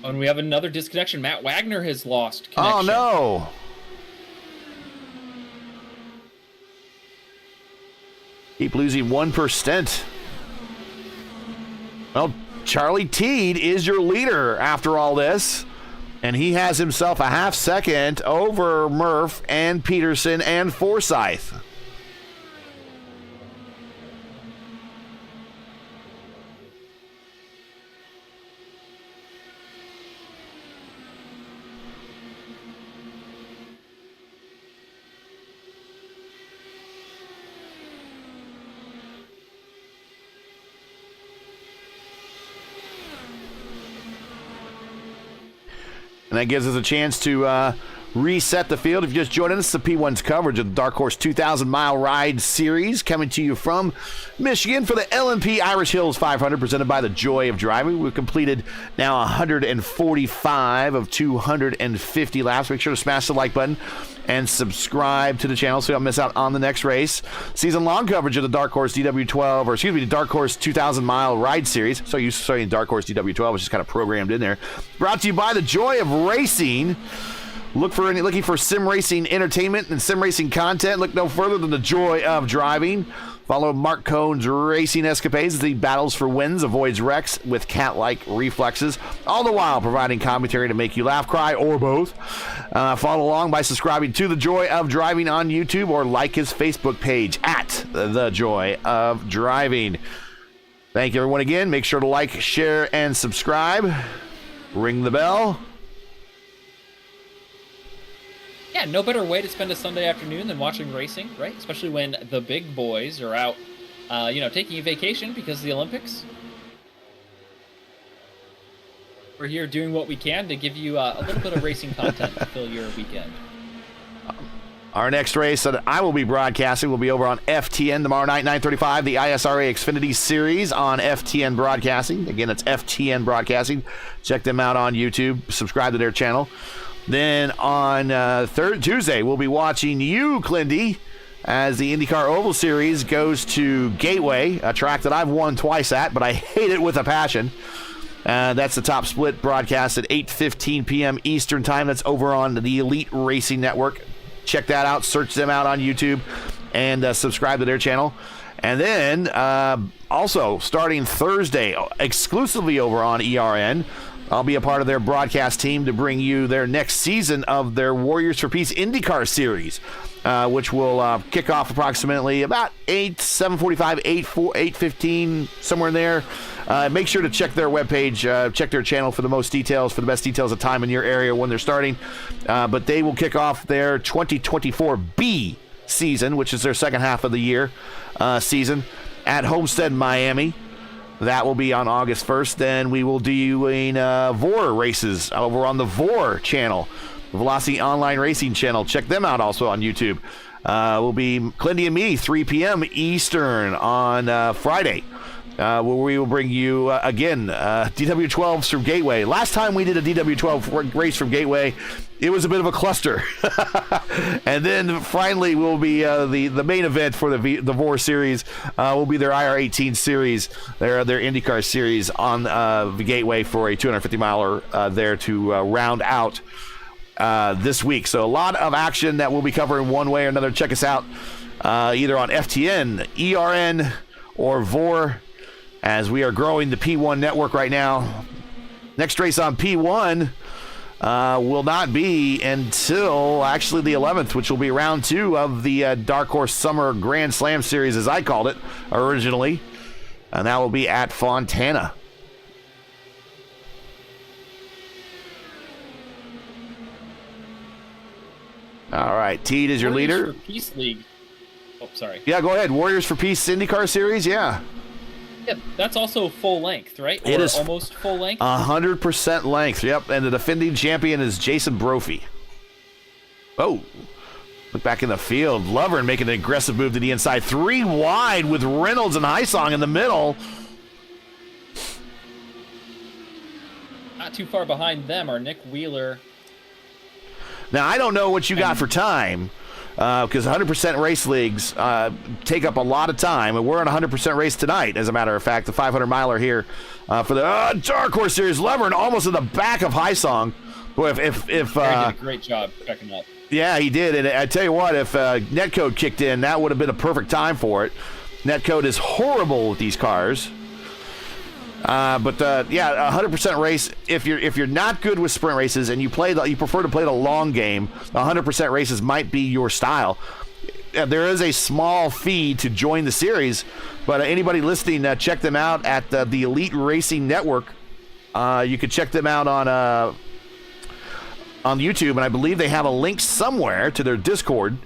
And we have another disconnection. Matt Wagner has lost connection. Oh, no. Keep losing 1%. Well, Charlie Teed is your leader after all this. And he has himself a half second over Murph and Peterson and Forsyth. And that gives us a chance to reset the field. If you just joined us, the P1's coverage of the Dark Horse 2,000-mile ride series coming to you from Michigan for the LMP Irish Hills 500 presented by The Joy of Driving. We've completed now 145 of 250 laps. Make sure to smash the like button and subscribe to the channel so you don't miss out on the next race. Season-long coverage of the Dark Horse DW12, or excuse me, the Dark Horse 2,000-mile ride series. So you saying Dark Horse DW12, which is kind of programmed in there. Brought to you by The Joy of Racing. Looking for sim racing entertainment and sim racing content? Look no further than The Joy of Driving. Follow Mark Cohn's racing escapades as he battles for wins, avoids wrecks with cat-like reflexes, all the while providing commentary to make you laugh, cry, or both. Follow along by subscribing to The Joy of Driving on YouTube or like his Facebook page at The Joy of Driving. Thank you, everyone, again. Make sure to like, share, and subscribe. Ring the bell. Yeah, no better way to spend a Sunday afternoon than watching racing, right? Especially when the big boys are out, taking a vacation because of the Olympics. We're here doing what we can to give you a little bit of racing content to fill your weekend. Our next race that I will be broadcasting will be over on FTN tomorrow night, 9:35, the ISRA Xfinity Series on FTN Broadcasting. Again, it's FTN Broadcasting. Check them out on YouTube. Subscribe to their channel. Then on Tuesday, we'll be watching you, Clindy, as the IndyCar Oval Series goes to Gateway, a track that I've won twice at, but I hate it with a passion. That's the top split broadcast at 8:15 p.m. Eastern Time. That's over on the Elite Racing Network. Check that out. Search them out on YouTube and subscribe to their channel. And then also starting Thursday, exclusively over on ERN, I'll be a part of their broadcast team to bring you their next season of their Warriors for Peace IndyCar series, which will kick off approximately about 7:45, 8:15, somewhere in there. Make sure to check their webpage, check their channel for the most details, for the best details of time in your area when they're starting. But they will kick off their 2024 B season, which is their second half of the year season, at Homestead, Miami. That will be on August 1st. Then we will be doing VOR races over on the VOR channel, the Velocity Online Racing channel. Check them out also on YouTube. Will be Clindy and me, 3 p.m. Eastern on Friday, where we will bring you, again, DW12s from Gateway. Last time we did a DW12 race from Gateway, it was a bit of a cluster. And then finally will be the main event for the VOR series will be their IR18 series, their IndyCar series on the Gateway for a 250-miler there to round out this week. So a lot of action that we'll be covering one way or another. Check us out either on FTN, ERN, or VOR, as we are growing the P1 network right now. Next race on P1 will not be until actually the 11th, which will be round 2 of the Dark Horse Summer Grand Slam Series, as I called it originally. And that will be at Fontana. All right, Teed is your leader. Warriors for Peace League. Oh, sorry. Yeah, go ahead. Warriors for Peace IndyCar Series, yeah. Yep, that's also full length, right? It is almost full length. 100% length. Yep, and the defending champion is Jason Brophy. Oh, Look back in the field. Lovern making an aggressive move to the inside. 3 wide with Reynolds and Hysong in the middle. Not too far behind them are Nick Wheeler. Now, I don't know what you got for time, because 100% race leagues take up a lot of time, and we're on a 100% race tonight, as a matter of fact, the 500-miler here for the Dark Horse Series. Lovern almost in the back of Hysong. Boy, if Gary did a great job checking up. Yeah, he did, and I tell you what, if Netcode kicked in, that would have been a perfect time for it. Netcode is horrible with these cars. But yeah, 100% race. If you're not good with sprint races and you prefer to play the long game, 100% races might be your style. There is a small fee to join the series, but anybody listening, check them out at the Elite Racing Network. You could check them out on YouTube, and I believe they have a link somewhere to their Discord,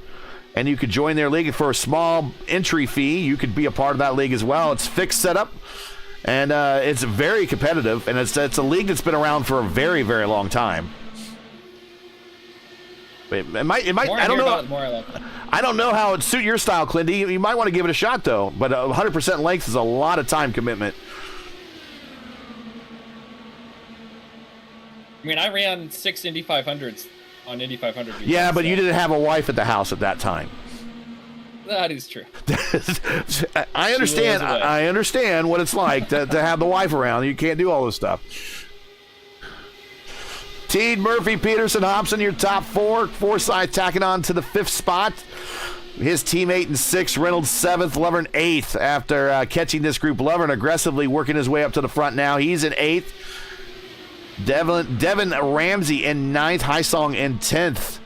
and you could join their league for a small entry fee. You could be a part of that league as well. It's fixed setup, and it's very competitive, and it's a league that's been around for a very, very long time. It might. I don't know. I don't know how it suit your style, Clindy. You might want to give it a shot though. But 100% length is a lot of time commitment. I mean, I ran 6 Indy 500s on Indy 500 weekends. Yeah, but you didn't have a wife at the house at that time. That is true. I understand. I understand what it's like to have the wife around. You can't do all this stuff. Teed, Murphy, Peterson, Hobson, your top 4. Forsyth tacking on to the 5th spot. His teammate in 6th, Reynolds 7th, Lovern 8th. After catching this group, Lovern aggressively working his way up to the front now. He's in 8th. Devin Ramsey in 9th, Hysong in 10th.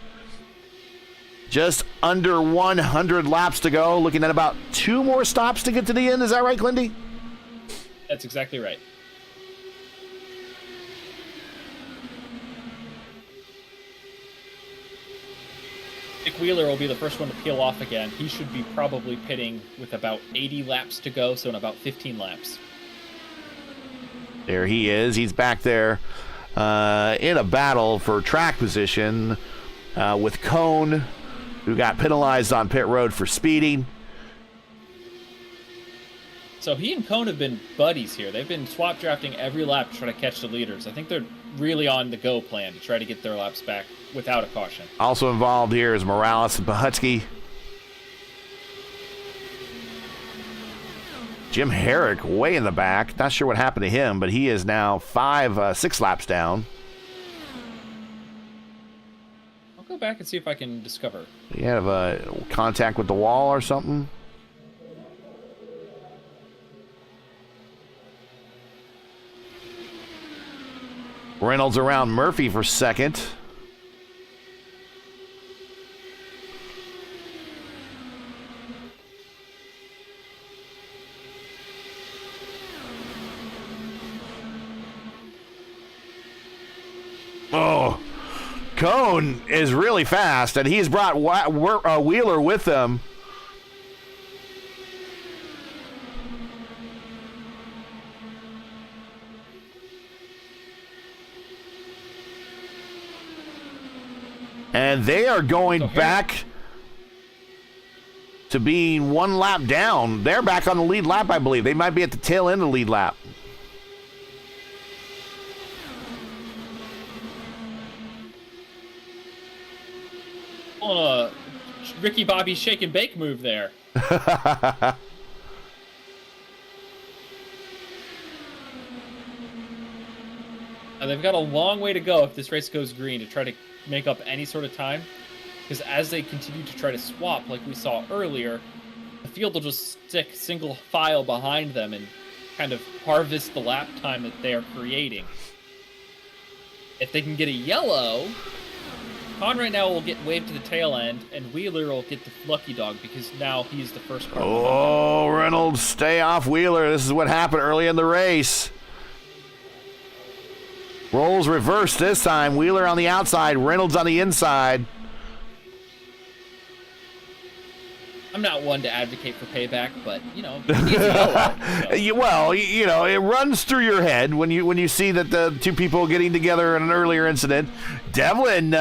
Just under 100 laps to go. Looking at about 2 more stops to get to the end. Is that right, Clindy? That's exactly right. Nick Wheeler will be the first one to peel off again. He should be probably pitting with about 80 laps to go, so in about 15 laps. There he is. He's back there in a battle for track position with Cone, who got penalized on pit road for speeding. So he and Cone have been buddies here. They've been swap drafting every lap to try to catch the leaders. I think they're really on the go plan to try to get their laps back without a caution. Also involved here is Morales and Pahutsky. Jim Herrick way in the back. Not sure what happened to him, but he is now 6 laps down. I'll go back and see if I can discover. You have contact with the wall or something? Reynolds around Murphy for 2nd. Oh, Cone is really fast, and he's brought Wheeler with him. And they are going back to being 1 lap down. They're back on the lead lap, I believe. They might be at the tail end of the lead lap. A Ricky Bobby shake and bake move there. They've got a long way to go if this race goes green to try to make up any sort of time, because as they continue to try to swap like we saw earlier, the field will just stick single file behind them and kind of harvest the lap time that they are creating. If they can get a yellow, Con right now will get waved to the tail end, and Wheeler will get the lucky dog because now he's the first car. Oh, Reynolds, stay off Wheeler. This is what happened early in the race. Roles reversed this time. Wheeler on the outside, Reynolds on the inside. I'm not one to advocate for payback, but, you know, he needs a yellow, so. Well, you know, it runs through your head when you see that the 2 people getting together in an earlier incident. Devlin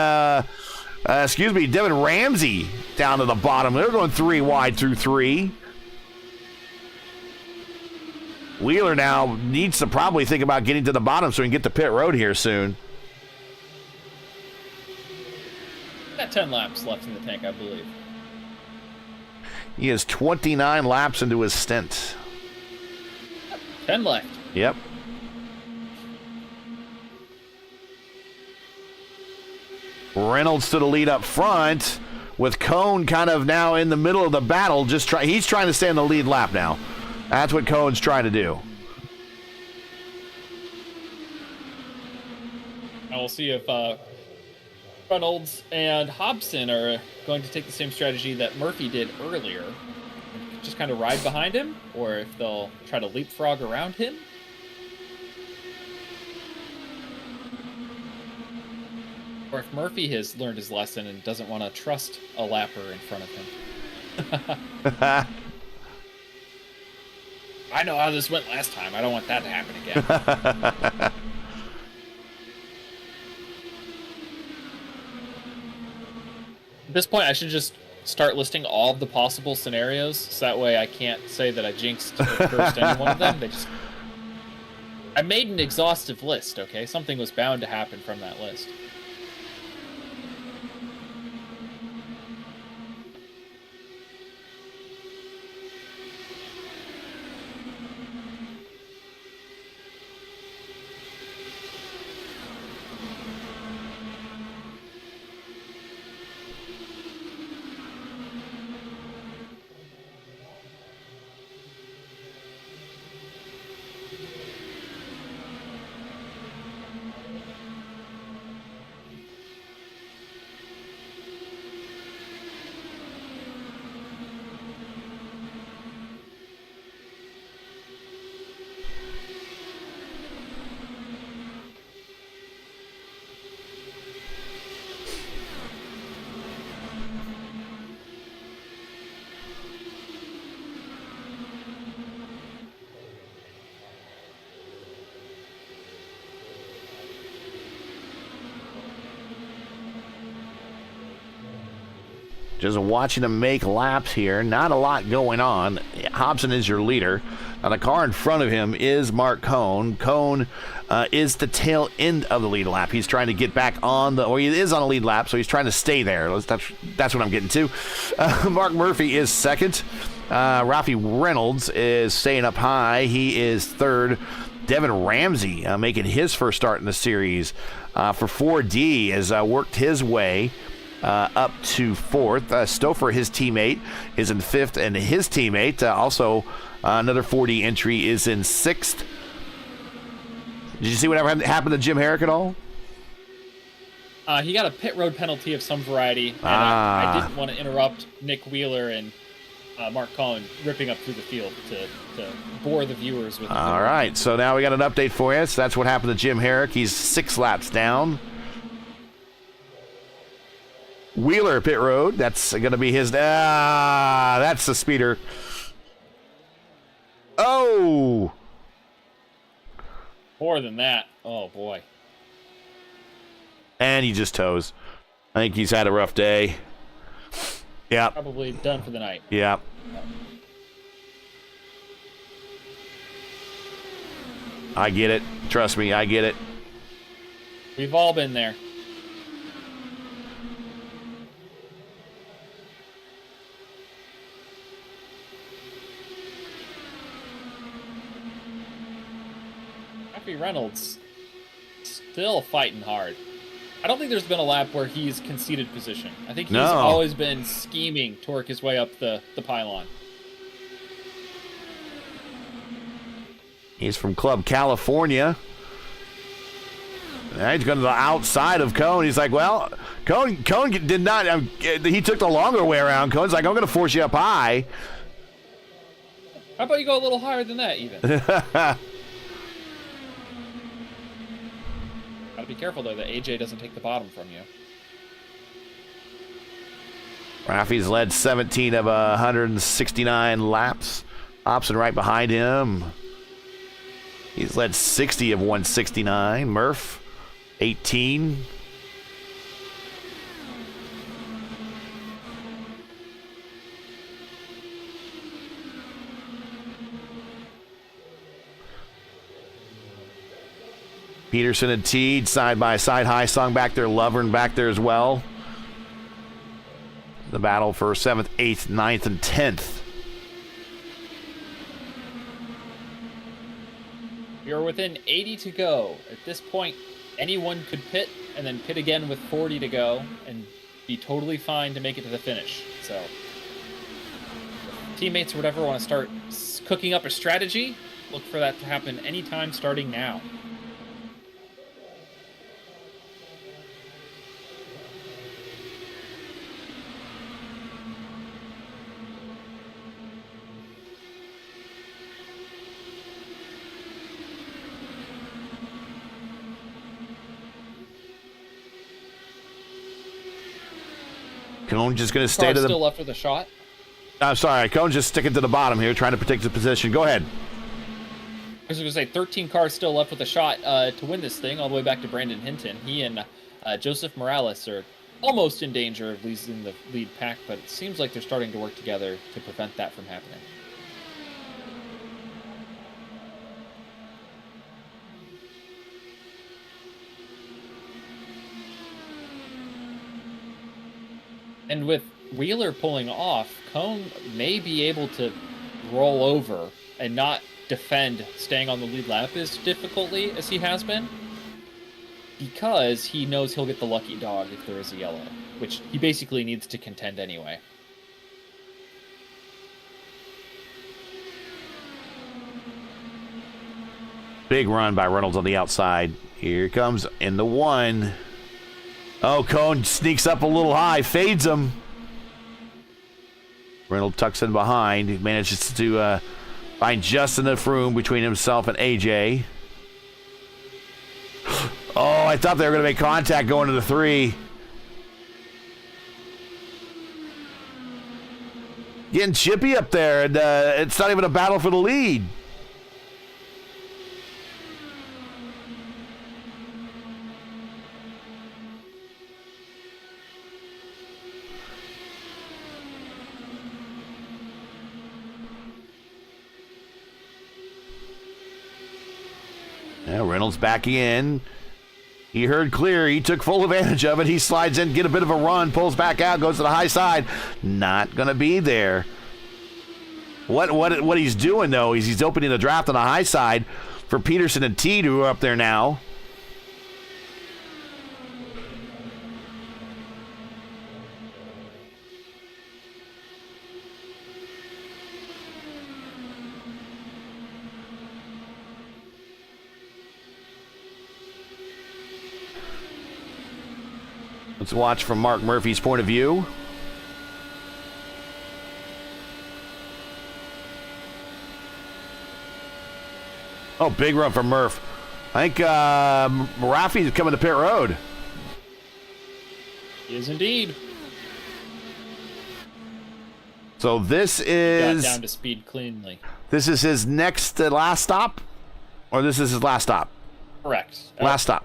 Devin Ramsey down to the bottom. They're going 3 wide through 3. Wheeler now needs to probably think about getting to the bottom so he can get to pit road here soon. Got 10 laps left in the tank, I believe. He is 29 laps into his stint. 10 left. Yep. Reynolds to the lead up front, with Cone kind of now in the middle of the battle. He's trying to stay in the lead lap now. That's what Cone's trying to do. And we'll see if Reynolds and Hobson are going to take the same strategy that Murphy did earlier. Just kind of ride behind him, or if they'll try to leapfrog around him. Or if Murphy has learned his lesson and doesn't want to trust a lapper in front of him. I know how this went last time. I don't want that to happen again. At this point, I should just start listing all of the possible scenarios, so that way I can't say that I jinxed or cursed any one of them. I made an exhaustive list, okay? Something was bound to happen from that list. Just watching him make laps here. Not a lot going on. Hobson is your leader. Now, the car in front of him is Mark Cone. Cone is the tail end of the lead lap. He's trying to get back on he is on a lead lap, so he's trying to stay there. That's what I'm getting to. Mark Murphy is second. Rafi Reynolds is staying up high. He is third. Devin Ramsey making his first start in the series for 4D has worked his way up to fourth. Stouffer, his teammate, is in fifth, and his teammate, also another 4D entry, is in sixth. Did you see whatever happened to Jim Herrick at all? He got a pit road penalty of some variety, and I didn't want to interrupt Nick Wheeler and Mark Collin ripping up through the field to bore the viewers with. All right, so now we got an update for you. So that's what happened to Jim Herrick. He's 6 laps down. Wheeler pit road. That's going to be his. That's the speeder. Oh! More than that. Oh, boy. And he just toes. I think he's had a rough day. Yeah. Probably done for the night. Yeah. I get it. Trust me, I get it. We've all been there. Reynolds still fighting hard. I don't think there's been a lap where he's conceded position. I think he's always been scheming to work his way up the pylon. He's from Club California. He's going to the outside of Cone. He's like, well, Cone did not. He took the longer way around. Cone's like, I'm going to force you up high. How about you go a little higher than that, even? Gotta be careful, though, that AJ doesn't take the bottom from you. Rafi's led 17 of 169 laps. Hobson right behind him. He's led 60 of 169. Murph, 18. Peterson and Teed side by side. High Song back there, Lovern back there as well. The battle for 7th, 8th, 9th, and 10th. We are within 80 to go. At this point, anyone could pit and then pit again with 40 to go and be totally fine to make it to the finish. So, if teammates or whatever want to start cooking up a strategy, look for that to happen anytime starting now. Cone just going to stay to the... Still left with a shot. I'm sorry, Cone's just sticking to the bottom here, trying to protect the position. Go ahead. I was going to say 13 cars still left with a shot to win this thing, all the way back to Brandon Hinton. He and Joseph Morales are almost in danger of losing the lead pack, but it seems like they're starting to work together to prevent that from happening. And with Wheeler pulling off, Cone may be able to roll over and not defend staying on the lead lap as difficultly as he has been, because he knows he'll get the lucky dog if there is a yellow, which he basically needs to contend anyway. Big run by Reynolds on the outside. Here comes in the one. Oh, Cone sneaks up a little high, fades him. Reynolds tucks in behind. He manages to find just enough room between himself and AJ. Oh, I thought they were going to make contact going to the 3. Getting chippy up there, and it's not even a battle for the lead. Yeah, Reynolds backing in. He heard clear. He took full advantage of it. He slides in, get a bit of a run, pulls back out, goes to the high side. Not going to be there. What he's doing, though, is he's opening the draft on the high side for Peterson and Teed, who are up there now. Let's watch from Mark Murphy's point of view. Oh, big run from Murph. I think Rafi's coming to pit road. He is indeed. So this is... Got down to speed cleanly. This is his next last stop? Or this is his last stop? Correct. Last stop.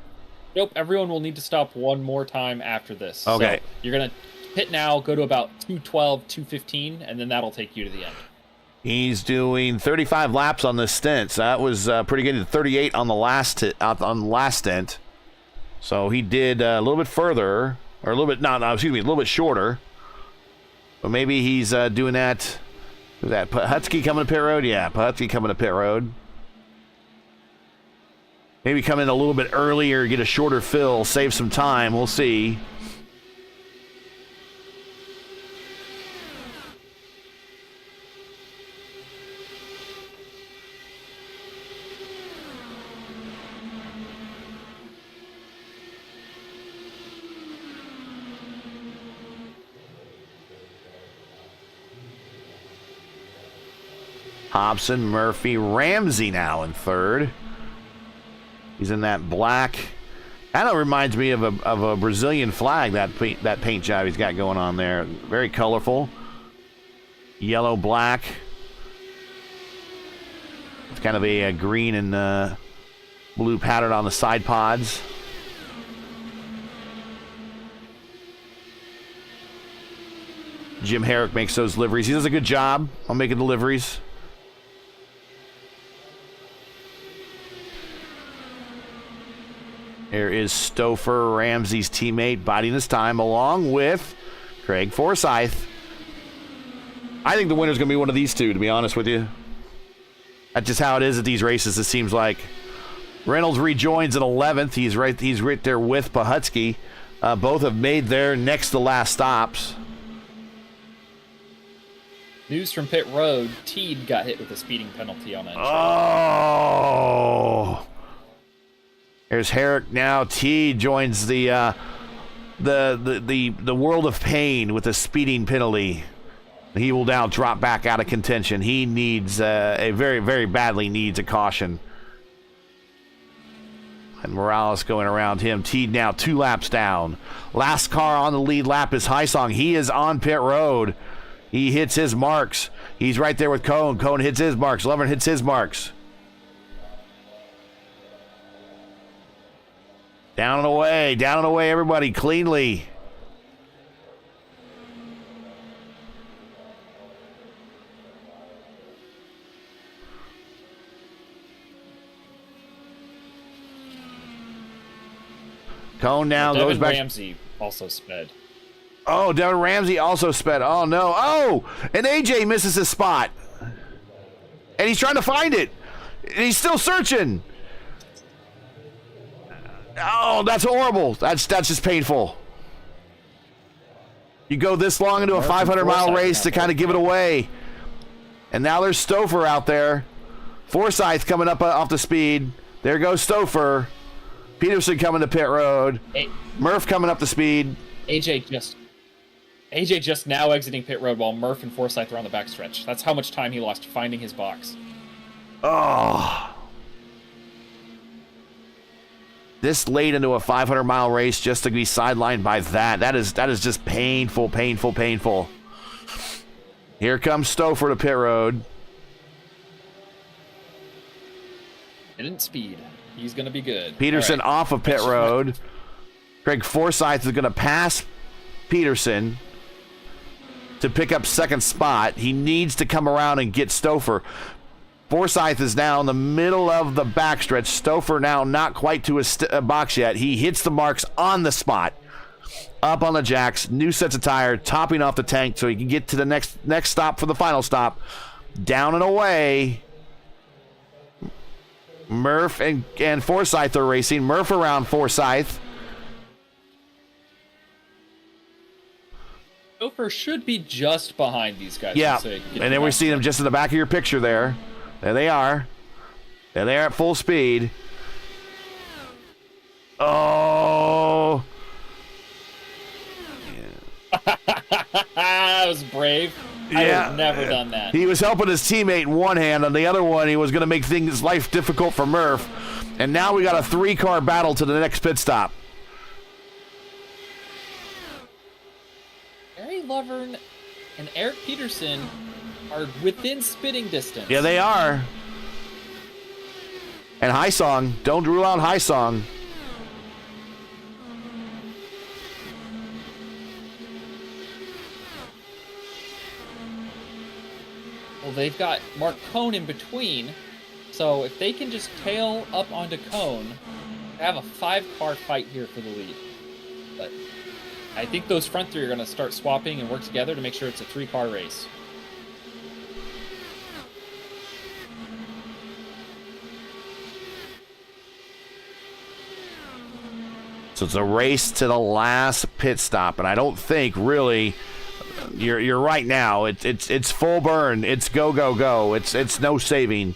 Nope, everyone will need to stop one more time after this. Okay. So you're going to pit now, go to about 212, 215, and then that'll take you to the end. He's doing 35 laps on this stint. So that was pretty good. 38 on the last stint. So he did a little bit further, or a little bit, a little bit shorter. But maybe he's doing that. Who's that? Putski coming to pit road? Yeah, Putski coming to pit road. Maybe come in a little bit earlier, get a shorter fill, save some time. We'll see. Hobson, Murphy, Ramsey now in third. He's in that black. Kind of reminds me of a Brazilian flag, that paint job he's got going on there. Very colorful. Yellow, black. It's kind of a green and blue pattern on the side pods. Jim Herrick makes those liveries. He does a good job on making the liveries. Here is Stouffer, Ramsey's teammate, biding his time, along with Craig Forsyth. I think the winner's going to be one of these two, to be honest with you. That's just how it is at these races, it seems like. Reynolds rejoins in 11th. He's right there with Pahutsky. Both have made their next to last stops. News from pit road, Teed got hit with a speeding penalty on that. Oh! There's Herrick now. Teed joins the world of pain with a speeding penalty. He will now drop back out of contention. He needs very, very badly needs a caution. And Morales going around him. Teed now 2 laps down. Last car on the lead lap is Hysong. He is on pit road. He hits his marks. He's right there with Cone. Cone hits his marks. Lovren hits his marks. Down and away, everybody, cleanly. Cone now goes back. Ramsey also sped. Oh, Devin Ramsey also sped. Oh, no. Oh, and AJ misses his spot. And he's trying to find it. And he's still searching. Oh, that's horrible. That's just painful. You go this long into a 500-mile race to kind of give it away. And now there's Stouffer out there. Forsyth coming up off the speed. There goes Stouffer. Peterson coming to pit road. Murph coming up the speed. AJ just now exiting pit road while Murph and Forsyth are on the backstretch. That's how much time he lost finding his box. Oh. This late into a 500-mile race just to be sidelined by that. That is just painful, painful, painful. Here comes Stouffer to pit road. Didn't speed. He's going to be good. Peterson off of pit road. Craig Forsyth is going to pass Peterson to pick up second spot. He needs to come around and get Stouffer. Forsyth is now in the middle of the backstretch. Stouffer now not quite to a box yet. He hits the marks on the spot. Up on the jacks. New sets of tire. Topping off the tank so he can get to the next stop for the final stop. Down and away. Murph and Forsyth are racing. Murph around Forsyth. Stouffer should be just behind these guys. Yeah, and then we see them just in the back of your picture there. There they are. There they are at full speed. Oh. That was brave. I would have never done that. He was helping his teammate in one hand. On the other one, he was going to make life difficult for Murph. And now we got a 3-car battle to the next pit stop. Gary Lovern and Eric Peterson are within spitting distance. Yeah, they are. And Hysong. Don't rule out Hysong. Well, they've got Mark Cone in between, so if they can just tail up onto Cone, they have a 5-car fight here for the lead. But I think those front three are going to start swapping and work together to make sure it's a 3-car race. So it's a race to the last pit stop, and I don't think really you're right now. It's full burn. It's go go go. It's no saving.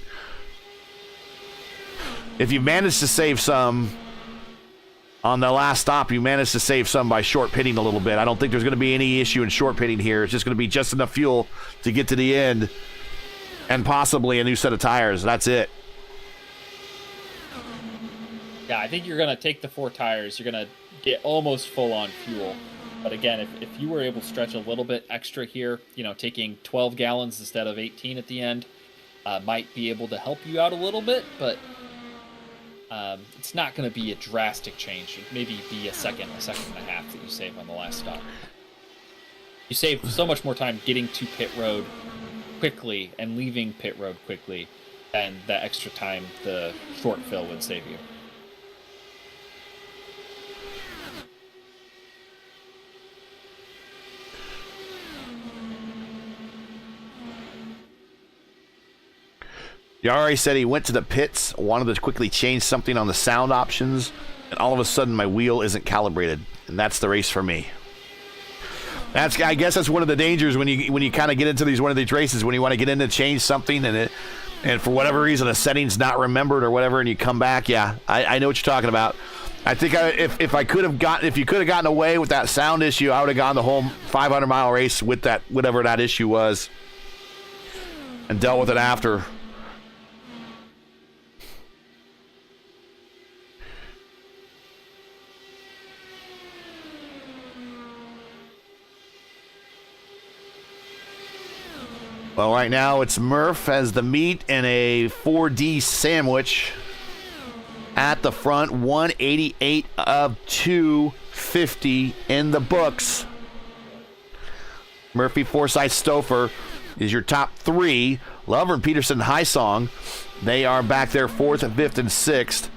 If you manage to save some on the last stop, you managed to save some by short pitting a little bit. I don't think there's going to be any issue in short pitting here. It's just going to be just enough fuel to get to the end and possibly a new set of tires. That's it. Yeah, I think you're going to take the 4 tires. You're going to get almost full on fuel. But again, if you were able to stretch a little bit extra here, taking 12 gallons instead of 18 at the end, might be able to help you out a little bit, but it's not going to be a drastic change. It maybe be a second and a half that you save on the last stop. You save so much more time getting to pit road quickly and leaving pit road quickly than the extra time the short fill would save you. Yari said he went to the pits, wanted to quickly change something on the sound options, and all of a sudden my wheel isn't calibrated, and that's the race for me. I guess that's one of the dangers when you kind of get into one of these races, when you want to get in to change something and for whatever reason a setting's not remembered or whatever, and you come back. Yeah, I know what you're talking about. I think if you could have gotten away with that sound issue, I would have gone the whole 500-mile race with that, whatever that issue was, and dealt with it after. Well, right now it's Murph as the meat and a 4D sandwich at the front. 188 of 250 in the books. Murphy, Forsyth, Stouffer is your top three. Lovern, Peterson, Highsong, they are back there 4th, 5th, and 6th.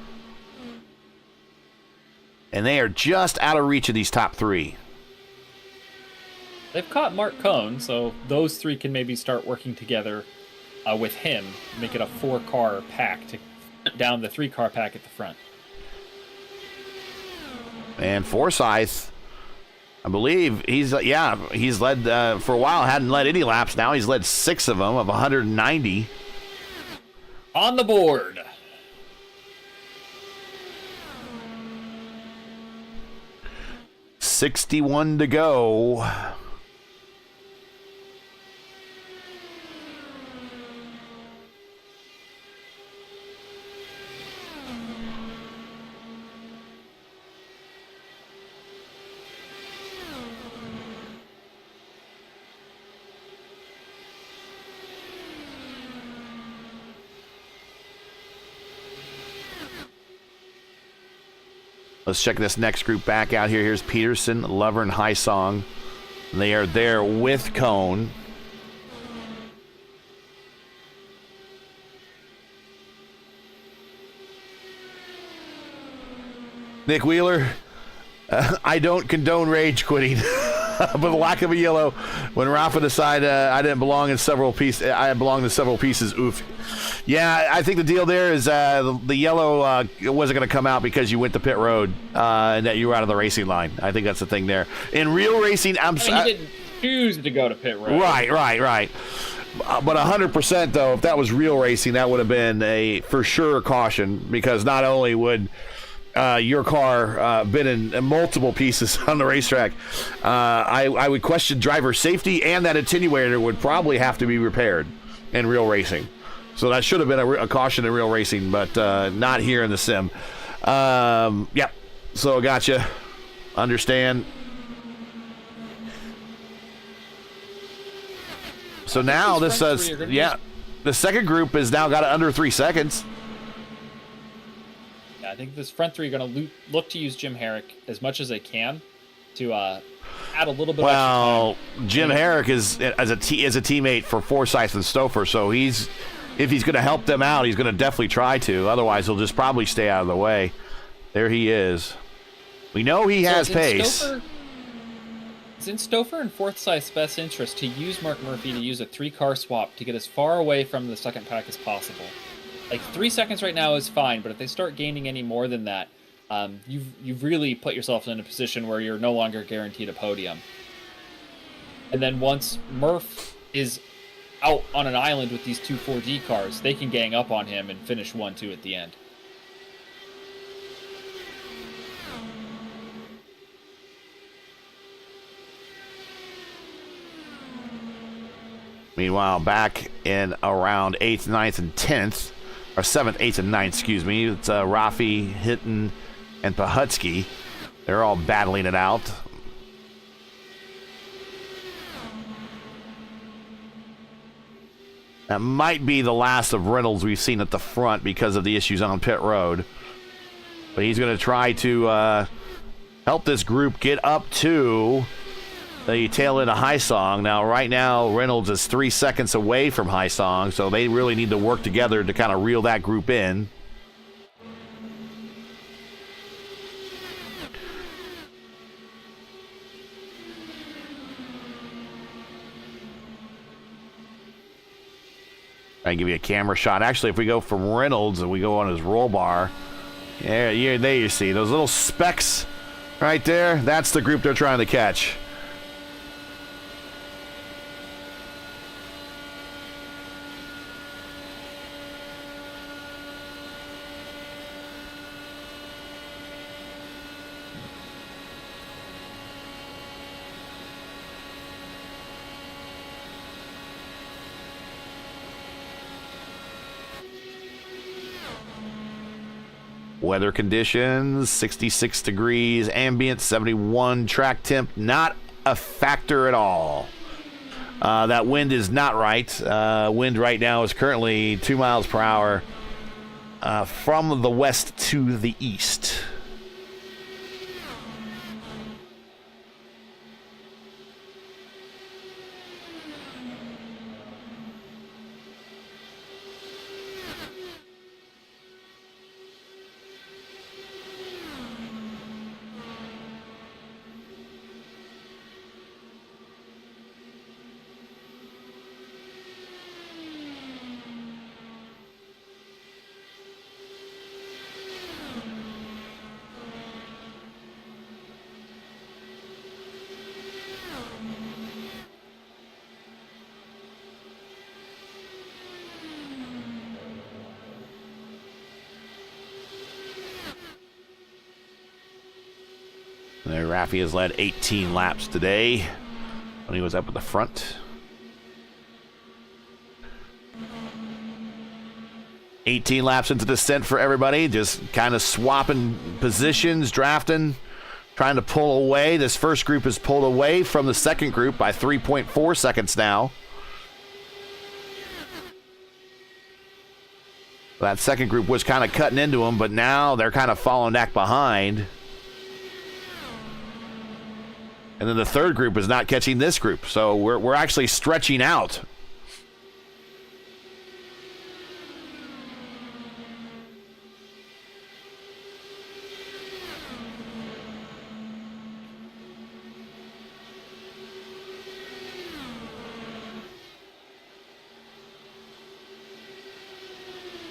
And they are just out of reach of these top three. They've caught Mark Cohn, so those three can maybe start working together with him, make it a 4-car pack to down the 3-car pack at the front. And Forsyth, I believe he's led for a while, hadn't led any laps. Now he's led 6 of them of 190. On the board. $61 to go. Let's check this next group back out here. Here's Peterson, Lovern, Highsong. They are there with Cohn. Nick Wheeler, I don't condone rage quitting. But the lack of a yellow, when Rafa decided I didn't belong in several pieces, I belonged in several pieces. Oof. Yeah, I think the deal there is the yellow wasn't going to come out because you went to pit road and that you were out of the racing line. I think that's the thing there. In real racing, he didn't choose to go to pit road. Right. But 100% though, if that was real racing, that would have been a for sure caution, because not only would your car been in multiple pieces on the racetrack, I would question driver safety, and that attenuator would probably have to be repaired in real racing. So that should have been a caution in real racing, but not here in the sim. Yep. So gotcha. Understand. So now this says, the second group has now got it under 3 seconds. I think this front three are going to look to use Jim Herrick as much as they can to add a little bit of extra time. Jim Herrick is a teammate for Forsyth and Stouffer, so if he's going to help them out, he's going to definitely try to. Otherwise, he'll just probably stay out of the way. There he is. We know he has pace. It's in Stouffer and Forsyth's best interest to use Mark Murphy to use a 3-car swap to get as far away from the second pack as possible. Like 3 seconds right now is fine, but if they start gaining any more than that, you've really put yourself in a position where you're no longer guaranteed a podium. And then once Murph is out on an island with these 2 4D cars, they can gang up on him and finish 1-2 at the end. Meanwhile, back in around 8th, 9th, and 10th, or 7th, 8th, and 9th, excuse me, it's Rafi, Hinton, and Pahutsky. They're all battling it out. That might be the last of Reynolds we've seen at the front because of the issues on pit road. But he's going to try to help this group get up to the tail end of Highsong. Now, right now, Reynolds is 3 seconds away from Highsong, so they really need to work together to kind of reel that group in. I give you a camera shot. Actually, if we go from Reynolds and we go on his roll bar, there you see those little specks right there. That's the group they're trying to catch. Weather conditions, 66 degrees, ambient, 71, track temp, not a factor at all. That wind is not right. Wind right now is currently 2 miles per hour from the west to the east. There, Raffi has led 18 laps today when he was up at the front. 18 laps into descent for everybody, just kind of swapping positions, drafting, trying to pull away. This first group is pulled away from the second group by 3.4 seconds now. That second group was kind of cutting into them, but now they're kind of falling back behind. And then the third group is not catching this group, so we're actually stretching out.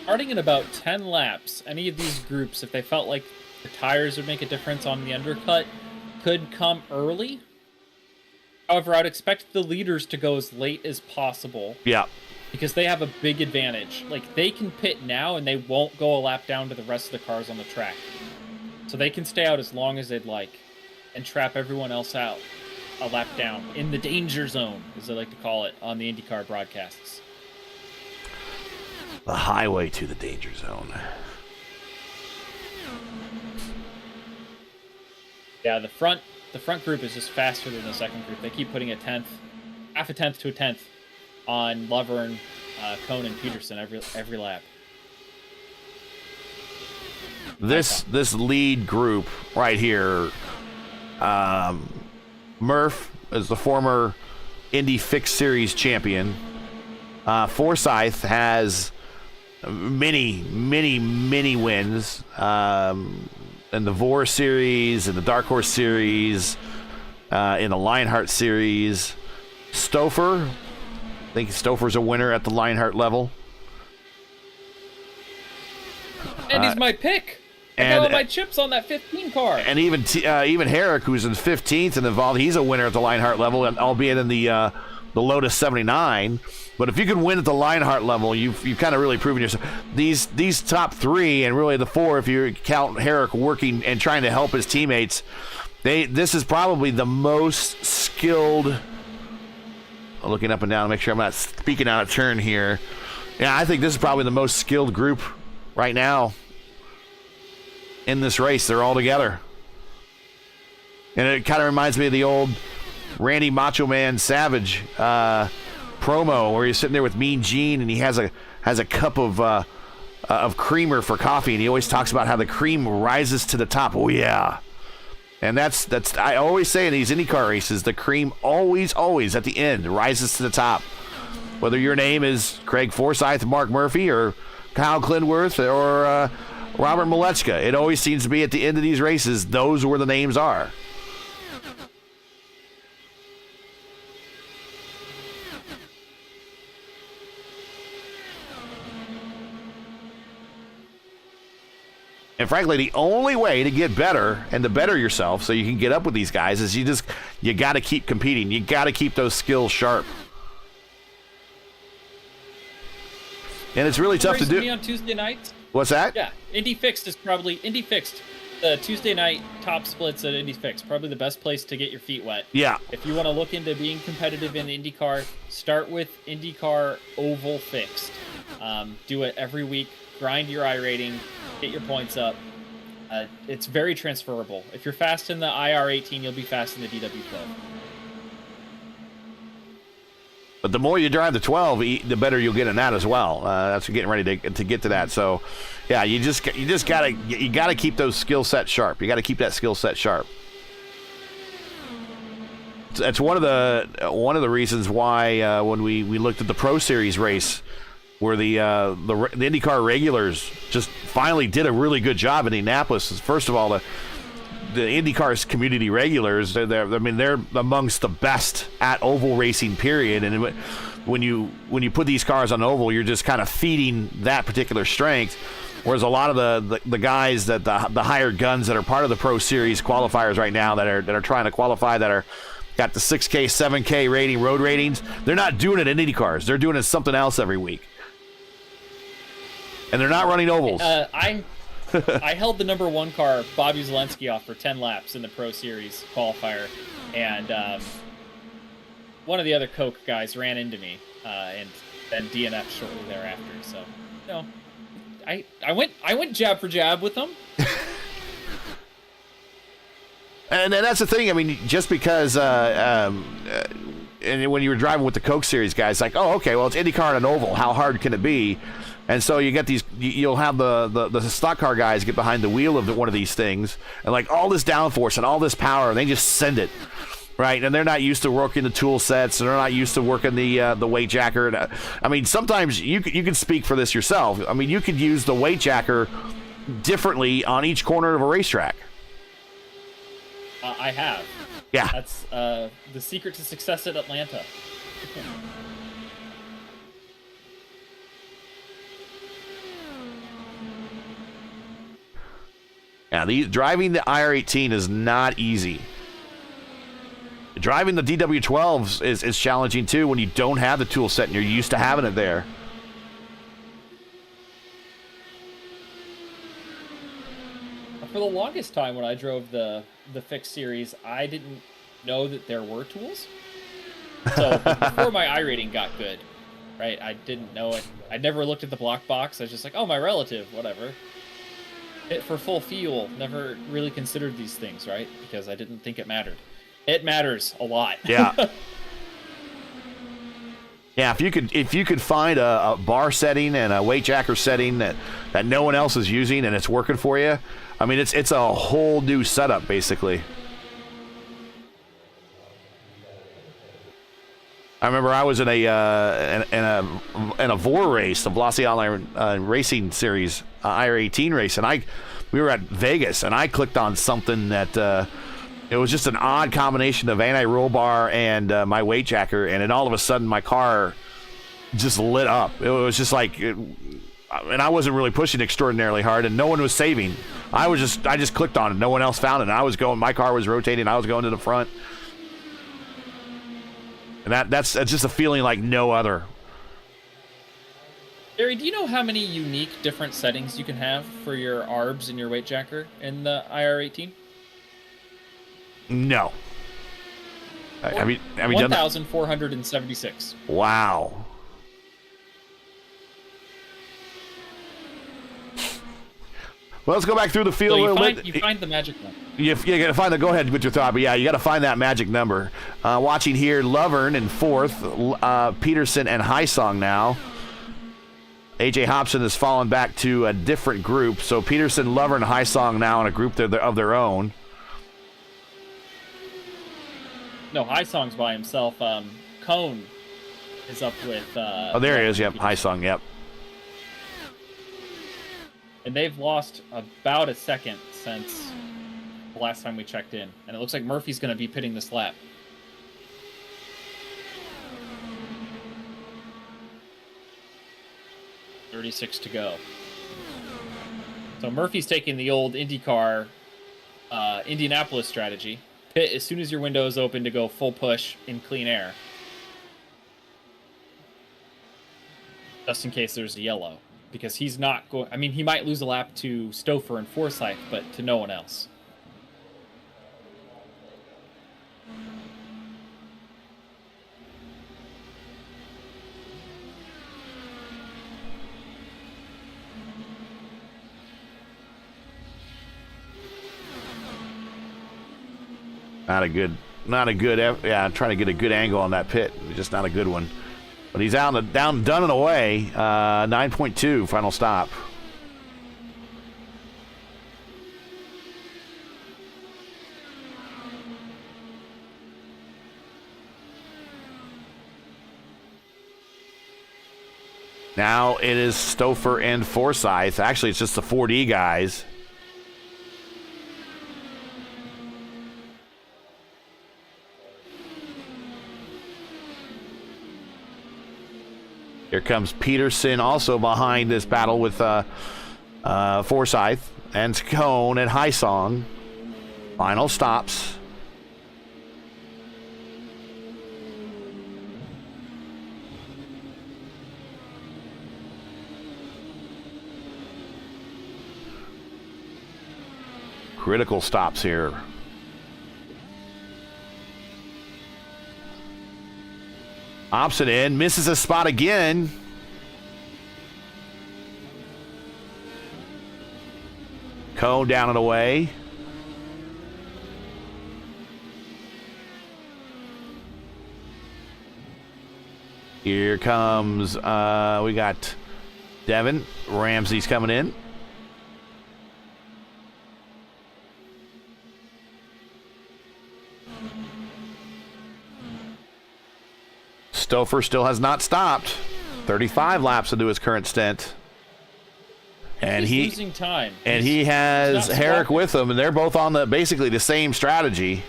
Starting in about 10 laps, any of these groups, if they felt like the tires would make a difference on the undercut, could come early. However, I'd expect the leaders to go as late as possible. Yeah. Because they have a big advantage. Like, they can pit now and they won't go a lap down to the rest of the cars on the track. So they can stay out as long as they'd like and trap everyone else out a lap down in the danger zone, as they like to call it on the IndyCar broadcasts. The highway to the danger zone. Yeah, the front group is just faster than the second group. They keep putting half a tenth to a tenth on Lovern, Cohn, and Peterson every lap. This lead group right here, Murph is the former Indy Fixed Series champion. Forsyth has many wins. In the Vore Series, in the Dark Horse Series, in the Lionheart Series. Stouffer, I think Stouffer's a winner at the Lionheart level. And he's my pick. I got all my chips on that 15 car. And even Herrick, who's in 15th and involved, he's a winner at the Lionheart level, albeit in the Lotus 79. But if you can win at the Lionheart level, you've kind of really proven yourself. These top three, and really the four, if you count Herrick working and trying to help his teammates, this is probably the most skilled. Looking up and down to make sure I'm not speaking out of turn here. Yeah, I think this is probably the most skilled group right now in this race. They're all together. And it kind of reminds me of the old Randy Macho Man Savage promo where he's sitting there with Mean Gene and he has a cup of creamer for coffee, and he always talks about how the cream rises to the top. Oh yeah. And that's I always say in these IndyCar races, the cream always at the end rises to the top. Whether your name is Craig Forsyth, Mark Murphy, or Kyle Klindworth, or Robert Malechka, it always seems to be at the end of these races, those are where the names are. And frankly, the only way to get better and to better yourself so you can get up with these guys is you got to keep competing. You got to keep those skills sharp. And it's really tough to do. Me on Tuesday nights. What's that? Yeah, Indy Fixed. The Tuesday night top splits at Indy Fixed, probably the best place to get your feet wet. Yeah. If you want to look into being competitive in IndyCar, start with IndyCar Oval Fixed. Do it every week. Grind your iRating, get your points up. It's very transferable. If you're fast in the IR18, you'll be fast in the DW12. But the more you drive the 12, the better you'll get in that as well. That's getting ready to get to that. So, yeah, you gotta keep those skill sets sharp. You got to keep that skill set sharp. That's one of the reasons why when we looked at the Pro Series race, where the IndyCar regulars just finally did a really good job in Indianapolis. First of all, the IndyCar's community regulars, they're amongst the best at oval racing, period. And when you put these cars on oval, you're just kind of feeding that particular strength. Whereas a lot of the guys that the hired guns that are part of the Pro Series qualifiers right now that are trying to qualify, that are got the 6K, 7K rating, road ratings, they're not doing it in Indy cars. They're doing it something else every week. And they're not running ovals. I held the number 1 car, Bobby Zelensky, off for 10 laps in the Pro Series qualifier, and one of the other Coke guys ran into me, and then DNF shortly thereafter. So, I went jab for jab with them. And that's the thing. I mean, just because, and when you were driving with the Coke Series guys, like, oh, okay, well, it's IndyCar and an oval. How hard can it be? And so you get these. You'll have the stock car guys get behind the wheel of one of these things, and like all this downforce and all this power, and they just send it, right? And they're not used to working the tool sets, and they're not used to working the weight jacker. I mean, sometimes you can speak for this yourself. I mean, you could use the weight jacker differently on each corner of a racetrack. I have. Yeah. That's the secret to success at Atlanta. Now, driving the IR18 is not easy. Driving the DW12s is challenging too when you don't have the tool set and you're used to having it there. For the longest time when I drove the Fixed Series, I didn't know that there were tools. So before my iRating got good, right, I didn't know it. I never looked at the block box. I was just like, oh, my relative, whatever. For full fuel, never really considered these things, right? Because I didn't think it mattered. It matters a lot. Yeah. Yeah, if you could find a bar setting and a weight jacker setting that no one else is using and it's working for you, I mean, it's a whole new setup basically. I remember I was in a VOR race, the Velocity Online Racing Series IR18 race, and we were at Vegas, and I clicked on something that it was just an odd combination of anti-roll bar and my weight jacker, and then all of a sudden my car just lit up. It was just like, and I wasn't really pushing extraordinarily hard, and no one was saving. I just clicked on it. No one else found it. And I was going. My car was rotating. I was going to the front. And that's just a feeling like no other. Barry, do you know how many unique different settings you can have for your ARBs and your weight jacker in the IR18? No. Have you done 1,476. Wow. Well, let's go back through the field a little bit. You find the magic number. You got to find the. Go ahead with your thought, but yeah, you got to find that magic number. Watching here, Lovern in fourth, Peterson and Highsong now. AJ Hobson has fallen back to a different group, so Peterson, Lovern, and Highsong now in a group of their own. No, Highsong's by himself. Cone is up with. Oh, there he is. Yep, Highsong. Yep. And they've lost about a second since the last time we checked in. And it looks like Murphy's going to be pitting this lap. .36 to go. So Murphy's taking the old IndyCar Indianapolis strategy. Pit as soon as your window is open to go full push in clean air. Just in case there's a yellow. Because he's not going... I mean, he might lose a lap to Stouffer and Forsyth, but to no one else. Not a good, yeah, trying to get a good angle on that pit. Just not a good one. But he's out, down, done and away. 9.2 final stop. Now it is Stouffer and Forsyth. Actually, it's just the 4D guys. Here comes Peterson also behind this battle with Forsyth and Cone and Hysong. Final stops. Critical stops here. Opposite end, misses a spot again. Cone down and away. Here comes, we got Devin. Ramsey's coming in. Stouffer still has not stopped. 35 laps into his current stint. And he's losing time. And he has Herrick with him, and they're both on the basically the same strategy.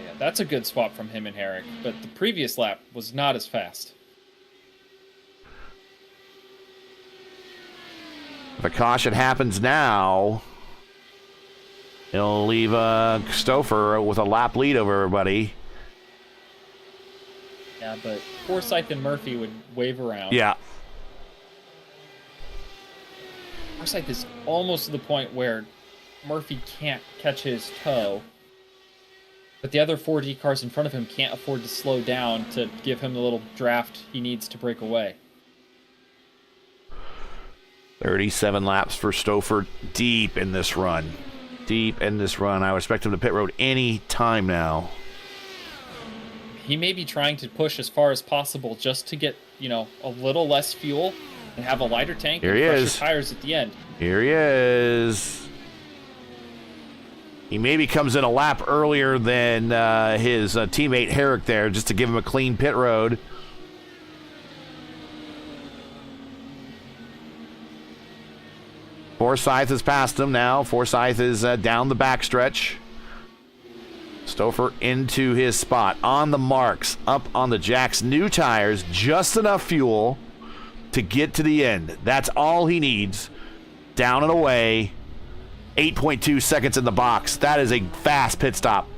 Yeah, that's a good swap from him and Herrick, but the previous lap was not as fast. If a caution happens now, it'll leave Stouffer with a lap lead over everybody. Yeah, but Forsyth and Murphy would wave around. Yeah. Forsyth is almost to the point where Murphy can't catch his toe, but the other 4D cars in front of him can't afford to slow down to give him the little draft he needs to break away. 37 laps for Stouffer, deep in this run. Deep in this run. I would expect him to pit road any time now. He may be trying to push as far as possible just to get, you know, a little less fuel and have a lighter tank and fresher tires at the end. Here he is. He maybe comes in a lap earlier than his teammate Herrick there, just to give him a clean pit road. Forsyth has passed him now. Forsyth is down the backstretch. Stouffer into his spot. On the marks. Up on the jacks. New tires. Just enough fuel to get to the end. That's all he needs. Down and away. 8.2 seconds in the box. That is a fast pit stop.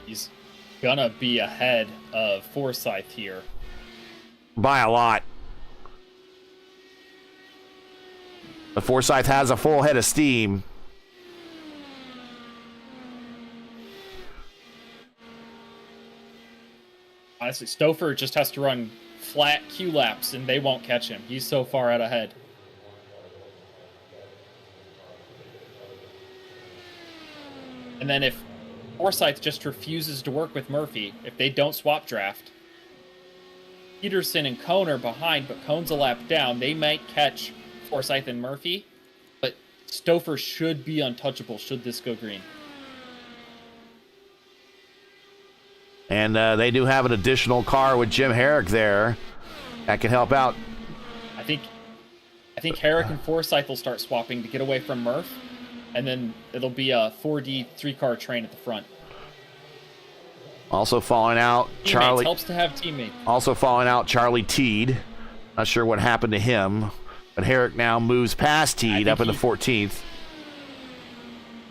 He's gonna be ahead of Forsyth here. By a lot. But Forsyth has a full head of steam. Honestly, Stouffer just has to run flat Q laps and they won't catch him. He's so far out ahead. And then if Forsyth just refuses to work with Murphy, if they don't swap draft, Peterson and Cone are behind, but Cone's a lap down. They might catch Forsyth and Murphy, but Stouffer should be untouchable should this go green. And they do have an additional car with Jim Herrick there that can help out. I think Herrick and Forsyth will start swapping to get away from Murph, and then it'll be a 4D 3-car train at the front. Also falling out, Charlie. Helps to have teammates. Also falling out, Charlie Teed. Not sure what happened to him, but Herrick now moves past Teed up in the 14th.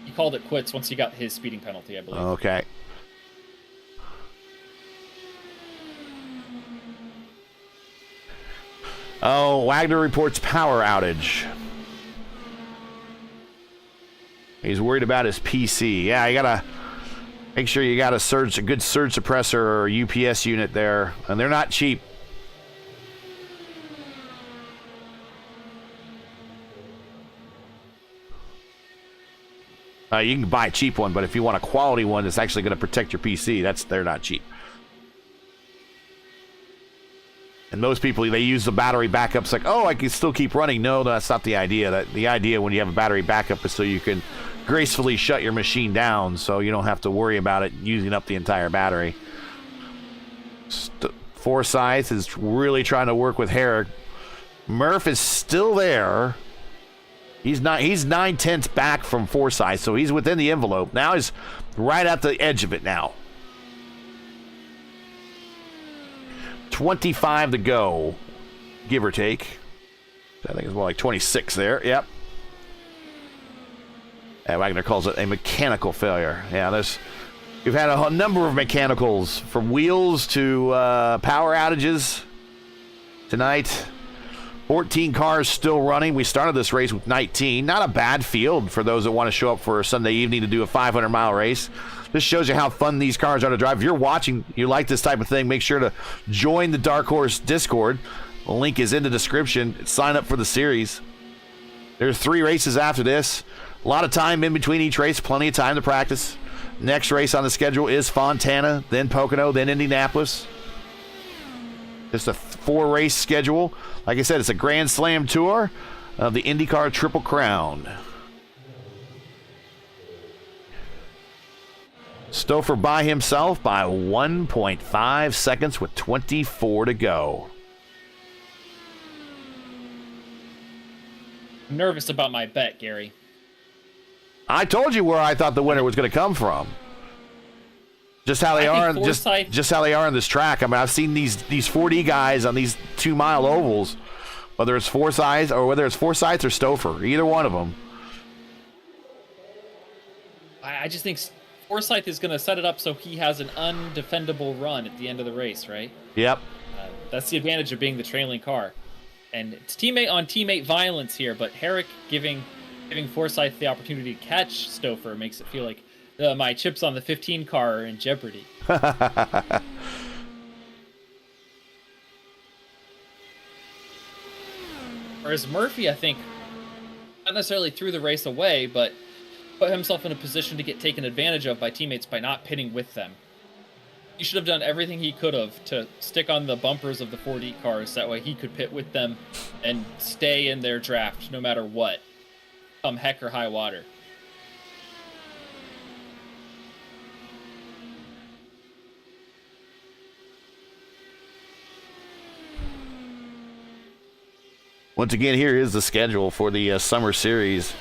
He called it quits once he got his speeding penalty, I believe. Okay. Oh, Wagner reports power outage. He's worried about his PC. Yeah, you gotta make sure you got a good surge suppressor or UPS unit there, and they're not cheap. You can buy a cheap one, but if you want a quality one that's actually going to protect your PC, they're not cheap. And most people, they use the battery backups like, oh, I can still keep running. No, that's not the idea. The idea when you have a battery backup is so you can gracefully shut your machine down so you don't have to worry about it using up the entire battery. Forsyth is really trying to work with Herrick. Murph is still there. He's 9/10 back from Forsyth, so he's within the envelope. Now he's right at the edge of it now. 25 to go, give or take. I think it's more like 26 there. Yep. And Wagner calls it a mechanical failure. Yeah, we've had a number of mechanicals, from wheels to power outages tonight. 14 cars still running. We started this race with 19. Not a bad field for those that want to show up for a Sunday evening to do a 500-mile race. This shows you how fun these cars are to drive. If you're watching, you like this type of thing, make sure to join the Dark Horse Discord. The link is in the description. Sign up for the series. There's 3 races after this. A lot of time in between each race. Plenty of time to practice. Next race on the schedule is Fontana, then Pocono, then Indianapolis. Just a 4-race schedule. Like I said, it's a Grand Slam tour of the IndyCar Triple Crown. Stouffer by himself by 1.5 seconds with 24 to go. I'm nervous about my bet, Gary. I told you where I thought the winner was going to come from. Just how they are, just how they are on this track. I mean, I've seen these 4D guys on these 2-mile ovals, whether it's Forsyth or Stouffer, either one of them. I just think Forsyth is going to set it up so he has an undefendable run at the end of the race, right? Yep. That's the advantage of being the trailing car, and it's teammate on teammate violence here. But Herrick giving Forsyth the opportunity to catch Stouffer makes it feel like my chips on the 15 car are in jeopardy. Whereas Murphy, I think, not necessarily threw the race away, but put himself in a position to get taken advantage of by teammates by not pitting with them. He should have done everything he could have to stick on the bumpers of the 4D cars. That way he could pit with them and stay in their draft no matter what, come heck or high water. Once again, here is the schedule for the Summer Series.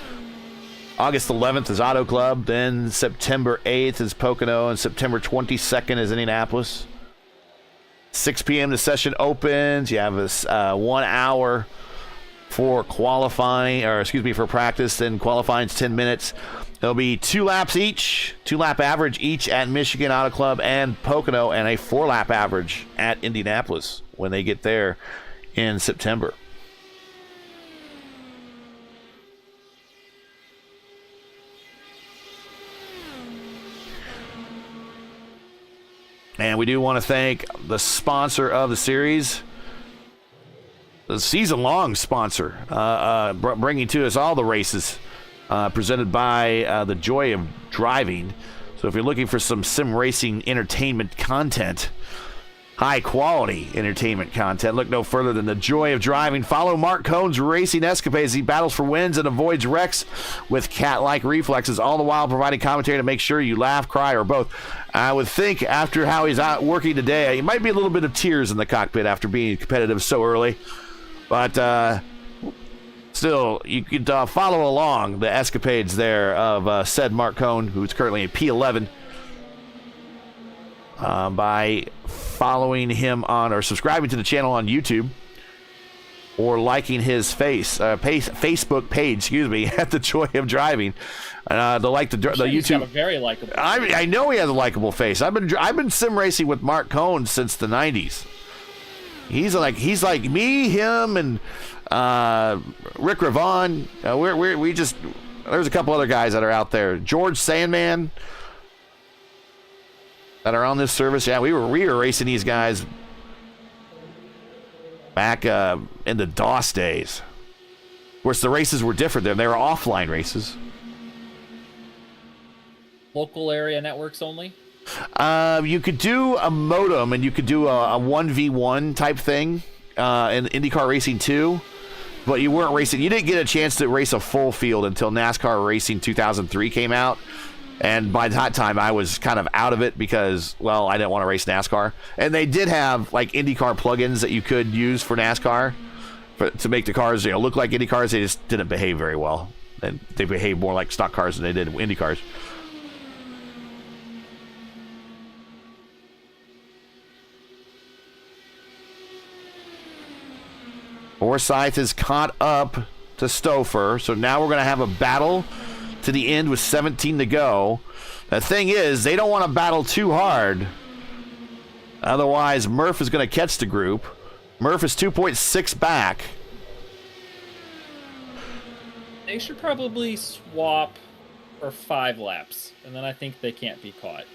August 11th is Auto Club, then September 8th is Pocono, and September 22nd is Indianapolis. 6 p.m. the session opens. You have this 1 hour for qualifying, for practice, then qualifying's 10 minutes. There'll be 2 laps each, 2-lap average each at Michigan Auto Club and Pocono, and a 4-lap average at Indianapolis when they get there in September. And we do want to thank the sponsor of the series, the season-long sponsor, bringing to us all the races, presented by the Joy of Driving. So if you're looking for some sim racing entertainment content, high-quality entertainment content, look no further than the Joy of Driving. Follow Mark Cohn's racing escapades. He battles for wins and avoids wrecks with cat-like reflexes, all the while providing commentary to make sure you laugh, cry, or both. I would think after how he's out working today, it might be a little bit of tears in the cockpit after being competitive so early. But still, you could follow along the escapades there of said Mark Cohn, who's currently in P11. by following him on or subscribing to the channel on YouTube or liking his Facebook page, at The Joy of Driving. The YouTube. He's got a very likable. I know he has a likable face. I've been sim racing with Mark Cohn since the '90s. He's like me, him, and Rick Ravon. There's a couple other guys that are out there. George Sandman that are on this service. Yeah, we were racing these guys back in the DOS days. Of course, the races were different then. They were offline races. Local area networks only? You could do a modem, and you could do a 1v1 type thing in IndyCar Racing 2, but you weren't racing. You didn't get a chance to race a full field until NASCAR Racing 2003 came out, and by that time I was kind of out of it because, well, I didn't want to race NASCAR. And they did have like IndyCar plugins that you could use for NASCAR to make the cars look like Indy cars. They just didn't behave very well, and they behaved more like stock cars than they did Indy cars. Forsyth is caught up to Stouffer, so now we're going to have a battle to the end with 17 to go. The thing is, they don't want to battle too hard. Otherwise, Murph is going to catch the group. Murph is 2.6 back. They should probably swap for 5 laps, and then I think they can't be caught.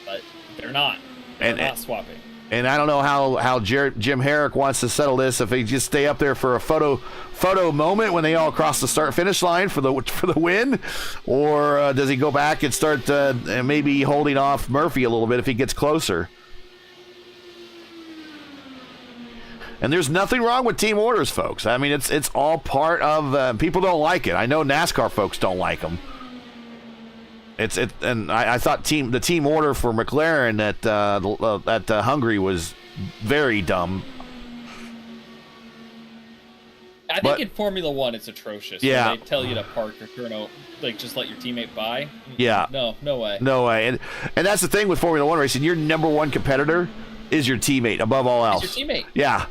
But they're not. They're not swapping. And I don't know how Jim Herrick wants to settle this. If he just stay up there for a photo moment when they all cross the start-finish line for the win, or does he go back and start maybe holding off Murphy a little bit if he gets closer? And there's nothing wrong with team orders, folks. I mean, it's all part of. People don't like it. I know NASCAR folks don't like them. And I thought the team order for McLaren at Hungary was very dumb. I think in Formula One it's atrocious. Yeah, when they tell you to park or turn out, like just let your teammate by. Yeah, no way. And that's the thing with Formula One racing. Your number one competitor is your teammate above all else. It's your teammate. Yeah.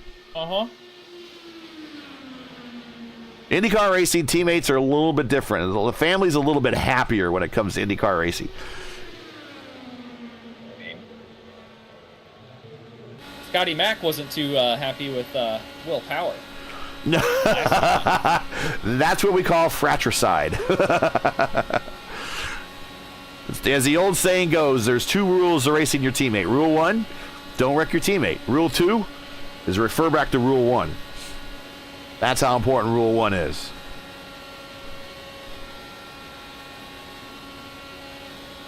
IndyCar racing teammates are a little bit different. The family's a little bit happier when it comes to IndyCar racing. Scotty Mack wasn't too happy with Will Power. No, that's what we call fratricide. As the old saying goes, there's 2 rules to racing your teammate. Rule 1, don't wreck your teammate. Rule 2 is refer back to Rule 1. That's how important Rule 1 is.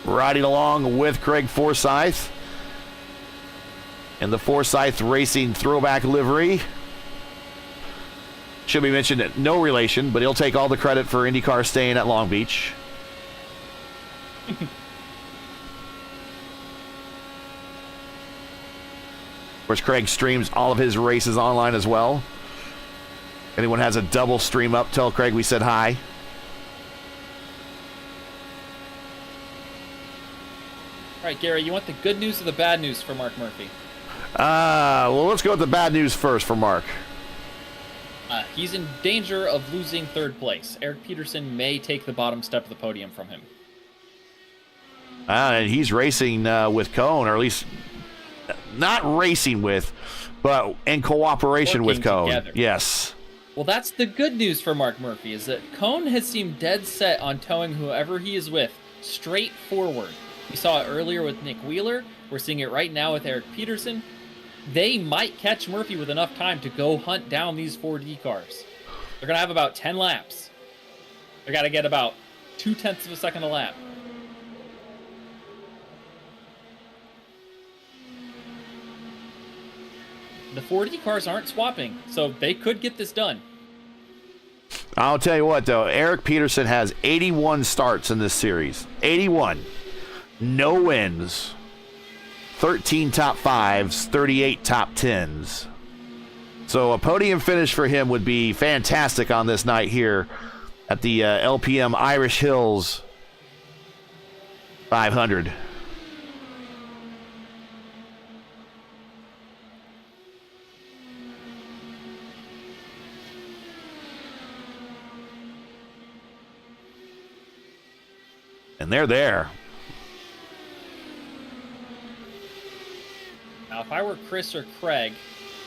Riding along with Craig Forsyth in the Forsyth Racing throwback livery. Should be mentioned that no relation, but he'll take all the credit for IndyCar staying at Long Beach. Of course, Craig streams all of his races online as well. Anyone has a double stream up, tell Craig we said hi. All right, Gary, you want the good news or the bad news for Mark Murphy? Well, let's go with the bad news first for Mark. He's in danger of losing 3rd place. Eric Peterson may take the bottom step of the podium from him. And he's racing with Cohn, or at least not racing with, but in cooperation with Cohn. Together. Yes. Well, that's the good news for Mark Murphy, is that Cohn has seemed dead set on towing whoever he is with straight forward. We saw it earlier with Nick Wheeler. We're seeing it right now with Eric Peterson. They might catch Murphy with enough time to go hunt down these 4D cars. They're going to have about 10 laps. They've got to get about 0.2 of a second a lap. The 4D cars aren't swapping, so they could get this done. I'll tell you what, though. Eric Peterson has 81 starts in this series. 81. No wins. 13 top 5s, 38 top 10s. So a podium finish for him would be fantastic on this night here at the LPM Irish Hills 500. And they're there. Now, if I were Chris or Craig,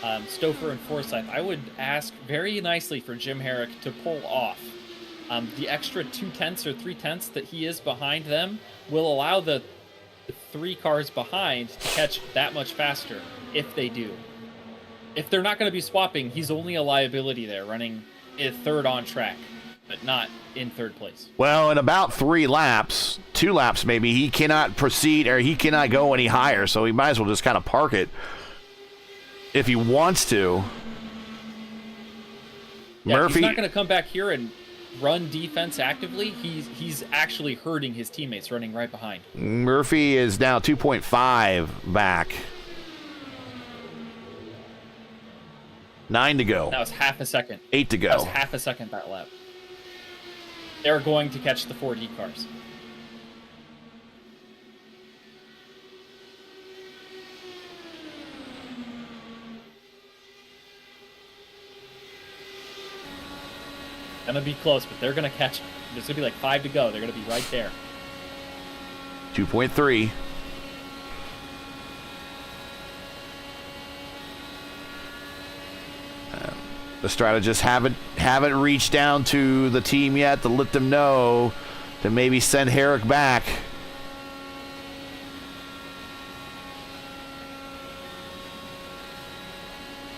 Stouffer and Forsyth, I would ask very nicely for Jim Herrick to pull off. The extra 2/10 or 3/10 that he is behind them will allow the 3 cars behind to catch that much faster if they do. If they're not going to be swapping, he's only a liability there, running in 3rd on track, but not in 3rd place. Well, in about 3 laps, 2 laps maybe, he cannot proceed or he cannot go any higher, so he might as well just kind of park it if he wants to. Yeah, Murphy, he's not going to come back here and run defense actively. He's actually hurting his teammates running right behind. Murphy is now 2.5 back. 9 to go. That was half a second. 8 to go. That was half a second that lap. They're going to catch the 4D cars. Gonna be close, but they're gonna catch. There's gonna be like 5 to go. They're gonna be right there. 2.3. The strategists haven't reached down to the team yet to let them know to maybe send Herrick back.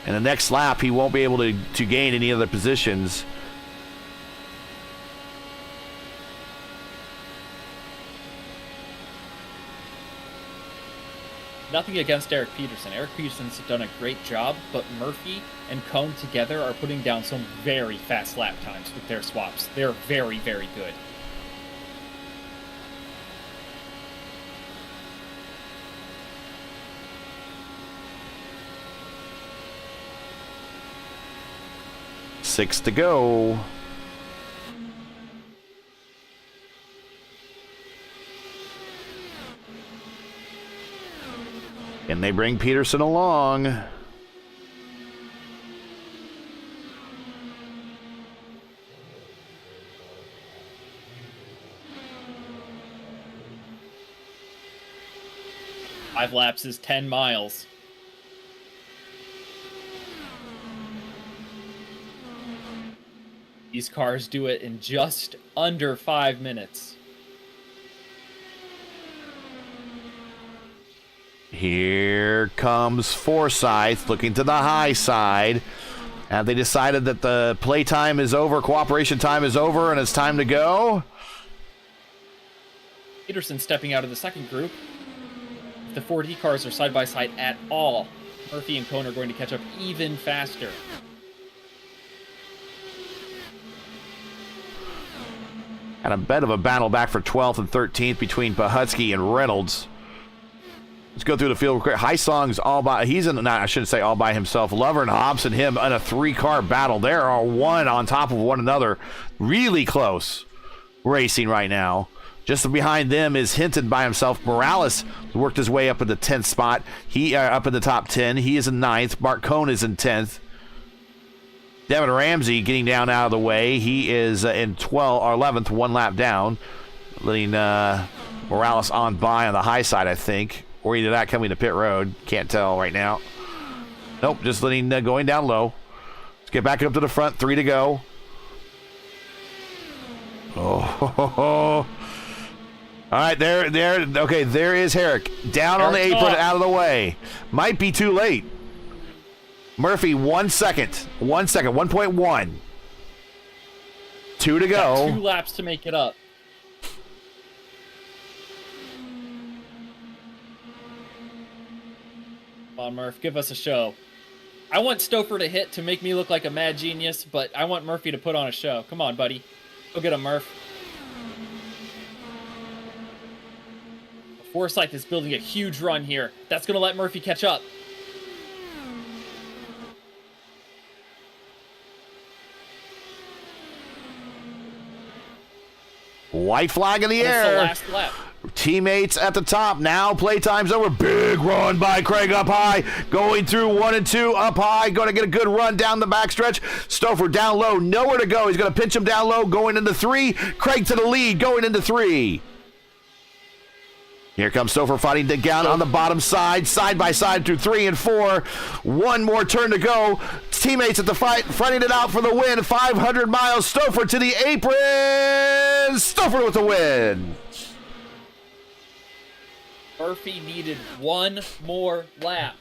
And the next lap, he won't be able to gain any other positions. Nothing against Eric Peterson. Eric Peterson's done a great job, but Murphy and Cone together are putting down some very fast lap times with their swaps. They're very, very good. Six to go. And they bring Peterson along. Five laps is 10 miles. These cars do it in just under 5 minutes. Here comes Forsyth looking to the high side. Have they decided that the play time is over, cooperation time is over, and it's time to go? Peterson stepping out of the second group. If the 4D cars are side by side at all, Murphy and Cone are going to catch up even faster. And a bit of a battle back for 12th and 13th between Pahutsky and Reynolds. Let's go through the field real quick. Heisong's all by, he's in, not, I shouldn't say all by himself. Lover and Hobbs and him in a 3-car battle. They are one on top of one another. Really close racing right now. Just behind them is Hinton by himself. Morales worked his way up in the 10th spot. He up in the top 10. He is in 9th. Mark Cone is in 10th. Devin Ramsey getting down out of the way. He is in 12th or 11th, 1 lap down. Letting Morales on by on the high side, I think. Or either that coming to pit road. Can't tell right now. Nope, just letting going down low. Let's get back up to the front. 3 to go. Oh, all right, there. Okay, there is Herrick. Down on the apron, out of the way. Might be too late. Murphy, 1 second. 1 second, 1.1. 2 to go. Got 2 laps to make it up. Come on, Murph, give us a show. I want Stouffer to hit to make me look like a mad genius, but I want Murphy to put on a show. Come on, buddy. Go get him, Murph. Forsyth is building a huge run here. That's going to let Murphy catch up. White flag in the That's air. the last lap. Teammates at the top. Now playtime's over. Big run by Craig up high. Going through 1 and 2 up high. Going to get a good run down the backstretch. Stouffer down low. Nowhere to go. He's going to pinch him down low. Going into 3. Craig to the lead. Going into 3. Here comes Stouffer fighting down on the bottom side by side through 3 and 4. One more turn to go. Teammates at the fight, fronting it out for the win. 500 miles. Stouffer to the apron. Stouffer with the win. Murphy needed one more lap.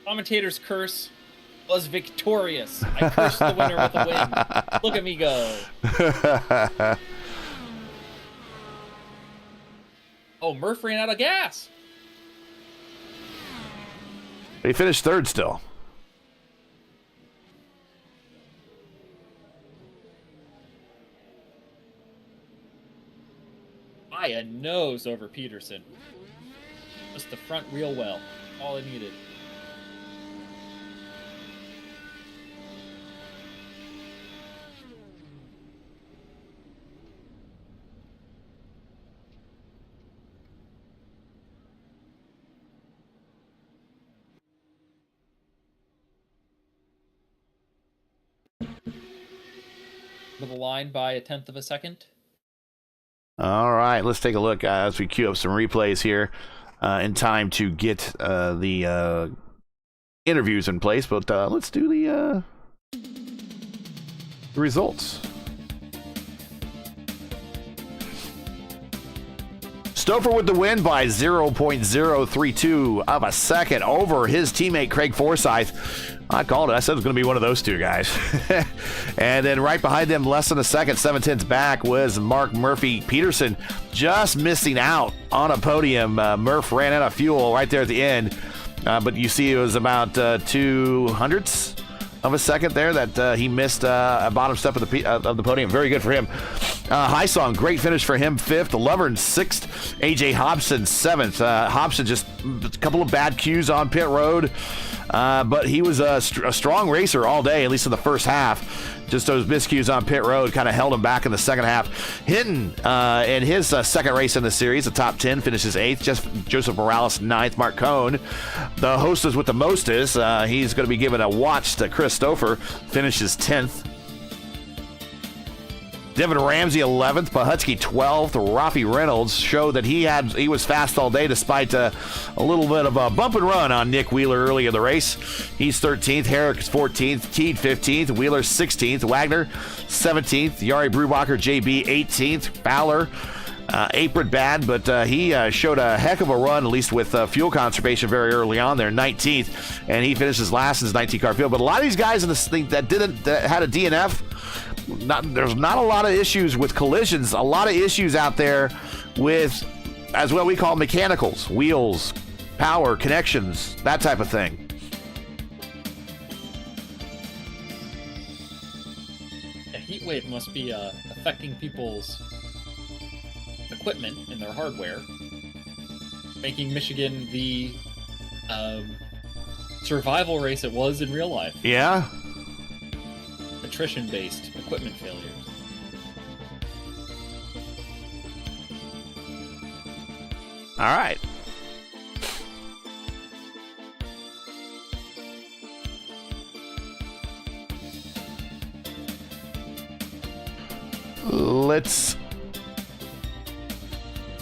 Commentator's curse was victorious. I cursed the winner with a win. Look at me go. Oh, Murph ran out of gas. He finished third still. By a nose over Peterson. Just the front real well. All it needed. The line by a 1/10 of a second. All right, let's take a look as we queue up some replays here in time to get the interviews in place. But let's do the results. Stouffer with the win by 0.032 of a second over his teammate Craig Forsyth. I called it. I said it was going to be one of those two guys. And then right behind them, less than a second, 7/10 back, was Mark Murphy Peterson, just missing out on a podium. Murph ran out of fuel right there at the end. But you see it was about 200ths of a second there that he missed a bottom step of the podium. Very good for him. Highsong, great finish for him, 5th. Lovern, 6th. AJ Hobson, 7th. Hobson just a couple of bad cues on pit road. But he was a strong racer all day, at least in the first half. Just those miscues on pit road kind of held him back in the second half. Hinton, in his second race in the series, the top 10, finishes 8th. Joseph Morales, 9th. Mark Cohn, the hostess with the mostest. He's going to be given a watch to Chris Stouffer, finishes 10th. Devin Ramsey, 11th. Pahutsky, 12th. Rafi Reynolds showed that he was fast all day despite a little bit of a bump and run on Nick Wheeler early in the race. He's 13th. Herrick is 14th. Teed, 15th. Wheeler, 16th. Wagner, 17th. Yari Brubacher, JB, 18th. Fowler, apron bad, but he showed a heck of a run, at least with fuel conservation very early on there, 19th. And he finishes last in his 19-car field. But a lot of these guys in this thing that had a DNF, there's not a lot of issues with collisions. A lot of issues out there with, as what we call mechanicals, wheels, power, connections, that type of thing. A heat wave must be affecting people's equipment and their hardware, making Michigan the survival race it was in real life. Yeah. Attrition-based equipment failures. All right. Let's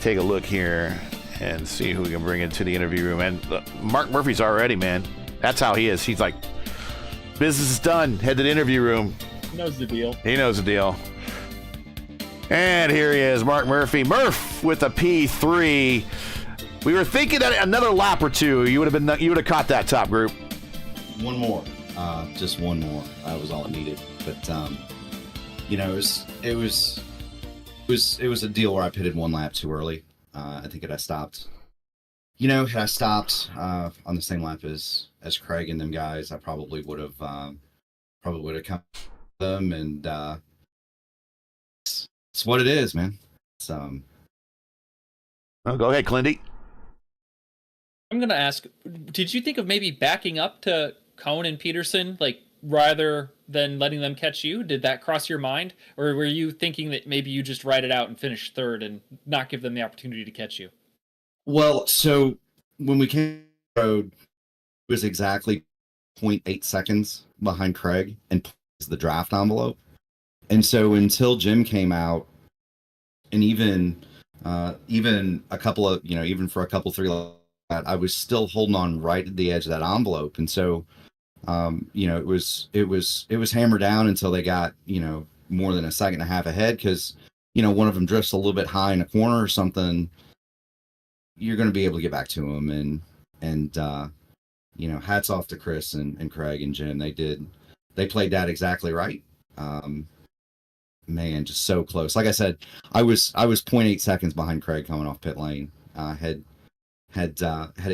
take a look here and see who we can bring into the interview room. And Mark Murphy's already, man. That's how he is. He's like, business is done. Head to the interview room. He knows the deal. He knows the deal. And here he is, Mark Murphy. Murph with a P3. We were thinking that another lap or two, you would have caught that top group. One more, just one more. That was all it needed. But it was a deal where I pitted one lap too early. I think had I stopped on the same lap as Craig and them guys, I probably would have come them, and it's what it is, man. So oh, go ahead, Clindy. I'm gonna ask, did you think of maybe backing up to Cohn and Peterson, like rather than letting them catch you? Did that cross your mind, or were you thinking that maybe you just ride it out and finish third and not give them the opportunity to catch you? Well, so when we came to the road, it was exactly 0.8 seconds behind Craig and the draft envelope. And so until Jim came out, and even a couple of, even for a couple three, I was still holding on right at the edge of that envelope. And so, it was hammered down until they got, more than a second and a half ahead, because, one of them drifts a little bit high in a corner or something, you're going to be able to get back to him. And hats off to Chris and Craig and Jim. They played that exactly right. Man, just so close. Like I said, I was 0.8 seconds behind Craig coming off pit lane. Had it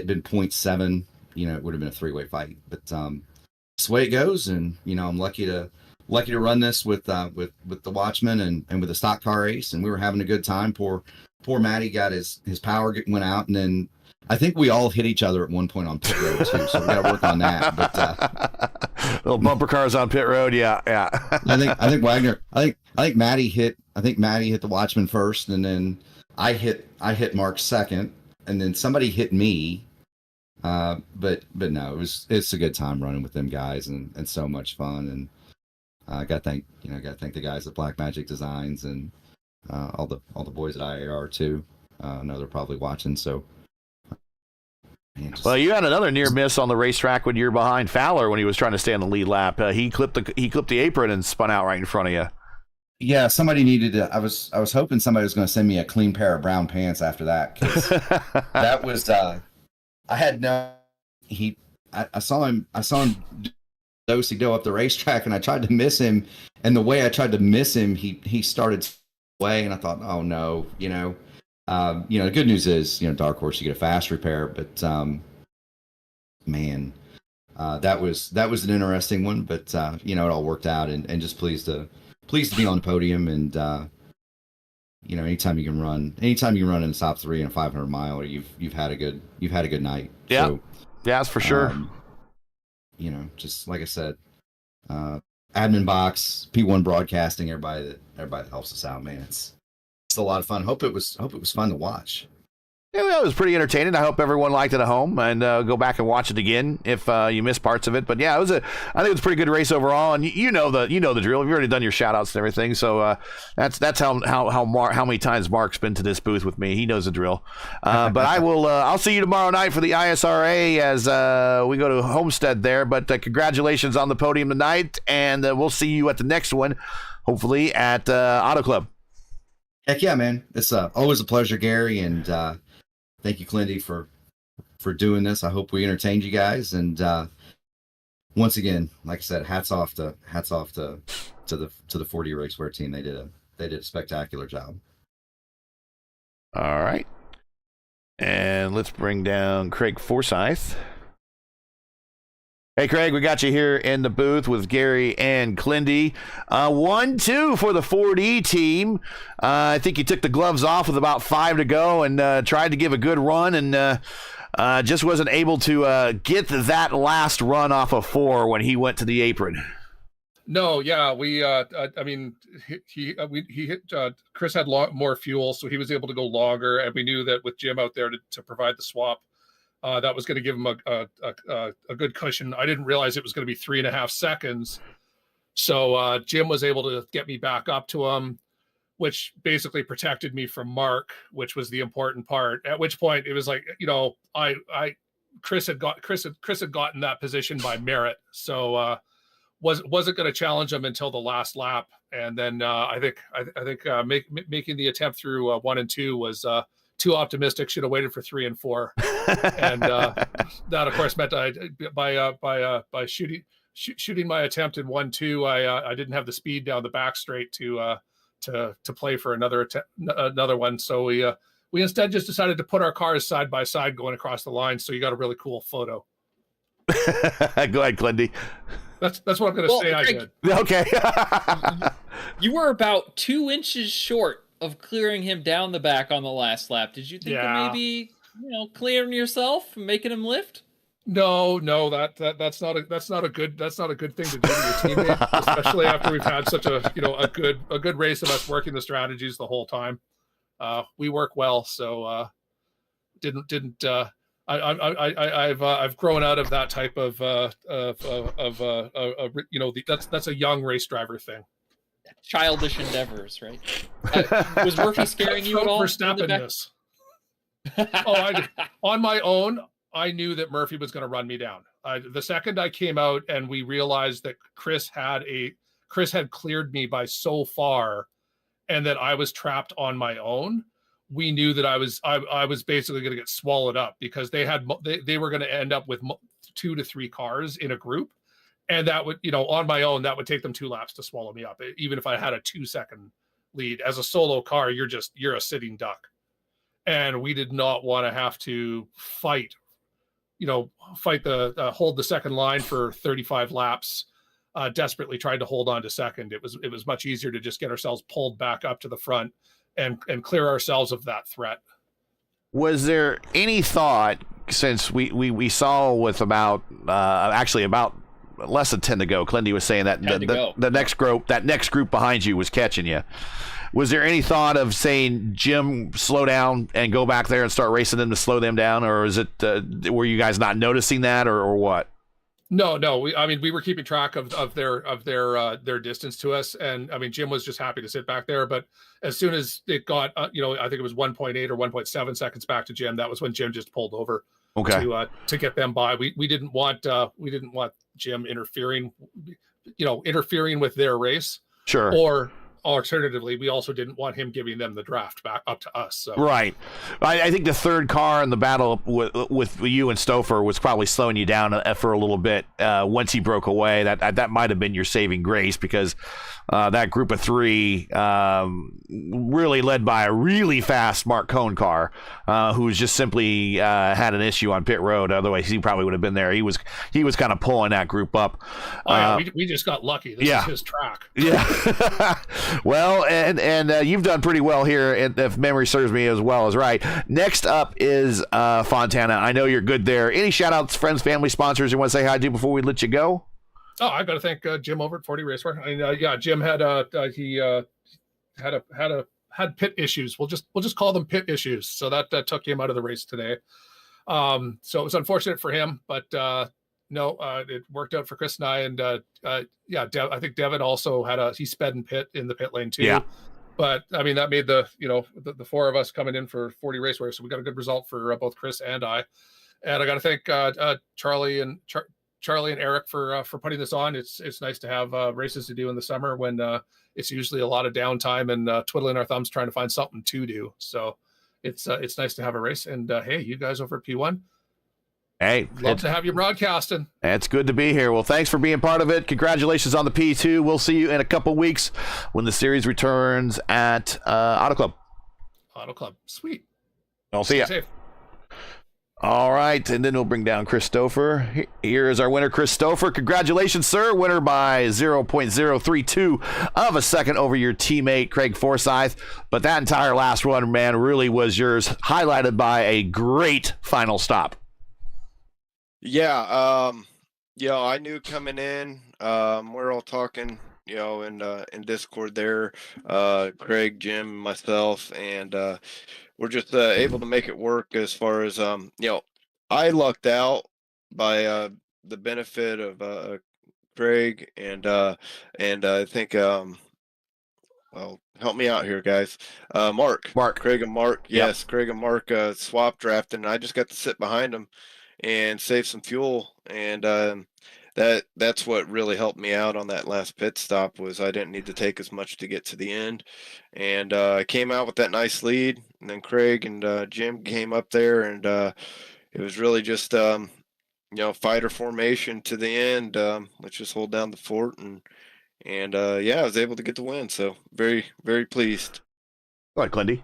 been 0.7, it would have been a three-way fight. But it's the way it goes, and I'm lucky to run this with the Watchman and with the stock car race, and we were having a good time. Poor Matty got his power went out, and then I think we all hit each other at one point on pit road too, so we got to work on that. But little bumper cars on pit road, yeah. I think Wagner. I think Matty hit the Watchman first, and then I hit Mark second, and then somebody hit me. But no, it's a good time running with them guys, and so much fun. And I got to thank the guys at Black Magic Designs and all the boys at IAR too. I know they're probably watching, so. Well, you had another near miss on the racetrack when you were behind Fowler when he was trying to stay on the lead lap. He clipped the apron and spun out right in front of you. Yeah, somebody needed to. I was hoping somebody was going to send me a clean pair of brown pants after that, because that was. I had no. I saw him do up the racetrack, and I tried to miss him. And the way I tried to miss him, he started away, and I thought, oh no, the good news is, Dark Horse, you get a fast repair, but man, that was an interesting one, but it all worked out, and just pleased to be on the podium, and anytime you can run in the top three in a 500 mile, you've had a good night. Yeah, so, yeah, that's for sure. Just like I said, admin box, P1 broadcasting, everybody that helps us out, man, it's a lot of fun. Hope it was fun to watch. Yeah, it was pretty entertaining. I hope everyone liked it at home, and go back and watch it again if you missed parts of it. But yeah, I think it was a pretty good race overall. And you know the drill. You've already done your shout outs and everything. So that's how many times Mark's been to this booth with me. He knows the drill. But I'll see you tomorrow night for the ISRA as we go to Homestead there. But congratulations on the podium tonight, and we'll see you at the next one, hopefully at Auto Club. Heck yeah, man! It's always a pleasure, Gary, and thank you, Clindy, for doing this. I hope we entertained you guys, and once again, like I said, hats off to the 40 Racewear team. They did a spectacular job. All right, and let's bring down Craig Forsyth. Hey, Craig, we got you here in the booth with Gary and Clindy. 1-2 for the 4D team. I think you took the gloves off with about 5 to go and tried to give a good run, and just wasn't able to get that last run off of 4 when he went to the apron. No, yeah, we. He hit. Chris had more fuel, so he was able to go longer, and we knew that with Jim out there to provide the swap, that was going to give him a good cushion. I didn't realize it was going to be 3.5 seconds. So Jim was able to get me back up to him, which basically protected me from Mark, which was the important part. At which point it was like, Chris had gotten that position by merit. So wasn't going to challenge him until the last lap. And then I think making the attempt through 1 and 2 was too optimistic. Should have waited for 3 and 4. And that of course meant by shooting my attempt in 1-2, I didn't have the speed down the back straight to play for another one. So we instead just decided to put our cars side by side going across the line. So you got a really cool photo. Go ahead, Clindy. That's what I'm going to say. I did. Okay. You were about 2 inches short of clearing him down the back on the last lap. Did you think of maybe clearing yourself and making him lift? No, that's not a good thing to do to your teammate, especially after we've had such a good race of us working the strategies the whole time. We work well, so I've grown out of that type of that's a young race driver thing. Childish endeavors, right? Was Murphy scaring you at all? Verstappen-ness. On my own, I knew that Murphy was going to run me down. The second I came out and we realized that Chris had cleared me by so far, and that I was trapped on my own, we knew that I was basically going to get swallowed up, because they were going to end up with 2 to 3 cars in a group, and that would, on my own, that would take them 2 laps to swallow me up. Even if I had a 2-second lead, as a solo car, you're a sitting duck, and we did not want to have to fight hold the second line for 35 laps. Desperately tried to hold on to second. It was much easier to just get ourselves pulled back up to the front and clear ourselves of that threat. Was there any thought, since we saw with about less than 10 to go, Clindy was saying that the next group behind you was catching you. Was there any thought of saying, Jim, slow down and go back there and start racing them to slow them down, or is it were you guys not noticing that, or what? No. We were keeping track of their distance to us, and Jim was just happy to sit back there. But as soon as it got, I think it was 1.8 or 1.7 seconds back to Jim, that was when Jim just pulled over. Okay. To get them by. We didn't want Jim interfering with their race. Sure. Or alternatively, we also didn't want him giving them the draft back up to us. So. Right. I think the third car in the battle with you and Stouffer was probably slowing you down for a little bit once he broke away. That might have been your saving grace, because that group of 3, really led by a really fast Mark Cohn car, who's just simply had an issue on pit road. Otherwise, he probably would have been there. He was kind of pulling that group up. We just got lucky. This is his track. Yeah. Well, and you've done pretty well here, if memory serves me as well as right. Next up is Fontana. I know you're good there. Any shout-outs, friends, family, sponsors you want to say hi to before we let you go? Oh, I got to thank Jim over at 40 Raceway. Jim had had pit issues. We'll just call them pit issues. So that took him out of the race today. So it was unfortunate for him, but no, it worked out for Chris and I. And I think Devin also he sped in the pit lane too. Yeah. But that made the 4 of us coming in for 40 Raceway. So we got a good result for both Chris and I. And I got to thank Charlie and Eric for putting this on. It's nice to have races to do in the summer when it's usually a lot of downtime and twiddling our thumbs trying to find something to do. So it's nice to have a race. And hey, you guys over at P1, hey, love to have you broadcasting. It's good to be here. Well, thanks for being part of it. Congratulations on the P2. We'll see you in a couple weeks when the series returns at Auto Club. Auto Club, sweet. I'll see you. Safe. All right, and then we'll bring down Chris Stouffer. Here is our winner, Chris Stouffer. Congratulations, sir. Winner by 0.032 of a second over your teammate, Craig Forsyth. But that entire last run, man, really was yours, highlighted by a great final stop. Yeah, I knew coming in, we're all talking, in Discord there, Craig, Jim, myself, and we're just able to make it work as far as I lucked out by the benefit of Craig and I think well, help me out here, guys. Mark, Craig and Mark, yes, Craig and Mark swap drafted, and I just got to sit behind them and save some fuel, and that's what really helped me out on that last pit stop. Was I didn't need to take as much to get to the end, and I came out with that nice lead, and then Craig and Jim came up there, and it was really just fighter formation to the end. Let's just hold down the fort, and I was able to get the win, so very, very pleased. All right, Clindy. I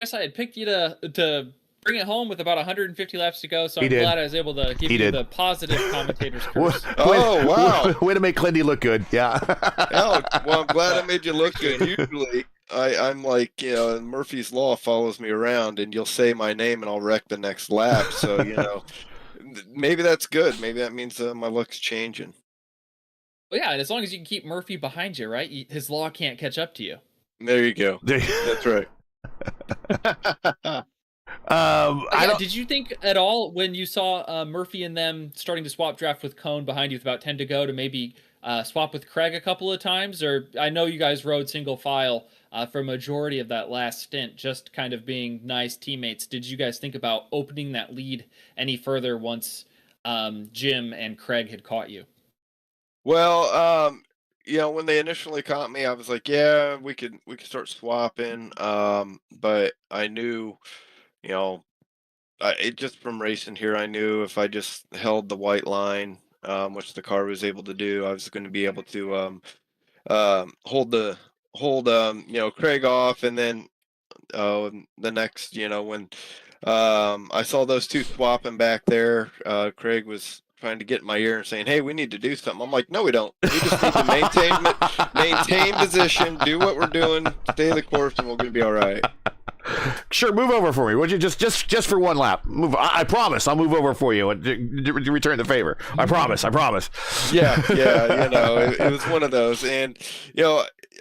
guess I had picked you to bring it home with about 150 laps to go, so I'm glad I was able to give you the positive commentator's curse. Oh, wow. Way to make Clindy look good. Yeah. Oh, well, I'm glad I made you look good. Usually, I'm like, Murphy's Law follows me around, and you'll say my name, and I'll wreck the next lap. So, maybe that's good. Maybe that means my luck's changing. Well, yeah, and as long as you can keep Murphy behind you, right? His law can't catch up to you. There you go. That's right. Did you think at all when you saw Murphy and them starting to swap draft with Cone behind you with about 10 to go to maybe swap with Craig a couple of times? Or I know you guys rode single file for a majority of that last stint, just kind of being nice teammates. Did you guys think about opening that lead any further once Jim and Craig had caught you? Well, when they initially caught me, I was like, yeah, we could start swapping. But I knew, it just from racing here, I knew if I just held the white line, which the car was able to do, I was going to be able to hold Craig off, and then the next, when I saw those two swapping back there, Craig was trying to get in my ear and saying, "Hey, we need to do something." I'm like, "No, we don't. We just need to maintain position, do what we're doing, stay the course, and we're going to be all right." Sure, move over for me, would you? Just for one lap. Move. I promise, I'll move over for you and return the favor. I promise. Yeah. It was one of those, and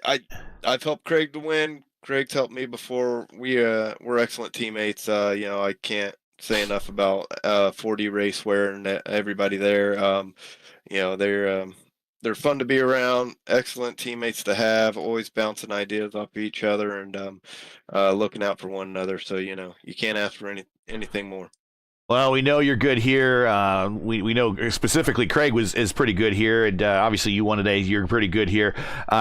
I've helped Craig to win. Craig's helped me before. We're excellent teammates. I can't say enough about 4D Racewear and everybody there. They're fun to be around, excellent teammates to have, always bouncing ideas off each other and looking out for one another. So, you can't ask for anything more. Well, we know you're good here. We know specifically Craig is pretty good here, and obviously you won today. You're pretty good here.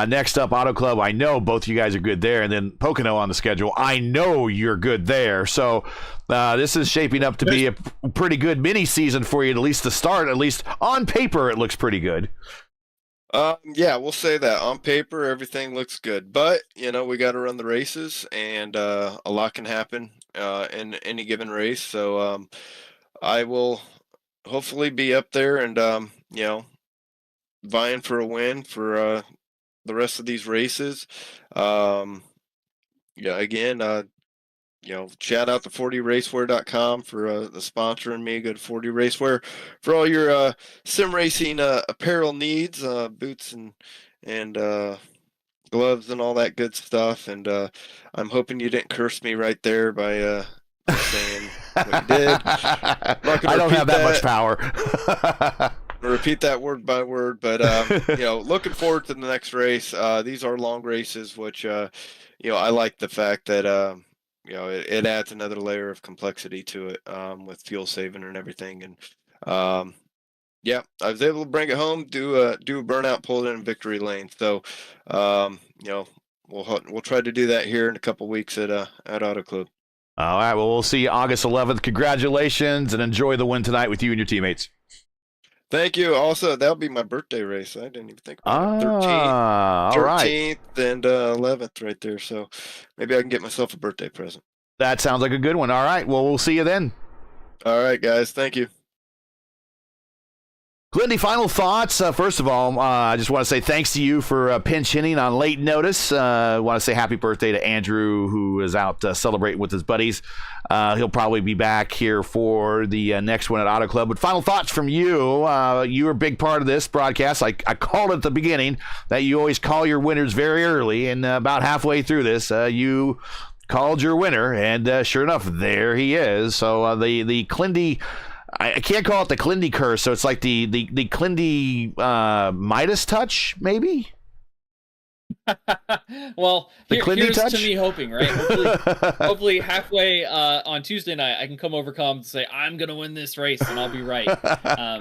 Next up, Auto Club. I know both of you guys are good there, and then Pocono on the schedule. I know you're good there. So this is shaping up to be a pretty good mini season for you, at least to start. At least on paper, it looks pretty good. Yeah, we'll say that. On paper, everything looks good, but we got to run the races, and a lot can happen in any given race. So I will hopefully be up there and vying for a win for the rest of these races. Again, shout out to 40racewear.com for the sponsoring me. Go to 40 Racewear for all your sim racing apparel needs, boots and gloves and all that good stuff. And I'm hoping you didn't curse me right there by saying what you did. I don't have that much power. Repeat that word by word, but looking forward to the next race. These are long races, which I like the fact that it adds another layer of complexity to it with fuel saving and everything. And I was able to bring it home, do a burnout, pull it in victory lane. So we'll try to do that here in a couple weeks at Auto Club. All right. Well, we'll see you August 11th. Congratulations and enjoy the win tonight with you and your teammates. Thank you. Also, that'll be my birthday race. I didn't even think about it. 13th and 11th right there. So maybe I can get myself a birthday present. That sounds like a good one. All right. Well, we'll see you then. All right, guys. Thank you. Glendy, final thoughts. First of all, I just want to say thanks to you for pinch hitting on late notice. I want to say happy birthday to Andrew, who is out celebrating with his buddies. He'll probably be back here for the next one at Auto Club. But final thoughts from you. You were a big part of this broadcast. I called it at the beginning that you always call your winners very early, and about halfway through this, you called your winner, and sure enough, there he is. So the Clindy... I can't call it the Clindy curse, so it's like the Clindy Midas touch, maybe? Well, here's touch? to me hoping, right? Hopefully halfway on Tuesday night, I can overcome and say, I'm going to win this race, and I'll be right. I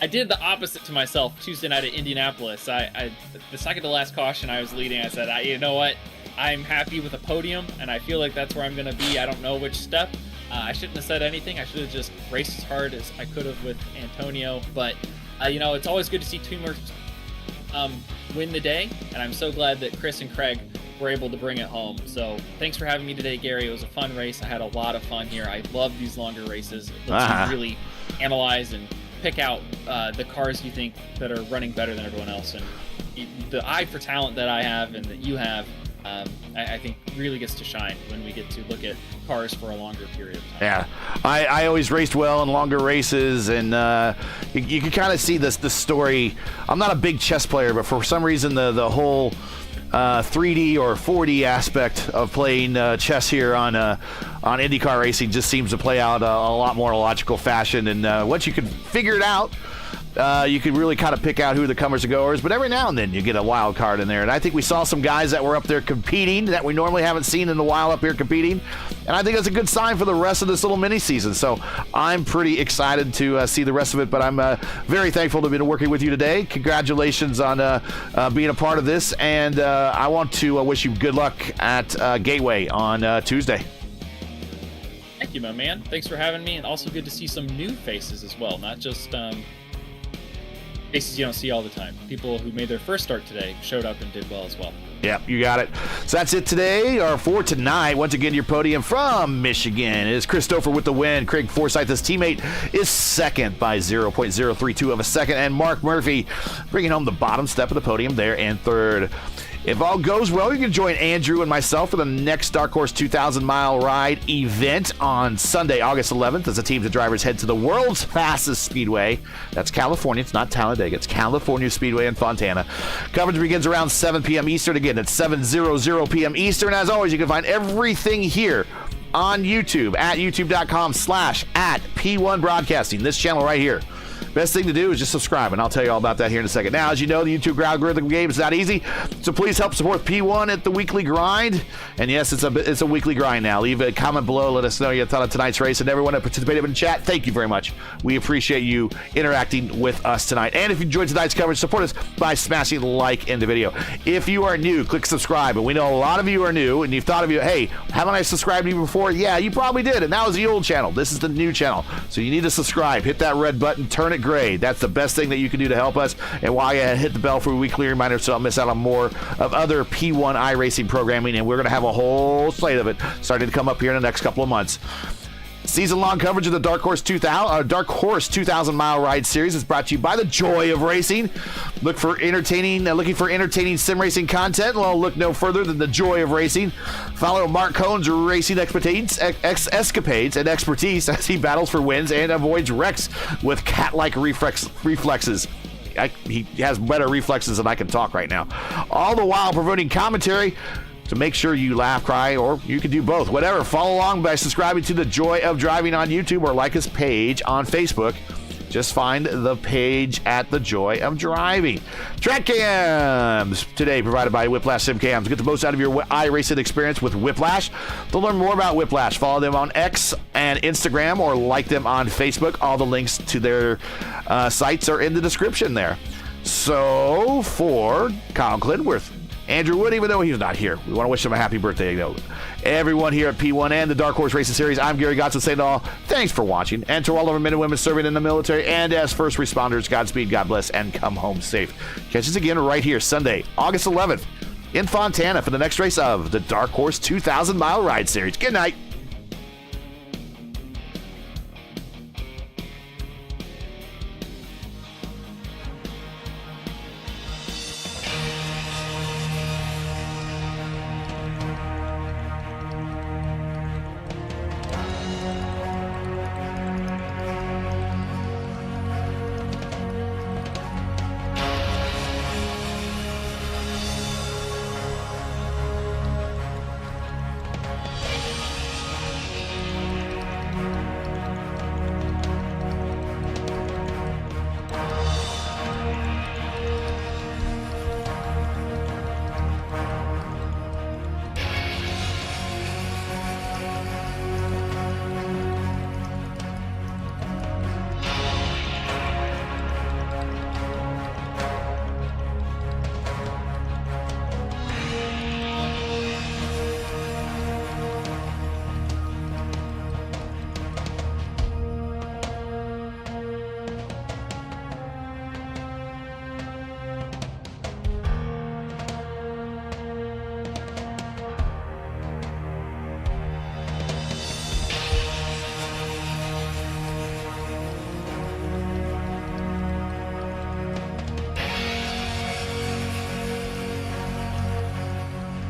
did the opposite to myself Tuesday night at Indianapolis. The second to last caution I was leading, I said, you know what? I'm happy with a podium, and I feel like that's where I'm going to be. I don't know which step. I shouldn't have said anything. I should have just raced as hard as I could have with Antonio. But, it's always good to see teamwork win the day. And I'm so glad that Chris and Craig were able to bring it home. So thanks for having me today, Gary. It was a fun race. I had a lot of fun here. I love these longer races. It lets you really analyze and pick out the cars you think that are running better than everyone else. And the eye for talent that I have and that you have, I think really gets to shine when we get to look at cars for a longer period of time. Yeah, I always raced well in longer races, and you can kind of see the story. I'm not a big chess player, but for some reason the whole 3D or 4D aspect of playing chess here on IndyCar racing just seems to play out a lot more logical fashion. And once you can figure it out, you can really kind of pick out who the comers and goers, but every now and then you get a wild card in there. And I think we saw some guys that were up there competing that we normally haven't seen in a while up here competing. And I think that's a good sign for the rest of this little mini season. So I'm pretty excited to see the rest of it, but I'm very thankful to have been working with you today. Congratulations on being a part of this. And I want to wish you good luck at Gateway on Tuesday. Thank you, my man. Thanks for having me. And also good to see some new faces as well, not just faces you don't see all the time. People who made their first start today showed up and did well as well. Yep, you got it. So that's it today, or for tonight. Once again, your podium from Michigan is Christopher with the win. Craig Forsyth, his teammate, is second by 0.032 of a second. And Mark Murphy bringing home the bottom step of the podium there in third. If all goes well, you can join Andrew and myself for the next Dark Horse 2,000-mile ride event on Sunday, August 11th, as the teams and drivers head to the world's fastest speedway. That's California. It's not Talladega. It's California Speedway in Fontana. Coverage begins around 7 p.m. Eastern. Again, it's 7:00 p.m. Eastern. As always, you can find everything here on YouTube at youtube.com/@P1 Broadcasting. This channel right here. Best thing to do is just subscribe, and I'll tell you all about that here in a second. Now, as you know, the YouTube algorithm game is not easy, so please help support P1 at the weekly grind. And yes, it's a weekly grind now. Leave a comment below. Let us know your thought on tonight's race, and everyone that participated in the chat, thank you very much. We appreciate you interacting with us tonight. And if you enjoyed tonight's coverage, support us by smashing the like in the video. If you are new, click subscribe. And we know a lot of you are new, and you've thought of you, hey, haven't I subscribed to you before? Yeah, you probably did, and that was the old channel. This is the new channel, so you need to subscribe. Hit that red button, turn it gray. That's the best thing that you can do to help us. And while you hit the bell for a weekly reminder so don't miss out on more of other P1 iRacing programming. And we're going to have a whole slate of it starting to come up here in the next couple of months. Season-long coverage of the Dark Horse 2,000-mile ride series is brought to you by the Joy of Racing. Looking for entertaining sim racing content? Well, look no further than the Joy of Racing. Follow Mark Cohn's racing escapades and expertise as he battles for wins and avoids wrecks with cat-like reflexes. He has better reflexes than I can talk right now. All the while promoting commentary. So make sure you laugh, cry, or you can do both. Whatever. Follow along by subscribing to The Joy of Driving on YouTube or like his page on Facebook. Just find the page at The Joy of Driving. Track cams today provided by Whiplash Sim Cams. Get the most out of your iRacing experience with Whiplash. To learn more about Whiplash, follow them on X and Instagram or like them on Facebook. All the links to their sites are in the description there. So for Kyle Clintworth, Andrew Wood, even though he's not here, we want to wish him a happy birthday. You know, everyone here at P1 and the Dark Horse Racing Series, I'm Gary Gotson saying to all, thanks for watching. And to all of our men and women serving in the military and as first responders, Godspeed, God bless, and come home safe. Catch us again right here, Sunday, August 11th, in Fontana for the next race of the Dark Horse 2,000-mile ride series. Good night.